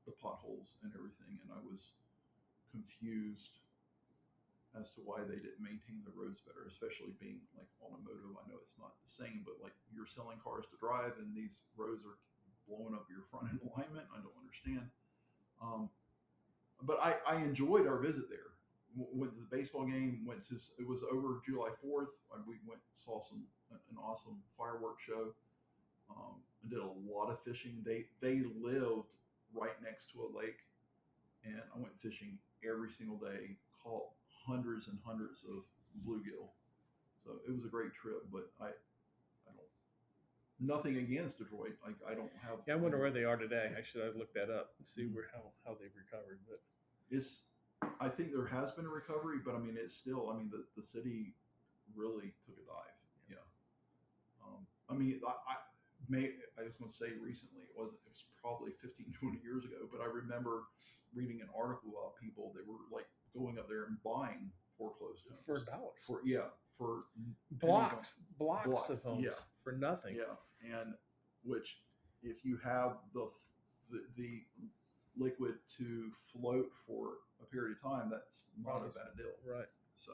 The potholes and everything, and I was confused as to why they didn't maintain the roads better, especially being automotive. I know it's not the same, but you're selling cars to drive, and these roads are blowing up your front end alignment. I don't understand. But I enjoyed our visit there. Went to the baseball game. It was over July 4th. We went saw an awesome fireworks show. I did a lot of fishing. They lived right next to a lake, and I went fishing every single day. Caught hundreds and hundreds of bluegill. So it was a great trip. But I don't. Nothing against Detroit. I don't have.
Yeah, I wonder where they are today. I should have looked that up and see how they've recovered. But
I think there has been a recovery, but I mean, it's still. I mean, the city really took a dive. Yeah. I mean, I was going to say recently. It was probably 15, 20 years ago, but I remember reading an article about people that were like going up there and buying foreclosed homes
for dollars.
For
blocks of homes for nothing.
Yeah, and which if you have the liquid to float for a period of time, that's not a bad deal.
Right.
So,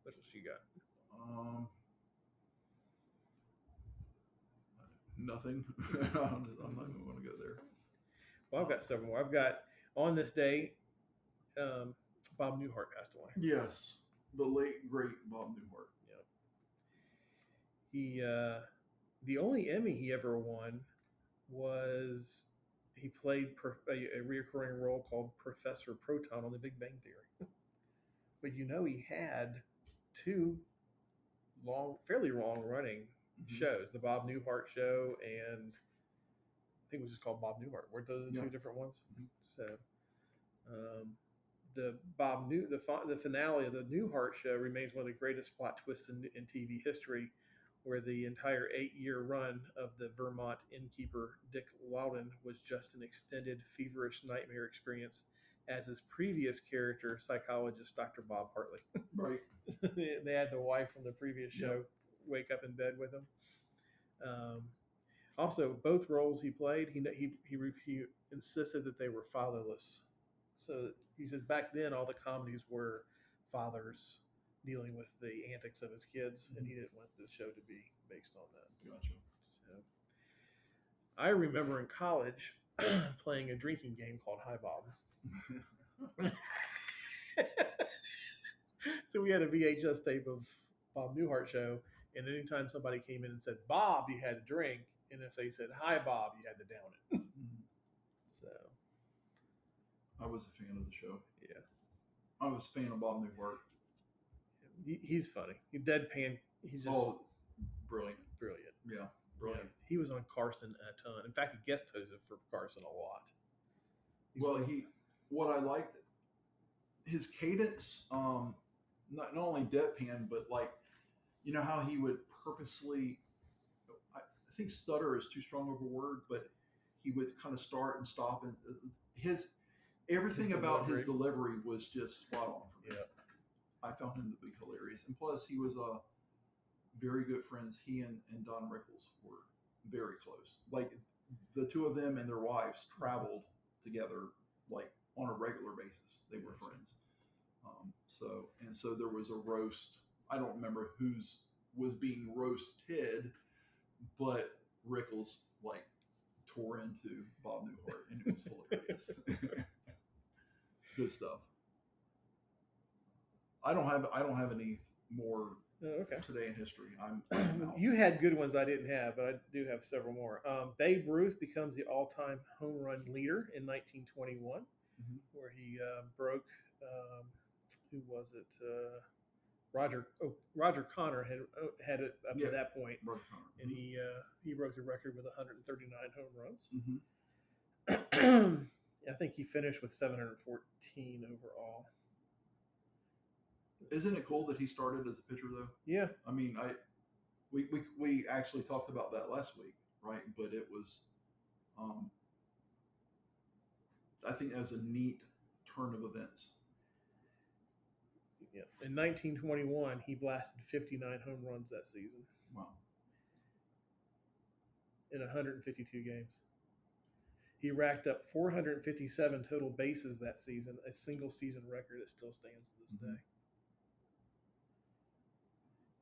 what else you got?
Nothing. I'm not even going to go there.
Well, I've got several more. I've got on this day, Bob Newhart passed away.
Yes, the late great Bob Newhart.
Yeah. He the only Emmy he ever won was he played a reoccurring role called Professor Proton on The Big Bang Theory. But he had two fairly long-running shows, the Bob Newhart Show, and I think it was just called Bob Newhart. Weren't those the two different ones? So, the finale of the Newhart Show remains one of the greatest plot twists in TV history, where the entire 8-year run of the Vermont innkeeper Dick Loudon was just an extended, feverish nightmare experience, as his previous character, psychologist Dr. Bob Hartley.
Right.
They had the wife from the previous show wake up in bed with him. Also, both roles he played, he insisted that they were fatherless. So he said back then all the comedies were fathers dealing with the antics of his kids, and he didn't want the show to be based on that.
Gotcha.
So, I remember in college playing a drinking game called Hi Bob. So we had a VHS tape of Bob Newhart Show, and anytime somebody came in and said Bob, you had to drink, and if they said Hi Bob, you had to down it. So
I was a fan of the show.
Yeah,
I was a fan of Bob Newhart.
He's funny. He deadpan. He's just
brilliant. Yeah, brilliant.
Yeah. He was on Carson a ton. In fact, he guest hosted for Carson a lot.
What I liked, his cadence, not only deadpan, but like, how he would purposely, I think stutter is too strong of a word, but he would kind of start and stop, and everything about his delivery was just spot on for me.
Yeah.
I found him to be hilarious, and plus he was very good friends. He and Don Rickles were very close. Like the two of them and their wives traveled together, like on a regular basis. They were friends. So there was a roast. I don't remember whose was being roasted, but Rickles like tore into Bob Newhart, and it was hilarious. Good stuff. I don't have any more today in history. I'm
You had good ones I didn't have, but I do have several more. Babe Ruth becomes the all-time home run leader in 1921, where he broke. Who was it? Roger Connor had it up to that point, and he broke the record with 139 home runs. I think he finished with 714 overall.
Isn't it cool that he started as a pitcher though?
Yeah.
I mean, we actually talked about that last week, right? But it was, I think that was a neat turn of events.
Yeah. In 1921, he blasted 59 home runs that season.
Wow.
In 152 games. He racked up 457 total bases that season, a single season record that still stands to this day.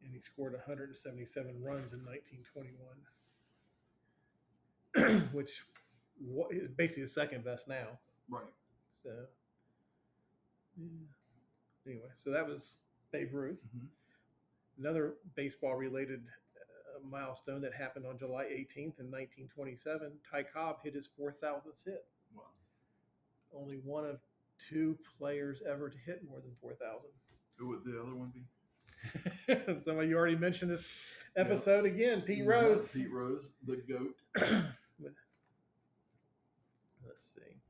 and he scored 177 runs in 1921, which is basically the second best now.
Right.
So, anyway, so that was Babe Ruth.
Mm-hmm.
Another baseball-related milestone that happened on July 18th in 1927, Ty Cobb hit his 4,000th hit.
Wow.
Only one of two players ever to hit more than 4,000.
Who would the other one be?
Somebody you already mentioned this episode again, Pete Rose.
Pete Rose, the GOAT.
Let's see.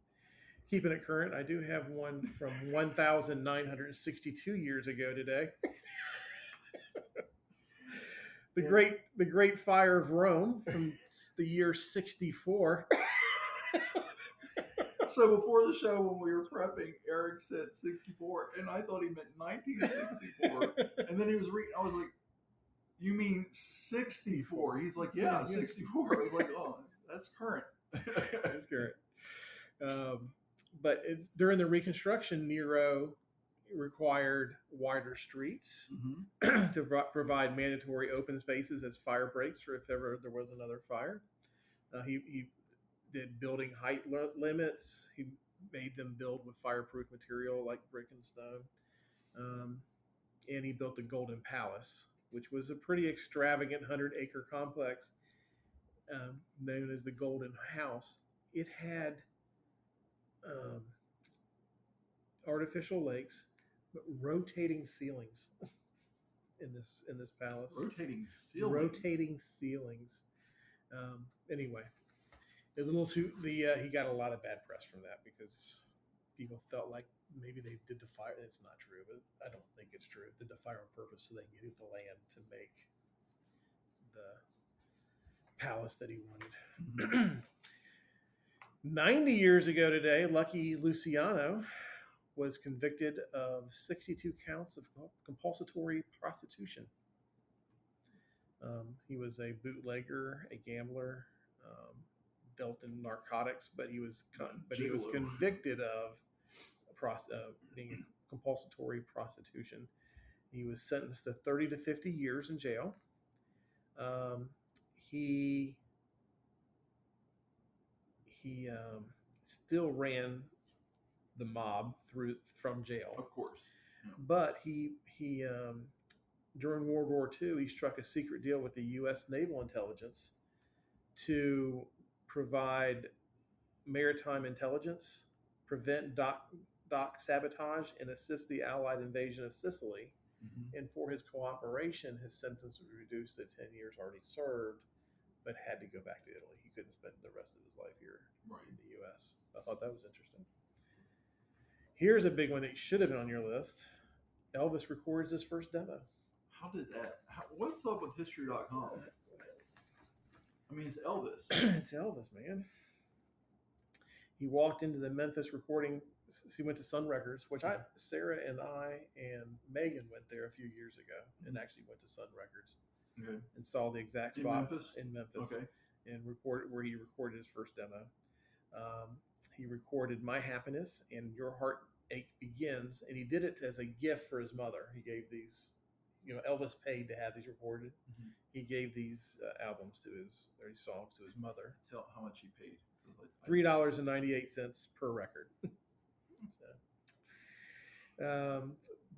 Keeping it current, I do have one from 1,962 years ago today. The Great Fire of Rome from the year 64.
So before the show, when we were prepping, Eric said 64, and I thought he meant 1964. And then he was reading. I was like, "You mean 64?" He's like, "Yeah, 64." I was like, "Oh, that's current."
That's current. But it's during the Reconstruction, Nero required wider streets to provide mandatory open spaces as fire breaks, or if ever there was another fire. He did building height limits. He made them build with fireproof material like brick and stone. And he built the Golden Palace, which was a pretty extravagant 100-acre complex known as the Golden House. It had artificial lakes, but rotating ceilings in this palace.
Rotating ceilings.
Anyway, it was a little too. He got a lot of bad press from that because people felt like maybe they did the fire. It's not true, but I don't think it's true. Did the fire on purpose so they could get the land to make the palace that he wanted. 90 years ago today, Lucky Luciano was convicted of 62 counts of compulsory prostitution. He was a bootlegger, a gambler, dealt in narcotics, but he was convicted of being compulsory prostitution. He was sentenced to 30 to 50 years in jail. He still ran the mob from jail,
of course. Yeah.
But he during World War II, he struck a secret deal with the U.S. Naval Intelligence to provide maritime intelligence, prevent dock sabotage, and assist the Allied invasion of Sicily. And for his cooperation, his sentence was reduced to 10 years already served, but had to go back to Italy. He couldn't spend the rest of his life here in the U.S. I thought that was interesting. Here's a big one that should have been on your list. Elvis records his first demo.
How did that? What's up with History.com? I mean, it's Elvis.
It's Elvis, man. He walked into the Memphis recording. He went to Sun Records, which Sarah and I and Megan went there a few years ago and actually went to Sun Records and saw the exact spot in Memphis and recorded where he recorded his first demo. He recorded My Happiness and Your Heartache Begins, and he did it as a gift for his mother. He gave these, Elvis paid to have these recorded. He gave these albums these songs to his mother.
Tell how much he paid.
$3.98 per record.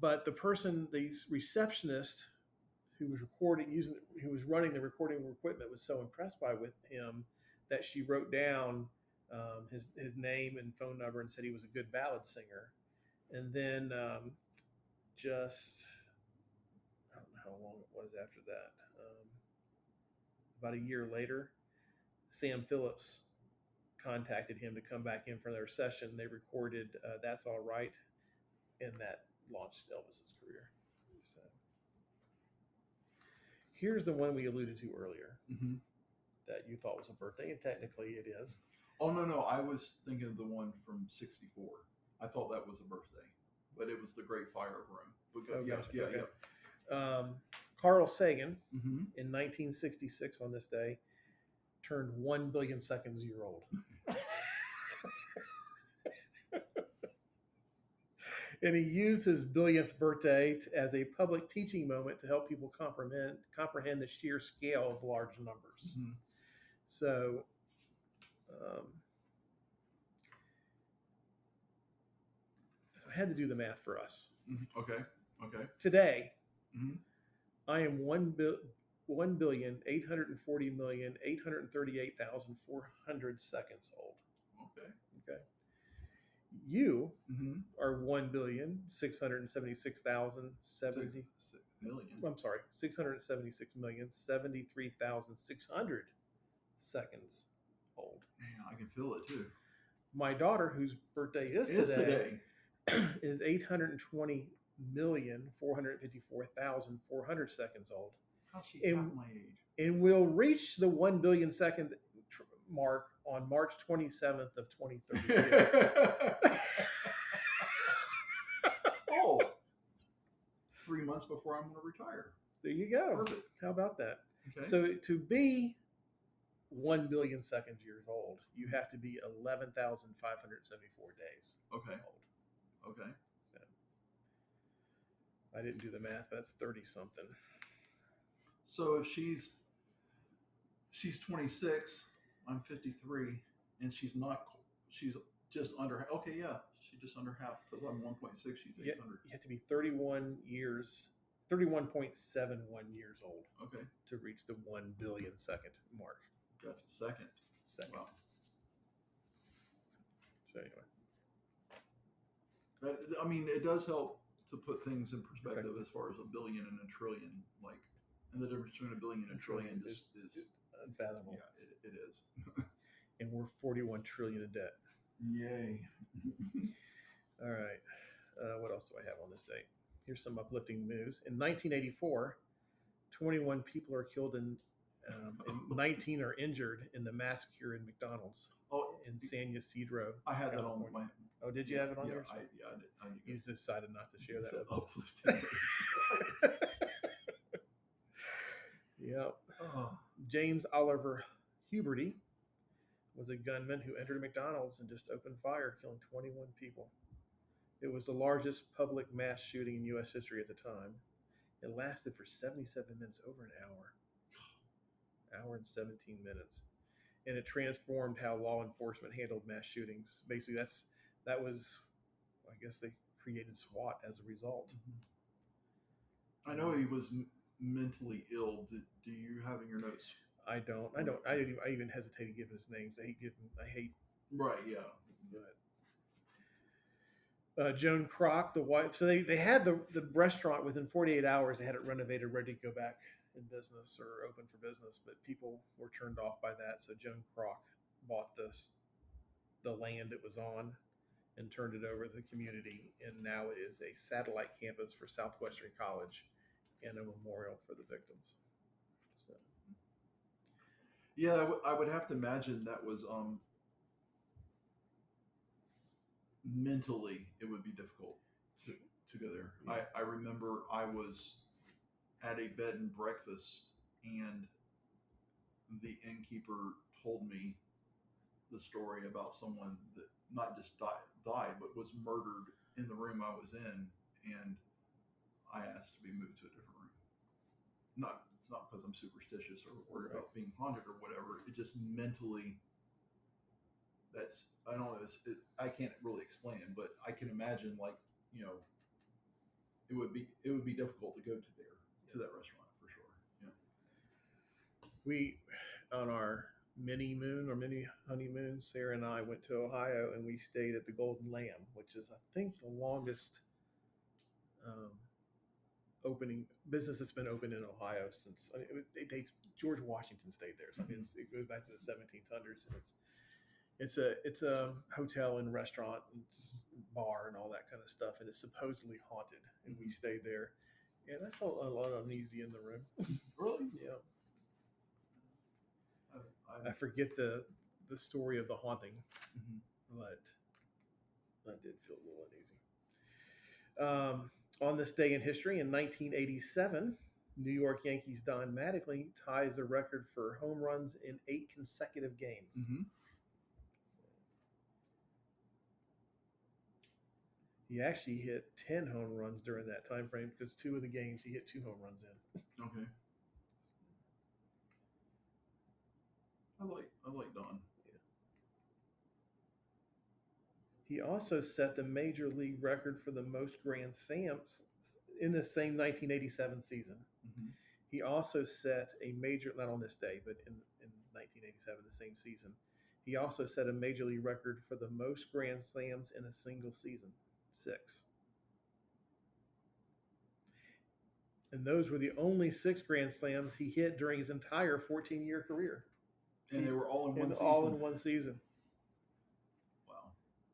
But the receptionist who was who was running the recording equipment was so impressed with him that she wrote down his name and phone number and said he was a good ballad singer. And then just, I don't know how long it was after that. About a year later, Sam Phillips contacted him to come back in for their session. They recorded That's All Right, and that launched Elvis's career. So, here's the one we alluded to earlier that you thought was a birthday, and technically it is.
Oh, no. I was thinking of the one from 64. I thought that was a birthday, but it was the Great Fire of Rome.
Carl Sagan, in 1966 on this day, turned 1 billion seconds year old. And he used his billionth birthday as a public teaching moment to help people comprehend the sheer scale of large numbers.
Mm-hmm.
So, I had to do the math for us.
Mm-hmm. Okay.
Today,
Mm-hmm.
I am 1,840,838,400 seconds old.
Okay.
You
Mm-hmm.
are 1,676,070. I'm sorry, 676,073,600 seconds old.
Man, I can feel it too.
My daughter, whose birthday is today, is 820,454,400 seconds old.
How's she half my age?
And will reach the 1 billion second mark on March 27th of 2032.
Oh, 3 months before I'm going to retire.
There you go.
Perfect.
How about that?
Okay.
So to be 1 billion seconds years old, you have to be 11,574 days
Okay.
old.
Okay.
So, I didn't do the math, but that's 30 something.
So if she's 26, I'm 53, and she's just under. Okay, yeah, she's just under half because I'm 1.6. She's 800.
You have to be 31.71 years old.
Okay.
To reach the 1 billion second mark.
Gotcha. Second. Wow.
So anyway.
I mean, it does help to put things in perspective as far as a billion and a trillion, and the difference between a billion and a trillion is
unfathomable.
Yeah, it is.
And we're 41 trillion in debt.
Yay.
All right. What else do I have on this date? Here's some uplifting news. In 1984, 21 people are killed and 19 are injured in the massacre in McDonald's in San Ysidro.
I had that
California.
on my.
Oh, did you have it on yours?
I did.
You decided not to share that.
Uplifting.
Yep.
Oh.
James Oliver Huberty was a gunman who entered a McDonald's and just opened fire, killing 21 people. It was the largest public mass shooting in U.S. history at the time. It lasted for 77 minutes, over an hour. Hour and 17 minutes. And it transformed how law enforcement handled mass shootings. Basically, that was, I guess they created SWAT as a result.
I know he was mentally ill. Do you have in your notes?
I don't. I even hesitate to give his names. I hate.
Right. Yeah.
But Joan Kroc, the wife. So they had the restaurant within 48 hours. They had it renovated, ready to go back in business or open for business. But people were turned off by that. So Joan Kroc bought the land it was on and turned it over to the community. And now it is a satellite campus for Southwestern College and a memorial for the victims. So.
Yeah, I would have to imagine that was mentally it would be difficult to go there. Yeah. I remember I was at a bed and breakfast and the innkeeper told me the story about someone that not just died but was murdered in the room I was in, and I asked to be moved to a different room. Not because I'm superstitious or worried about being haunted or whatever. It just mentally, I don't know. I can't really explain it, but I can imagine, like, you know, it would be difficult to go to that restaurant for sure. Yeah.
We, on our mini honeymoon, Sarah and I went to Ohio and we stayed at the Golden Lamb, which is, I think, the longest opening business that's been open in Ohio since it dates. George Washington stayed there, so it goes back to the 1700s, and it's a hotel and restaurant and bar and all that kind of stuff, and it's supposedly haunted. And we stayed there, and I felt a lot uneasy in the room.
Really?
Yeah. I forget the story of the haunting, but I did feel a little uneasy. On this day in history, in 1987, New York Yankees Don Mattingly ties the record for home runs in 8 consecutive games. He actually hit 10 home runs during that time frame because 2 of the games he hit 2 home runs in.
Okay. I like Don.
Yeah. He also set the major league record for the most grand slams in the same 1987 season.
Mm-hmm.
He also set a major, not on this day, but in 1987, the same season, he also set a major league record for the most grand slams in a single season, 6. And those were the only 6 grand slams he hit during his entire 14-year career.
And they were all in one season.
All in one season.
Wow.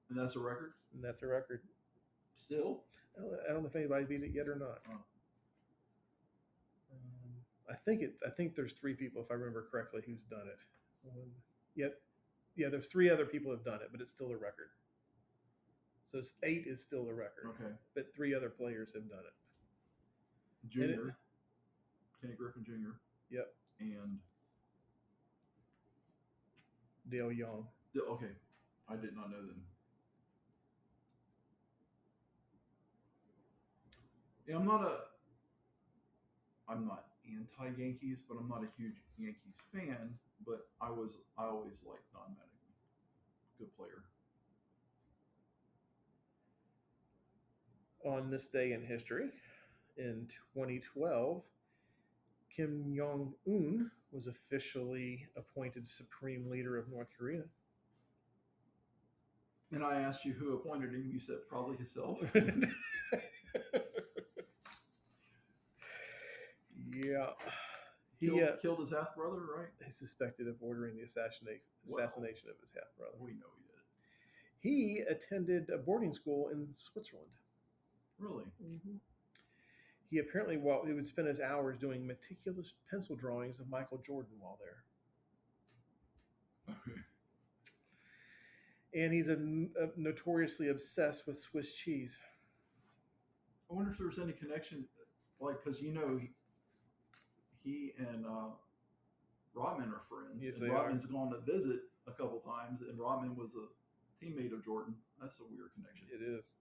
And that's a record?
And that's a record.
Still?
I don't know if anybody beat it yet or not.
Oh.
I think there's 3 people, if I remember correctly, who's done it. Yeah, there's 3 other people who've done it, but it's still a record. So 8 is still the record.
Okay.
But 3 other players have done it.
Junior. Kenny Griffin Jr.
Yep.
And
Dale Young.
Okay. I did not know them. Yeah, I'm not anti-Yankees, but I'm not a huge Yankees fan. But I always liked Don Mattingly. Good player.
On this day in history, in 2012, Kim Jong-un was officially appointed Supreme Leader of North Korea.
And I asked you who appointed him. You said probably himself.
Yeah.
He killed his half-brother, right?
He's suspected of ordering the assassination of his half-brother.
We know he did.
He attended a boarding school in Switzerland.
Really?
Mm-hmm. He apparently, he would spend his hours doing meticulous pencil drawings of Michael Jordan while there.
Okay.
And he's notoriously obsessed with Swiss cheese.
I wonder if there's any connection, because he and Rodman are friends.
Yes,
and Rodman's gone to visit a couple times, and Rodman was a teammate of Jordan. That's a weird connection.
It is.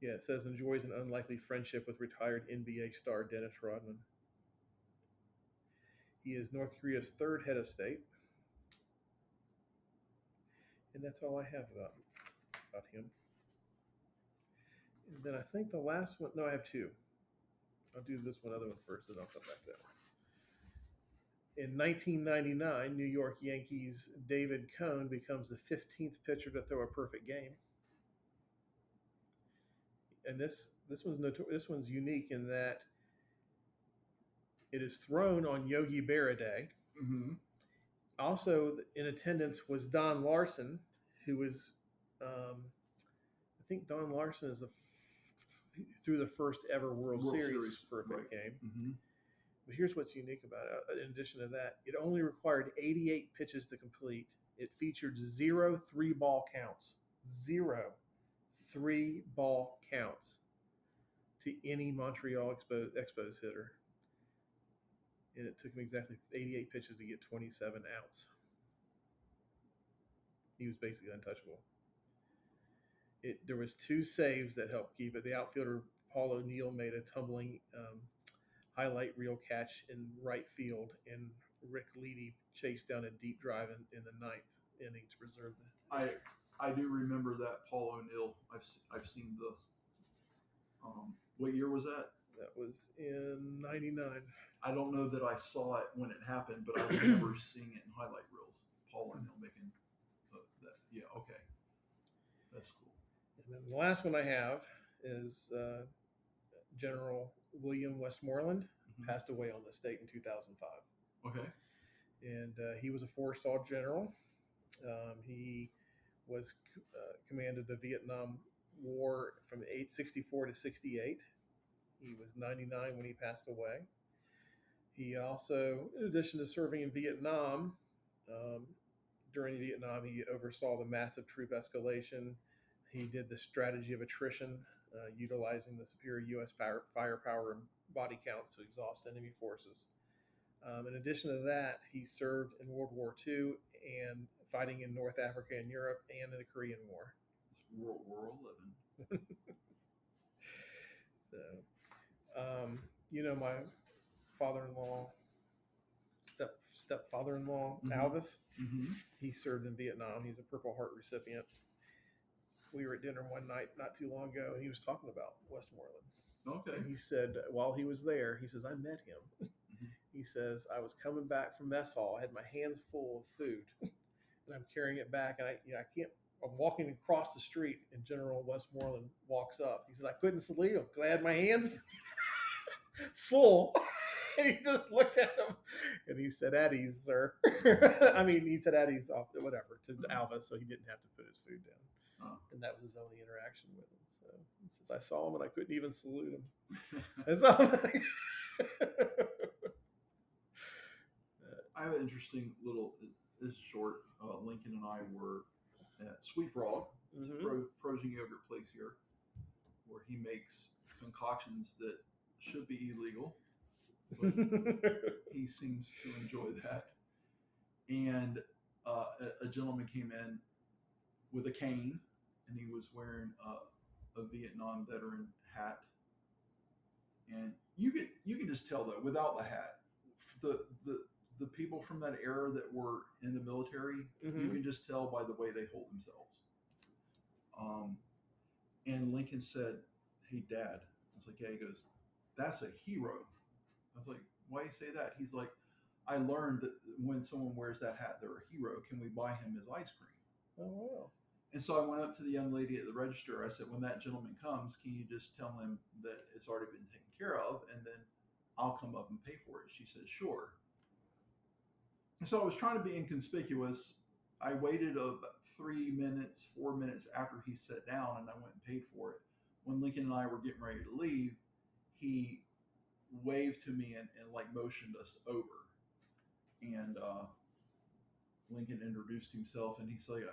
Yeah, it says enjoys an unlikely friendship with retired NBA star Dennis Rodman. He is North Korea's 3rd head of state. And that's all I have about him. And then I think the last one, no, I have 2. I'll do this other one first, and I'll come back to that one. In 1999, New York Yankees' David Cone becomes the 15th pitcher to throw a perfect game. And this one's unique in that it is thrown on Yogi Berra Day.
Mm-hmm.
Also in attendance was Don Larson, who was, I think Don Larson is through the first ever World Series perfect game.
Mm-hmm.
But here's what's unique about it. In addition to that, it only required 88 pitches to complete. It featured 0 3-ball counts. 0 3-ball counts to any Montreal Expos hitter. And it took him exactly 88 pitches to get 27 outs. He was basically untouchable. There was 2 saves that helped keep it. The outfielder, Paul O'Neill, made a tumbling highlight reel catch in right field, and Rick Leedy chased down a deep drive in the 9th inning to preserve that.
I do remember that Paul O'Neill. I've seen the. What year was that?
That was in '99.
I don't know that I saw it when it happened, but I remember seeing it in highlight reels. Paul O'Neill making that. Yeah, okay, that's cool.
And then the last one I have is General William Westmoreland.
Mm-hmm.
Passed away on this date in 2005.
Okay.
And he was a 4-star general. He was commanded the Vietnam War from 1964 to 1968. He was 99 when he passed away. He also, in addition to serving in Vietnam, during Vietnam, he oversaw the massive troop escalation. He did the strategy of attrition, utilizing the superior U.S. firepower and body counts to exhaust enemy forces. In addition to that, he served in World War II and fighting in North Africa and Europe and in the Korean War.
It's World War XI.
So, my father-in-law, stepfather-in-law, Alvis, he served in Vietnam. He's a Purple Heart recipient. We were at dinner one night not too long ago, and he was talking about Westmoreland.
Okay.
And he said while he was there, he says, I met him. He says, I was coming back from mess hall. I had my hands full of food, and I'm carrying it back, and I can't. I'm walking across the street, and General Westmoreland walks up. He says, I couldn't salute him because I had my hands full. And he just looked at him, and he said, "At ease, sir." I mean, he said, "At ease," whatever, to Alva, so he didn't have to put his food down. And that was his only interaction with him. So he says, I saw him and I couldn't even salute him. And so,
I have an interesting little, this is short. Lincoln and I were at Sweet Frog, it's a frozen yogurt place here, where he makes concoctions that should be illegal. But he seems to enjoy that. And a gentleman came in with a cane, and he was wearing a Vietnam veteran hat. And you can just tell though, without the hat, the people from that era that were in the military, you can just tell by the way they hold themselves. And Lincoln said, "Hey, Dad." I was like, "Yeah." He goes, "That's a hero." I was like, "Why do you say that?" He's like, "I learned that when someone wears that hat, they're a hero. Can we buy him his ice cream?"
Oh, wow.
And so I went up to the young lady at the register. I said, "When that gentleman comes, can you just tell him that it's already been taken care of, and then I'll come up and pay for it?" She said, "Sure." And so I was trying to be inconspicuous. I waited about 4 minutes after he sat down, and I went and paid for it. When Lincoln and I were getting ready to leave, he waved to me and like motioned us over. And Lincoln introduced himself, and he's like,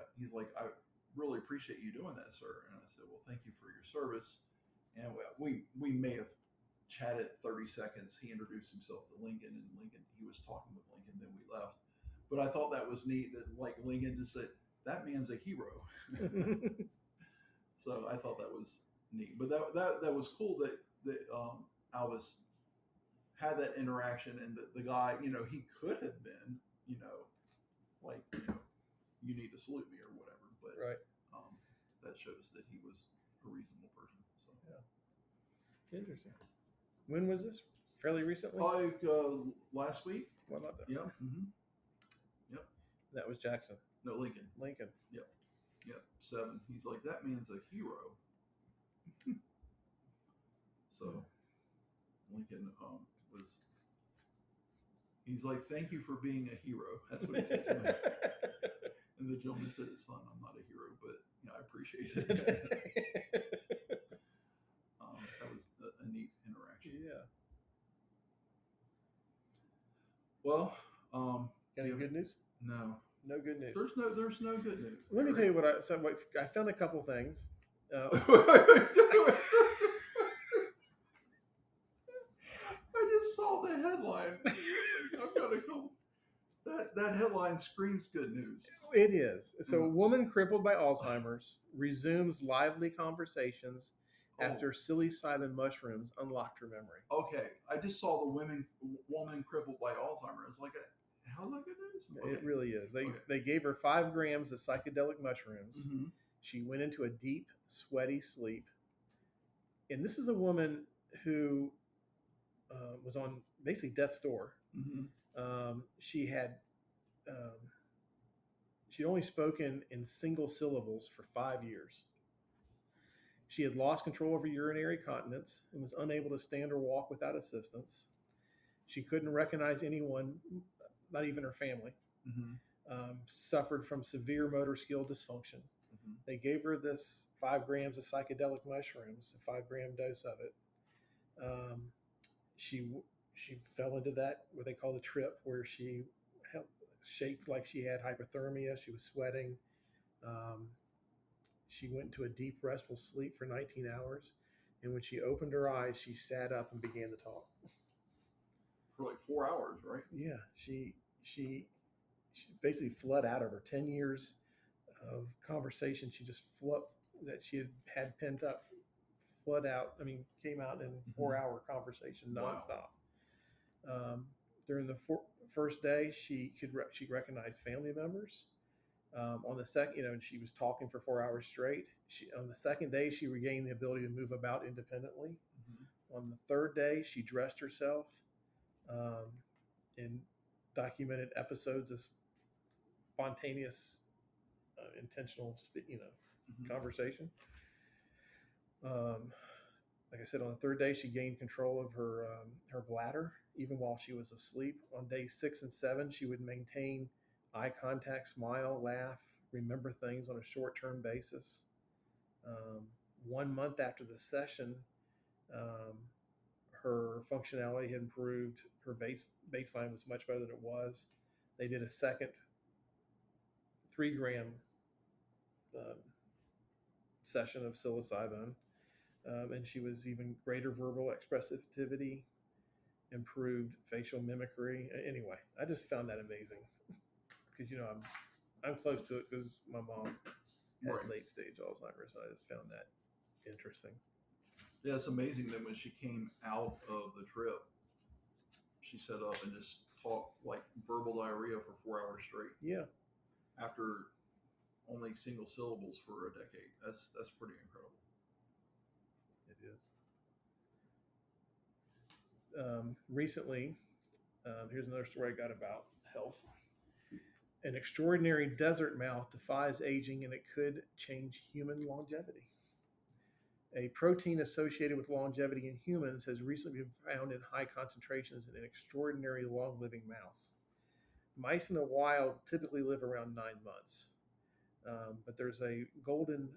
"I really appreciate you doing that, sir." And I said, "Well, thank you for your service." And we may have chatted 30 seconds. He introduced himself to Lincoln, and he was talking with Lincoln, then we left. But I thought that was neat that like Lincoln just said, "That man's a hero." So I thought that was neat. But that was cool that Alvis had that interaction, and the guy, he could have been, like, you need to salute me or whatever, but
right.
That shows that he was a reasonable person. So
yeah, interesting. When was this? Fairly recently?
Like last week.
What about that?
Yep. Yep.
That was Jackson.
No, Lincoln. Yep. 7. He's like, "That man's a hero." So Lincoln he's like, "Thank you for being a hero." That's what he said to me. And the gentleman said, "Son, I'm not a hero, but I appreciate it." That was a neat interaction.
Yeah.
Well,
got any good news?
No.
No good news.
There's no good news.
Let me tell you what I found a couple things.
I just saw the headline. I've got to come. That headline screams good news.
It is. So, a woman crippled by Alzheimer's resumes lively conversations after psilocybin mushrooms unlocked her memory.
Okay, I just saw the woman crippled by Alzheimer's. It's like, how's that good news? Okay.
It really is. They gave her 5 grams of psychedelic mushrooms. She went into a deep, sweaty sleep. And this is a woman who was on basically death's door. She had she'd only spoken in single syllables for 5 years. She had lost control over urinary continence and was unable to stand or walk without assistance. She couldn't recognize anyone, not even her family. Suffered from severe motor skill dysfunction. They gave her this 5 grams of psychedelic mushrooms, a 5-gram dose of it. She fell into that, what they call the trip, where she shaped like she had hypothermia. She was sweating. She went into a deep, restful sleep for 19 hours. And when she opened her eyes, she sat up and began to talk.
For like 4 hours, right?
Yeah. She basically flooded out of her 10 years of conversation. She just that she had pent up flood out. I mean, came out in 4-hour conversation nonstop. Wow. During the first day, she recognized family members. On the second, and she was talking for 4 hours straight. On the second day, she regained the ability to move about independently. Mm-hmm. On the third day, she dressed herself and documented episodes of spontaneous, intentional, conversation. Like I said, on the third day, she gained control of her bladder, even while she was asleep. On day 6 and 7, she would maintain eye contact, smile, laugh, remember things on a short-term basis. 1 month after the session, her functionality had improved. Her baseline was much better than it was. They did a second 3-gram session of psilocybin, and she was even greater verbal expressivity, improved facial mimicry. Anyway, I just found that amazing because I'm close to it because my mom had late stage Alzheimer's, and I just found that interesting.
Yeah, it's amazing that when she came out of the trip, she set up and just talked like verbal diarrhea for 4 hours straight. Yeah. After only single syllables for a decade. That's pretty incredible.
It is. Recently, here's another story I got about health. An extraordinary desert mouse defies aging, and it could change human longevity. A protein associated with longevity in humans has recently been found in high concentrations in an extraordinary long-living mouse. Mice in the wild typically live around 9 months, but there's a golden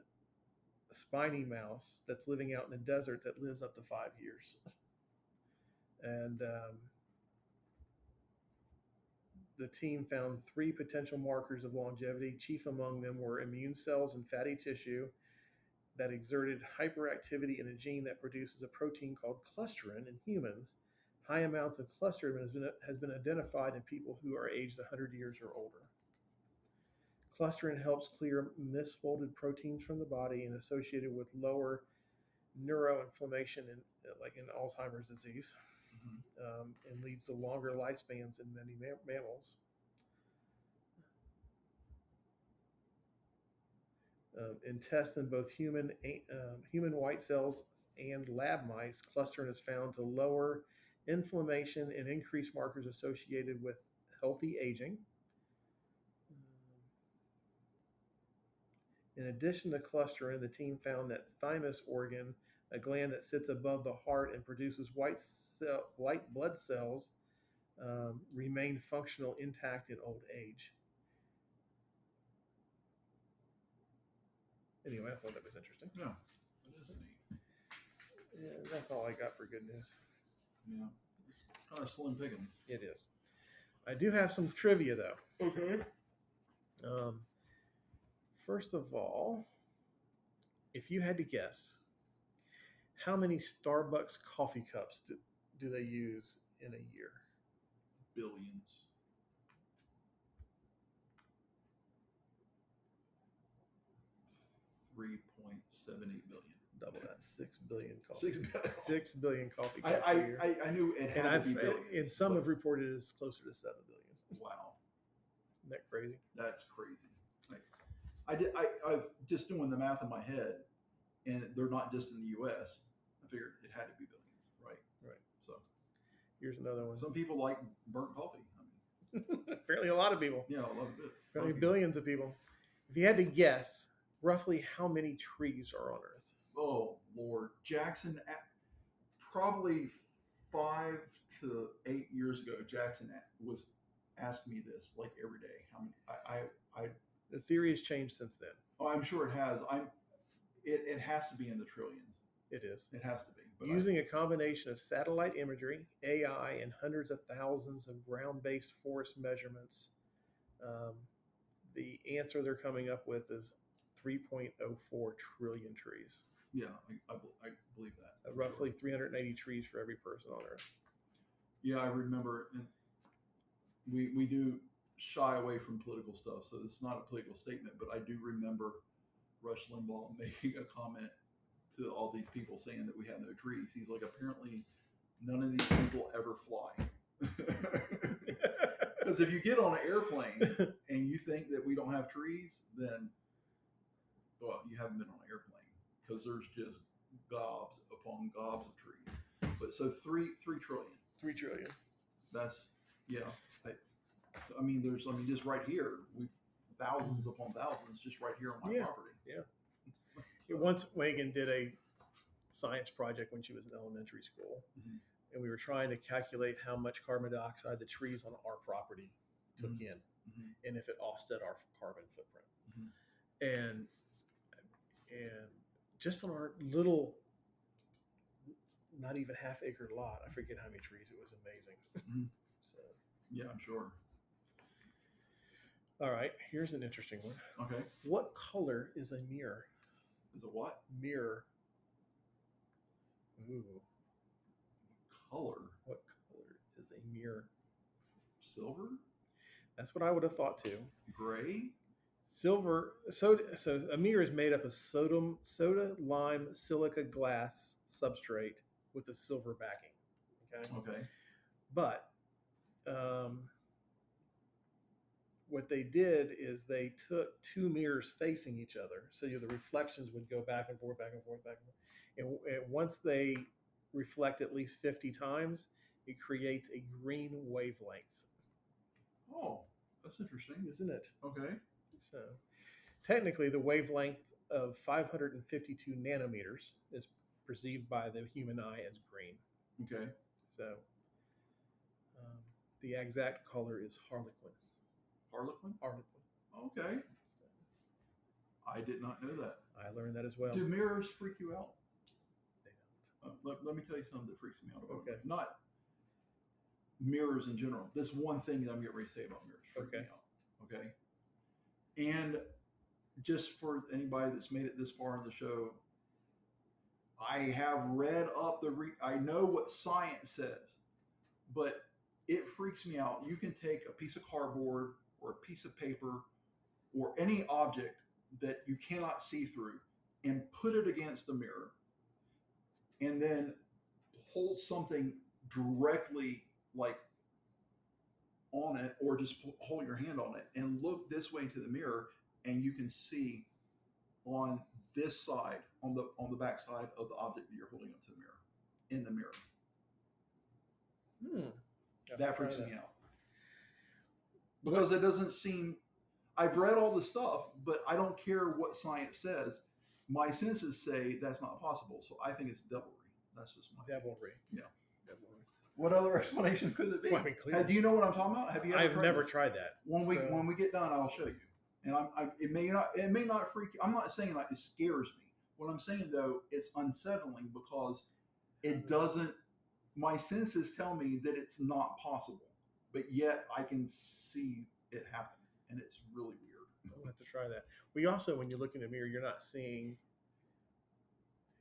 spiny mouse that's living out in the desert that lives up to 5 years. And the team found 3 potential markers of longevity. Chief among them were immune cells and fatty tissue that exerted hyperactivity in a gene that produces a protein called clusterin in humans. High amounts of clusterin has been identified in people who are aged 100 years or older. Clusterin helps clear misfolded proteins from the body and associated with lower neuroinflammation like in Alzheimer's disease, and leads to longer lifespans in many mammals. In tests in both human white cells and lab mice, clusterin is found to lower inflammation and increase markers associated with healthy aging. In addition to clusterin, the team found that thymus organ, a gland that sits above the heart and produces white blood cells, remain functional intact in old age. Anyway, I thought that was interesting.
Yeah, that is neat.
Yeah, that's all I got for good news.
Yeah, it's kind of slim pickings.
It is. I do have some trivia, though.
Okay.
First of all, if you had to guess, how many Starbucks coffee cups do they use in a year?
Billions. $3.78 billion.
Double that. 6 billion coffee.
6 billion.
6 billion coffee cups a year.
I knew it had to be billions.
And some have reported it's closer to 7 billion.
Wow.
Isn't that crazy?
That's crazy. I've just doing the math in my head, and they're not just in the U.S. I figured it had to be billions, right?
Right.
So
here's another one.
Some people like burnt coffee.
Apparently, a lot of people.
Yeah, I love it.
Apparently, billions of people. If you had to guess, roughly how many trees are on Earth?
Oh Lord, Jackson. Probably 5 to 8 years ago, Jackson was asking me this like every day. How many?
The theory has changed since then.
Oh, I'm sure it has. It has to be in the trillions.
It is.
It has to be. But
using a combination of satellite imagery, AI, and hundreds of thousands of ground-based forest measurements, the answer they're coming up with is 3.04 trillion trees.
Yeah, I believe that.
Roughly 380 trees for every person on Earth.
Yeah, I remember. And we do shy away from political stuff, so it's not a political statement, but I do remember Rush Limbaugh making a comment to all these people saying that we have no trees. He's like, apparently none of these people ever fly. Because if you get on an airplane and you think that we don't have trees, then, well, you haven't been on an airplane, because there's just gobs upon gobs of trees. But so 3 trillion.
3 trillion.
That's, I mean, just right here, we've thousands upon thousands just right here on my property.
Yeah.
So,
once Megan did a science project when she was in elementary school, and we were trying to calculate how much carbon dioxide the trees on our property took in, and if it offset our carbon footprint. And just on our little, not even half-acre lot, I forget how many trees. It was amazing. So,
yeah, I'm sure.
All right, here's an interesting one.
Okay.
What color is a mirror?
Is it what?
Mirror. Ooh.
Color?
What color is a mirror?
Silver?
That's what I would have thought too.
Gray?
Silver. So a mirror is made up of soda lime silica glass substrate with a silver backing.
Okay.
But what they did is they took 2 mirrors facing each other, so the reflections would go back and forth, back and forth, back and forth. And once they reflect at least 50 times, it creates a green wavelength.
Oh, that's interesting,
isn't it?
Okay.
So technically, the wavelength of 552 nanometers is perceived by the human eye as green.
Okay.
So the exact color is harlequin.
Harlequin?
Harlequin.
Okay. I did not know that.
I learned that as well.
Do mirrors freak you out?
They don't.
Let me tell you something that freaks me out about
Okay.
Not mirrors in general. This one thing that I'm getting ready to say about mirrors freaks me out. Okay. And just for anybody that's made it this far in the show, I have read up I know what science says, but it freaks me out. You can take a piece of cardboard or a piece of paper or any object that you cannot see through and put it against the mirror, and then hold something directly like on it, or just hold your hand on it and look this way into the mirror, and you can see on this side, on the back side of the object that you're holding up to the mirror, in the mirror. That freaks me out. Because it doesn't seem, I've read all the stuff, but I don't care what science says. My senses say that's not possible, so I think it's devilry. That's just my
devilry.
Yeah.
Devilry.
What other explanation could it be?
Well, I mean,
do you know what I'm talking about? Have you ever
I've
tried
never
this?
tried that.
When we get done, I'll show you. And it may not freak you. I'm not saying like it scares me. What I'm saying though, it's unsettling because it doesn't. My senses tell me that it's not possible, but yet I can see it happen, and it's really weird.
I'll have to try that. We also, when you look in the mirror, you're not seeing.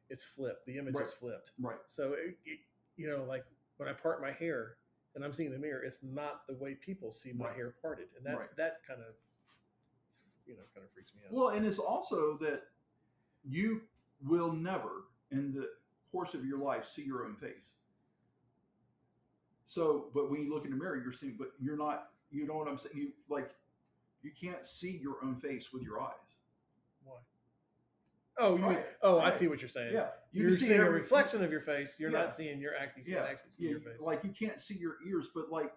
It's flipped. The image is flipped.
Right.
So like when I part my hair and I'm seeing the mirror, it's not the way people see my hair parted, and that kind of freaks me out.
Well, and it's also that you will never, in the course of your life, see your own face. So, but when you look in the mirror, you're seeing, but you're not. You know what I'm saying? You can't see your own face with your eyes.
Why? Oh, I see what you're saying.
Yeah,
you're seeing a reflection of your face. You're not seeing your act. You can't actually see your face.
Like you can't see your ears, but like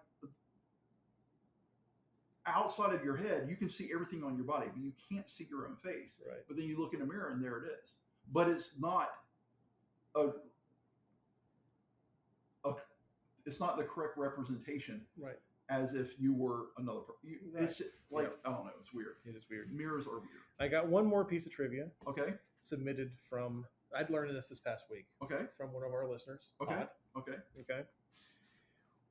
outside of your head, you can see everything on your body, but you can't see your own face.
Right.
But then you look in the mirror, and there it is. But it's not it's not the correct representation.
Right.
As if you were another person. It's just, like, I don't know. It's weird.
It is weird.
Mirrors are weird.
I got one more piece of trivia.
Okay.
Submitted from, I'd learned this past week.
Okay.
From one of our listeners.
Okay.
Todd.
Okay.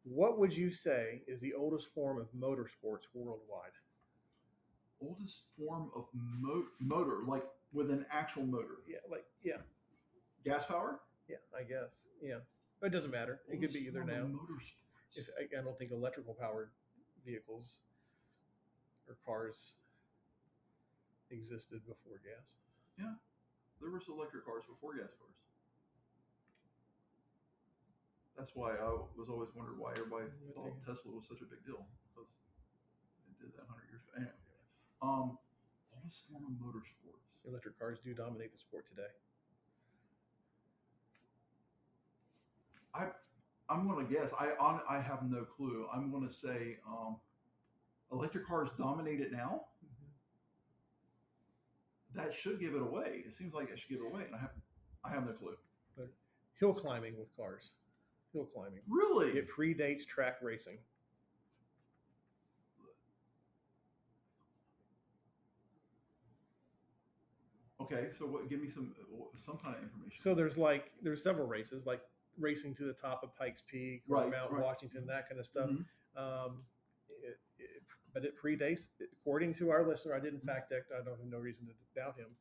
What would you say is the oldest form of motorsports worldwide?
Oldest form of motor, like with an actual motor.
Yeah.
Gas power?
Yeah, I guess. Yeah. But it doesn't matter. It could be either now.
Motorsports.
I don't think electrical powered vehicles or cars existed before gas.
Yeah, there was electric cars before gas cars. That's why I was always wondered why everybody thought Tesla was such a big deal, because they did that 100 years ago. Anyway, oldest form of motorsports.
Electric cars do dominate the sport today.
I'm going to guess. I have no clue. I'm going to say electric cars dominate it now. Mm-hmm. That should give it away. It seems like it should give it away, and I have no clue.
But hill climbing with cars. Hill climbing.
Really?
It predates track racing.
Okay, so give me some kind of information.
So there's several races, like racing to the top of Pikes Peak or Mount Washington, that kind of stuff. Mm-hmm. But it predates, according to our listener. I didn't fact check. I don't have no reason to doubt him.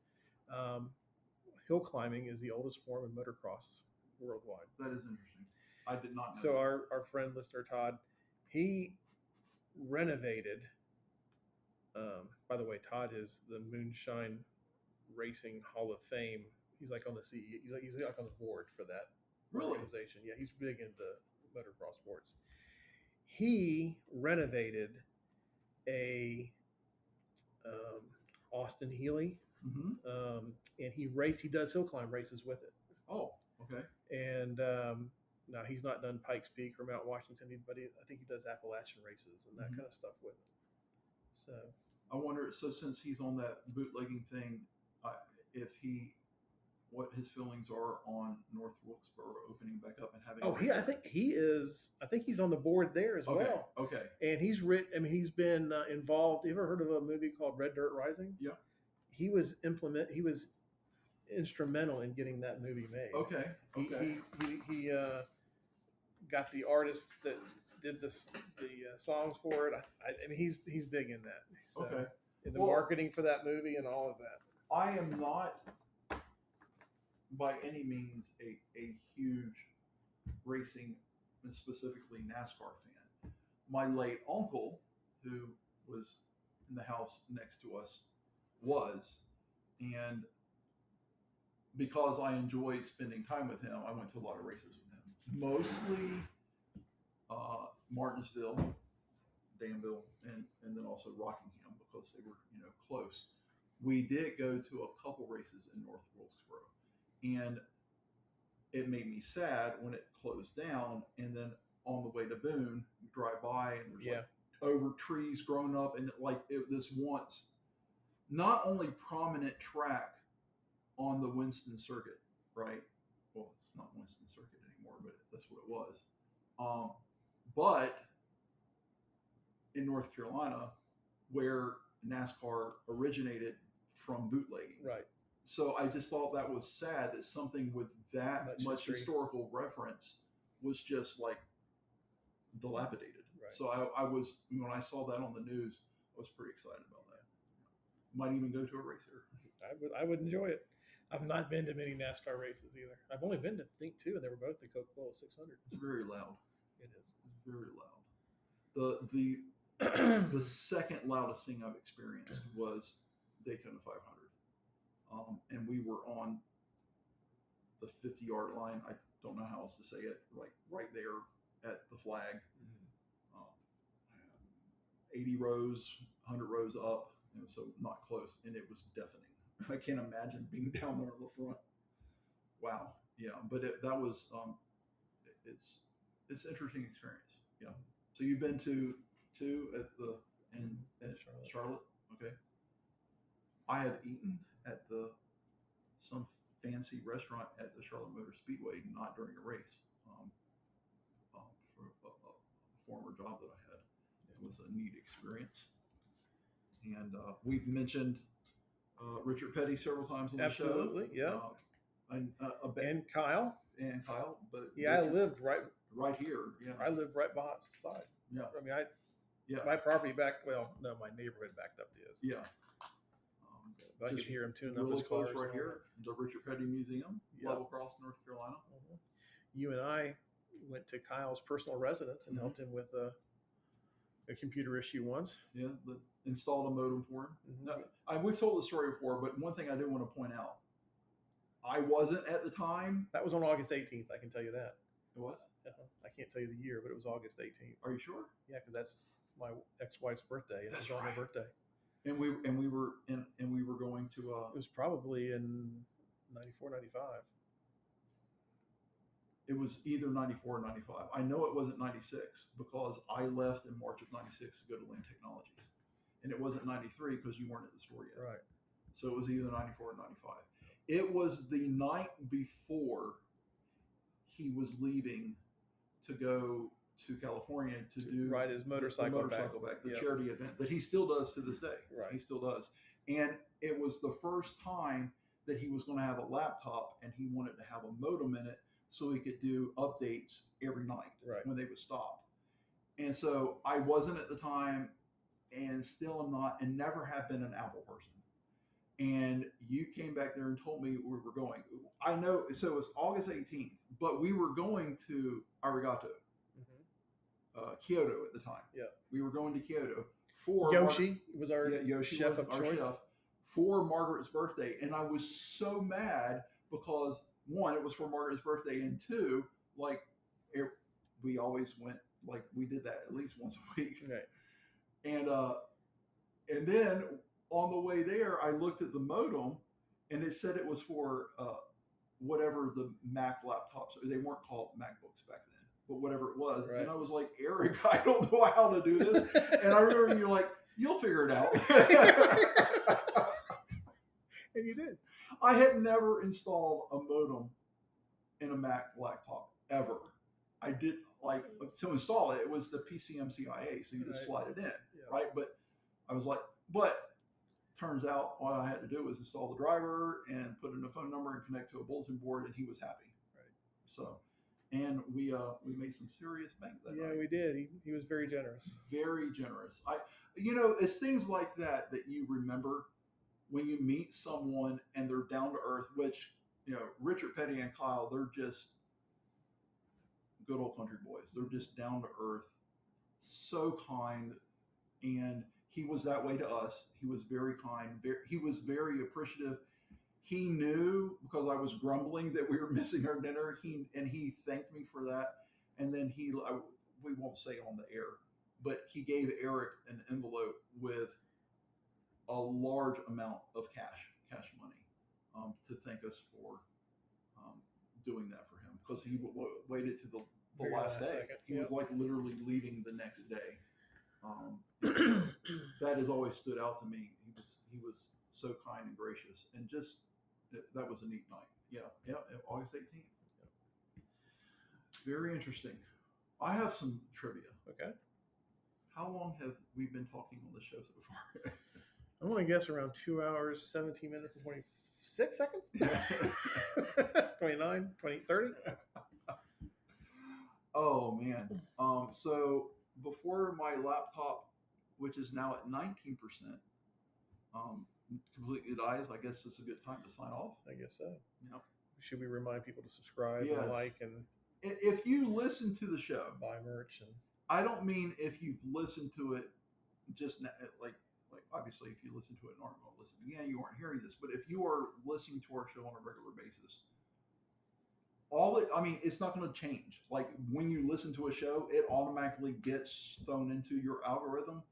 Hill climbing is the oldest form of motocross worldwide.
That is interesting. I did not know.
So our friend listener Todd, he renovated. By the way, Todd is the Moonshine Racing Hall of Fame. He's like on the CE. He's like on the board for that organization. Yeah, he's big into motocross sports. He renovated a Austin Healey, mm-hmm. And he does hill climb races with it.
Oh, okay.
And now he's not done Pikes Peak or Mount Washington, but I think he does Appalachian races and that mm-hmm. kind of stuff with it. So
I wonder. So since he's on that bootlegging thing, what his feelings are on North Wilkesboro opening back up and having.
I think he is. I think he's on the board there as well.
Okay.
And he's he's been involved. You ever heard of a movie called Red Dirt Rising?
Yeah.
He was instrumental in getting that movie made.
Okay.
He got the artists that did the songs for it. I mean, he's big in that. So,
okay.
In the marketing for that movie and all of that.
I am not by any means a huge racing and specifically NASCAR fan. My late uncle, who was in the house next to us, and because I enjoy spending time with him, I went to a lot of races with him. Mostly Martinsville, Danville, and then also Rockingham, because they were close. We did go to a couple races in North Wilkesboro, and it made me sad when it closed down. And then on the way to Boone, you drive by and there's over trees growing up, and this once not only prominent track on the Winston Circuit, right? Well, it's not Winston Circuit anymore, but that's what it was. But in North Carolina, where NASCAR originated from bootlegging.
Right.
So I just thought that was sad that something with that much historical reference was just dilapidated. Right. So I was, when I saw that on the news, I was pretty excited about that. Might even go to a race here.
I would enjoy it. I've not been to many NASCAR races either. I've only been to, I think, 2, and they were both the Coca-Cola 600.
It's very loud.
It is.
It's very loud. The second loudest thing I've experienced was Daytona 500. And we were on the 50-yard line. I don't know how else to say it. Right there at the flag. Mm-hmm. 80 rows, 100 rows up, so not close, and it was deafening. I can't imagine being down there in the front. Wow. Yeah, but that was it's an interesting experience. Yeah. So you've been to in Charlotte. Okay. I have eaten at some fancy restaurant at the Charlotte Motor Speedway, not during a race, for a former job that I had. It was a neat experience. And we've mentioned Richard Petty several times on the show.
Absolutely, yeah. And Kyle.
And Kyle, but
yeah, Richard, I lived
right here. Yeah,
I lived right beside.
Yeah,
I mean, my property my neighborhood backed up to his.
Yeah.
But I could hear him tuning up
really
his cars.
Close right here, the Richard Petty Museum, Level Cross, North Carolina.
Mm-hmm. You and I went to Kyle's personal residence and helped him with a computer issue once.
Yeah, installed a modem for him.
Mm-hmm.
No, we've told the story before, but one thing I do want to point out, I wasn't at the time.
That was on August 18th. I can tell you that.
It was?
I can't tell you the year, but it was August 18th.
Are you sure?
Yeah, because that's my ex-wife's birthday, and
That's
it was on
right.
her birthday.
And we were going to.
It was probably in 94, 95.
It was either 94 or 95. I know it wasn't 96 because I left in March of 96 to go to Land Technologies. And it wasn't 93 because you weren't at the store yet.
Right.
So it was either 94 or 95. It was the night before he was leaving to go to California to do
ride his motorcycle back.
The charity event that he still does to this day.
Right.
He still does. And it was the first time that he was going to have a laptop and he wanted to have a modem in it so he could do updates every night when they would stop. And so I wasn't at the time and still am not and never have been an Apple person. And you came back there and told me we were going. I know, so it was August 18th, but we were going to Arigato, Kyoto at the time.
Yeah.
We were going to Kyoto for
Yoshi was our
Yoshi
chef
was
of
our
choice.
chef for Margaret's birthday. And I was so mad because one, it was for Margaret's birthday, and two, like we always went, like we did that at least once a week.
Right.
And then on the way there, I looked at the modem, and it said it was for whatever the Mac laptops. They weren't called MacBooks back then, but whatever it was.
Right.
And I was like, Eric, I don't know how to do this. And I remember you're like, you'll figure it out.
And you did.
I had never installed a modem in a Mac laptop ever. I did to install it. It was the PCMCIA, so you just slide it in, right? But I was like, turns out all I had to do was install the driver and put in a phone number and connect to a bulletin board, and he was happy.
Right.
So, and we made some serious bank that night.
Yeah, we did. He was very generous.
Very generous. It's things like that you remember when you meet someone and they're down to earth, which, Richard Petty and Kyle, they're just good old country boys. They're just down to earth, so kind. And he was that way to us. He was very kind. He was very appreciative. He knew because I was grumbling that we were missing our dinner. He thanked me for that. And then we won't say on the air, but he gave Eric an envelope with a large amount of cash money, to thank us for doing that for him, because he waited to the last day.
Second.
He was like literally leaving the next day. That has always stood out to me. He was so kind and gracious, and just that was a neat night. Yeah, August 18th. Very interesting. I have some trivia.
Okay.
How long have we been talking on the show so far?
I'm going to guess around 2 hours, 17 minutes, and 26 seconds? 29, 20, 30?
Oh, man. So before my laptop, which is now at 19%, completely dies, I guess it's a good time to sign off.
I guess so.
Yep.
Should we remind people to subscribe and like and
if you listen to the show,
buy merch? And
I don't mean if you've listened to it just like obviously if you listen to it and aren't going to listen again, you aren't hearing this. But if you are listening to our show on a regular basis, it's not going to change. Like when you listen to a show, it automatically gets thrown into your algorithm,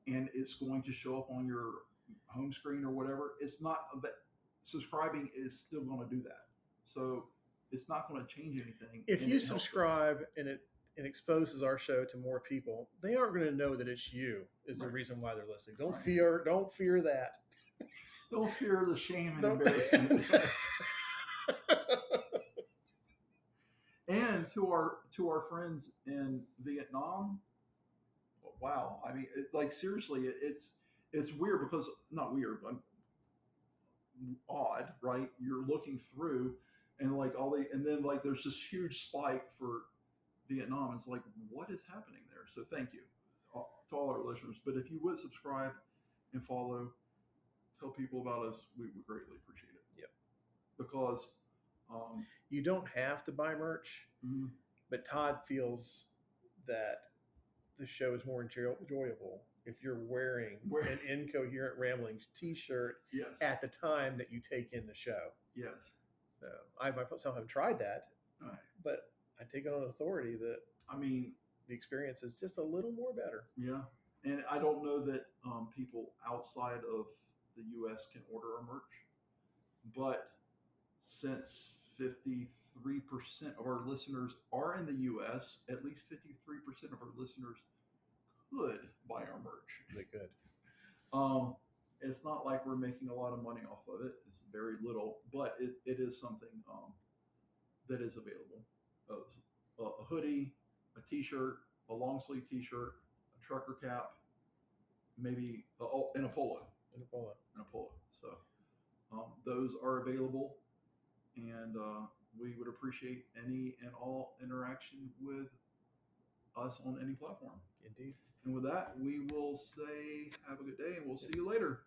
and it's going to show up on your home screen or whatever. It's not that subscribing is still going to do that. So it's not going to change anything.
If you subscribe and it exposes our show to more people, they aren't going to know that it's you is the reason why they're listening. Don't fear that.
Don't fear the shame and embarrassment. And to our friends in Vietnam, wow. I mean, seriously, it's weird because not weird, but odd, right? You're looking through and and then there's this huge spike for Vietnam. It's like, what is happening there? So thank you to all our listeners. But if you would subscribe and follow, tell people about us, we would greatly appreciate it.
Yep.
Because
you don't have to buy merch, but Todd feels that the show is more enjoyable if you're wearing an Incoherent Ramblings t-shirt
Yes.
at the time that you take in the show.
Yes.
So I myself haven't tried that,
All right.
but I take it on authority that the experience is just a little more better.
Yeah, and I don't know that people outside of the U.S. can order our merch, but since 53% of our listeners are in the U.S., at least 53% of our listeners could buy our merch.
They could.
It's not like we're making a lot of money off of it. It's very little, but it is something that is available. A hoodie, a t-shirt, a long sleeve t-shirt, a trucker cap, maybe and a polo. So those are available, and we would appreciate any and all interaction with us on any platform.
Indeed.
And with that, we will say have a good day, and we'll see you later.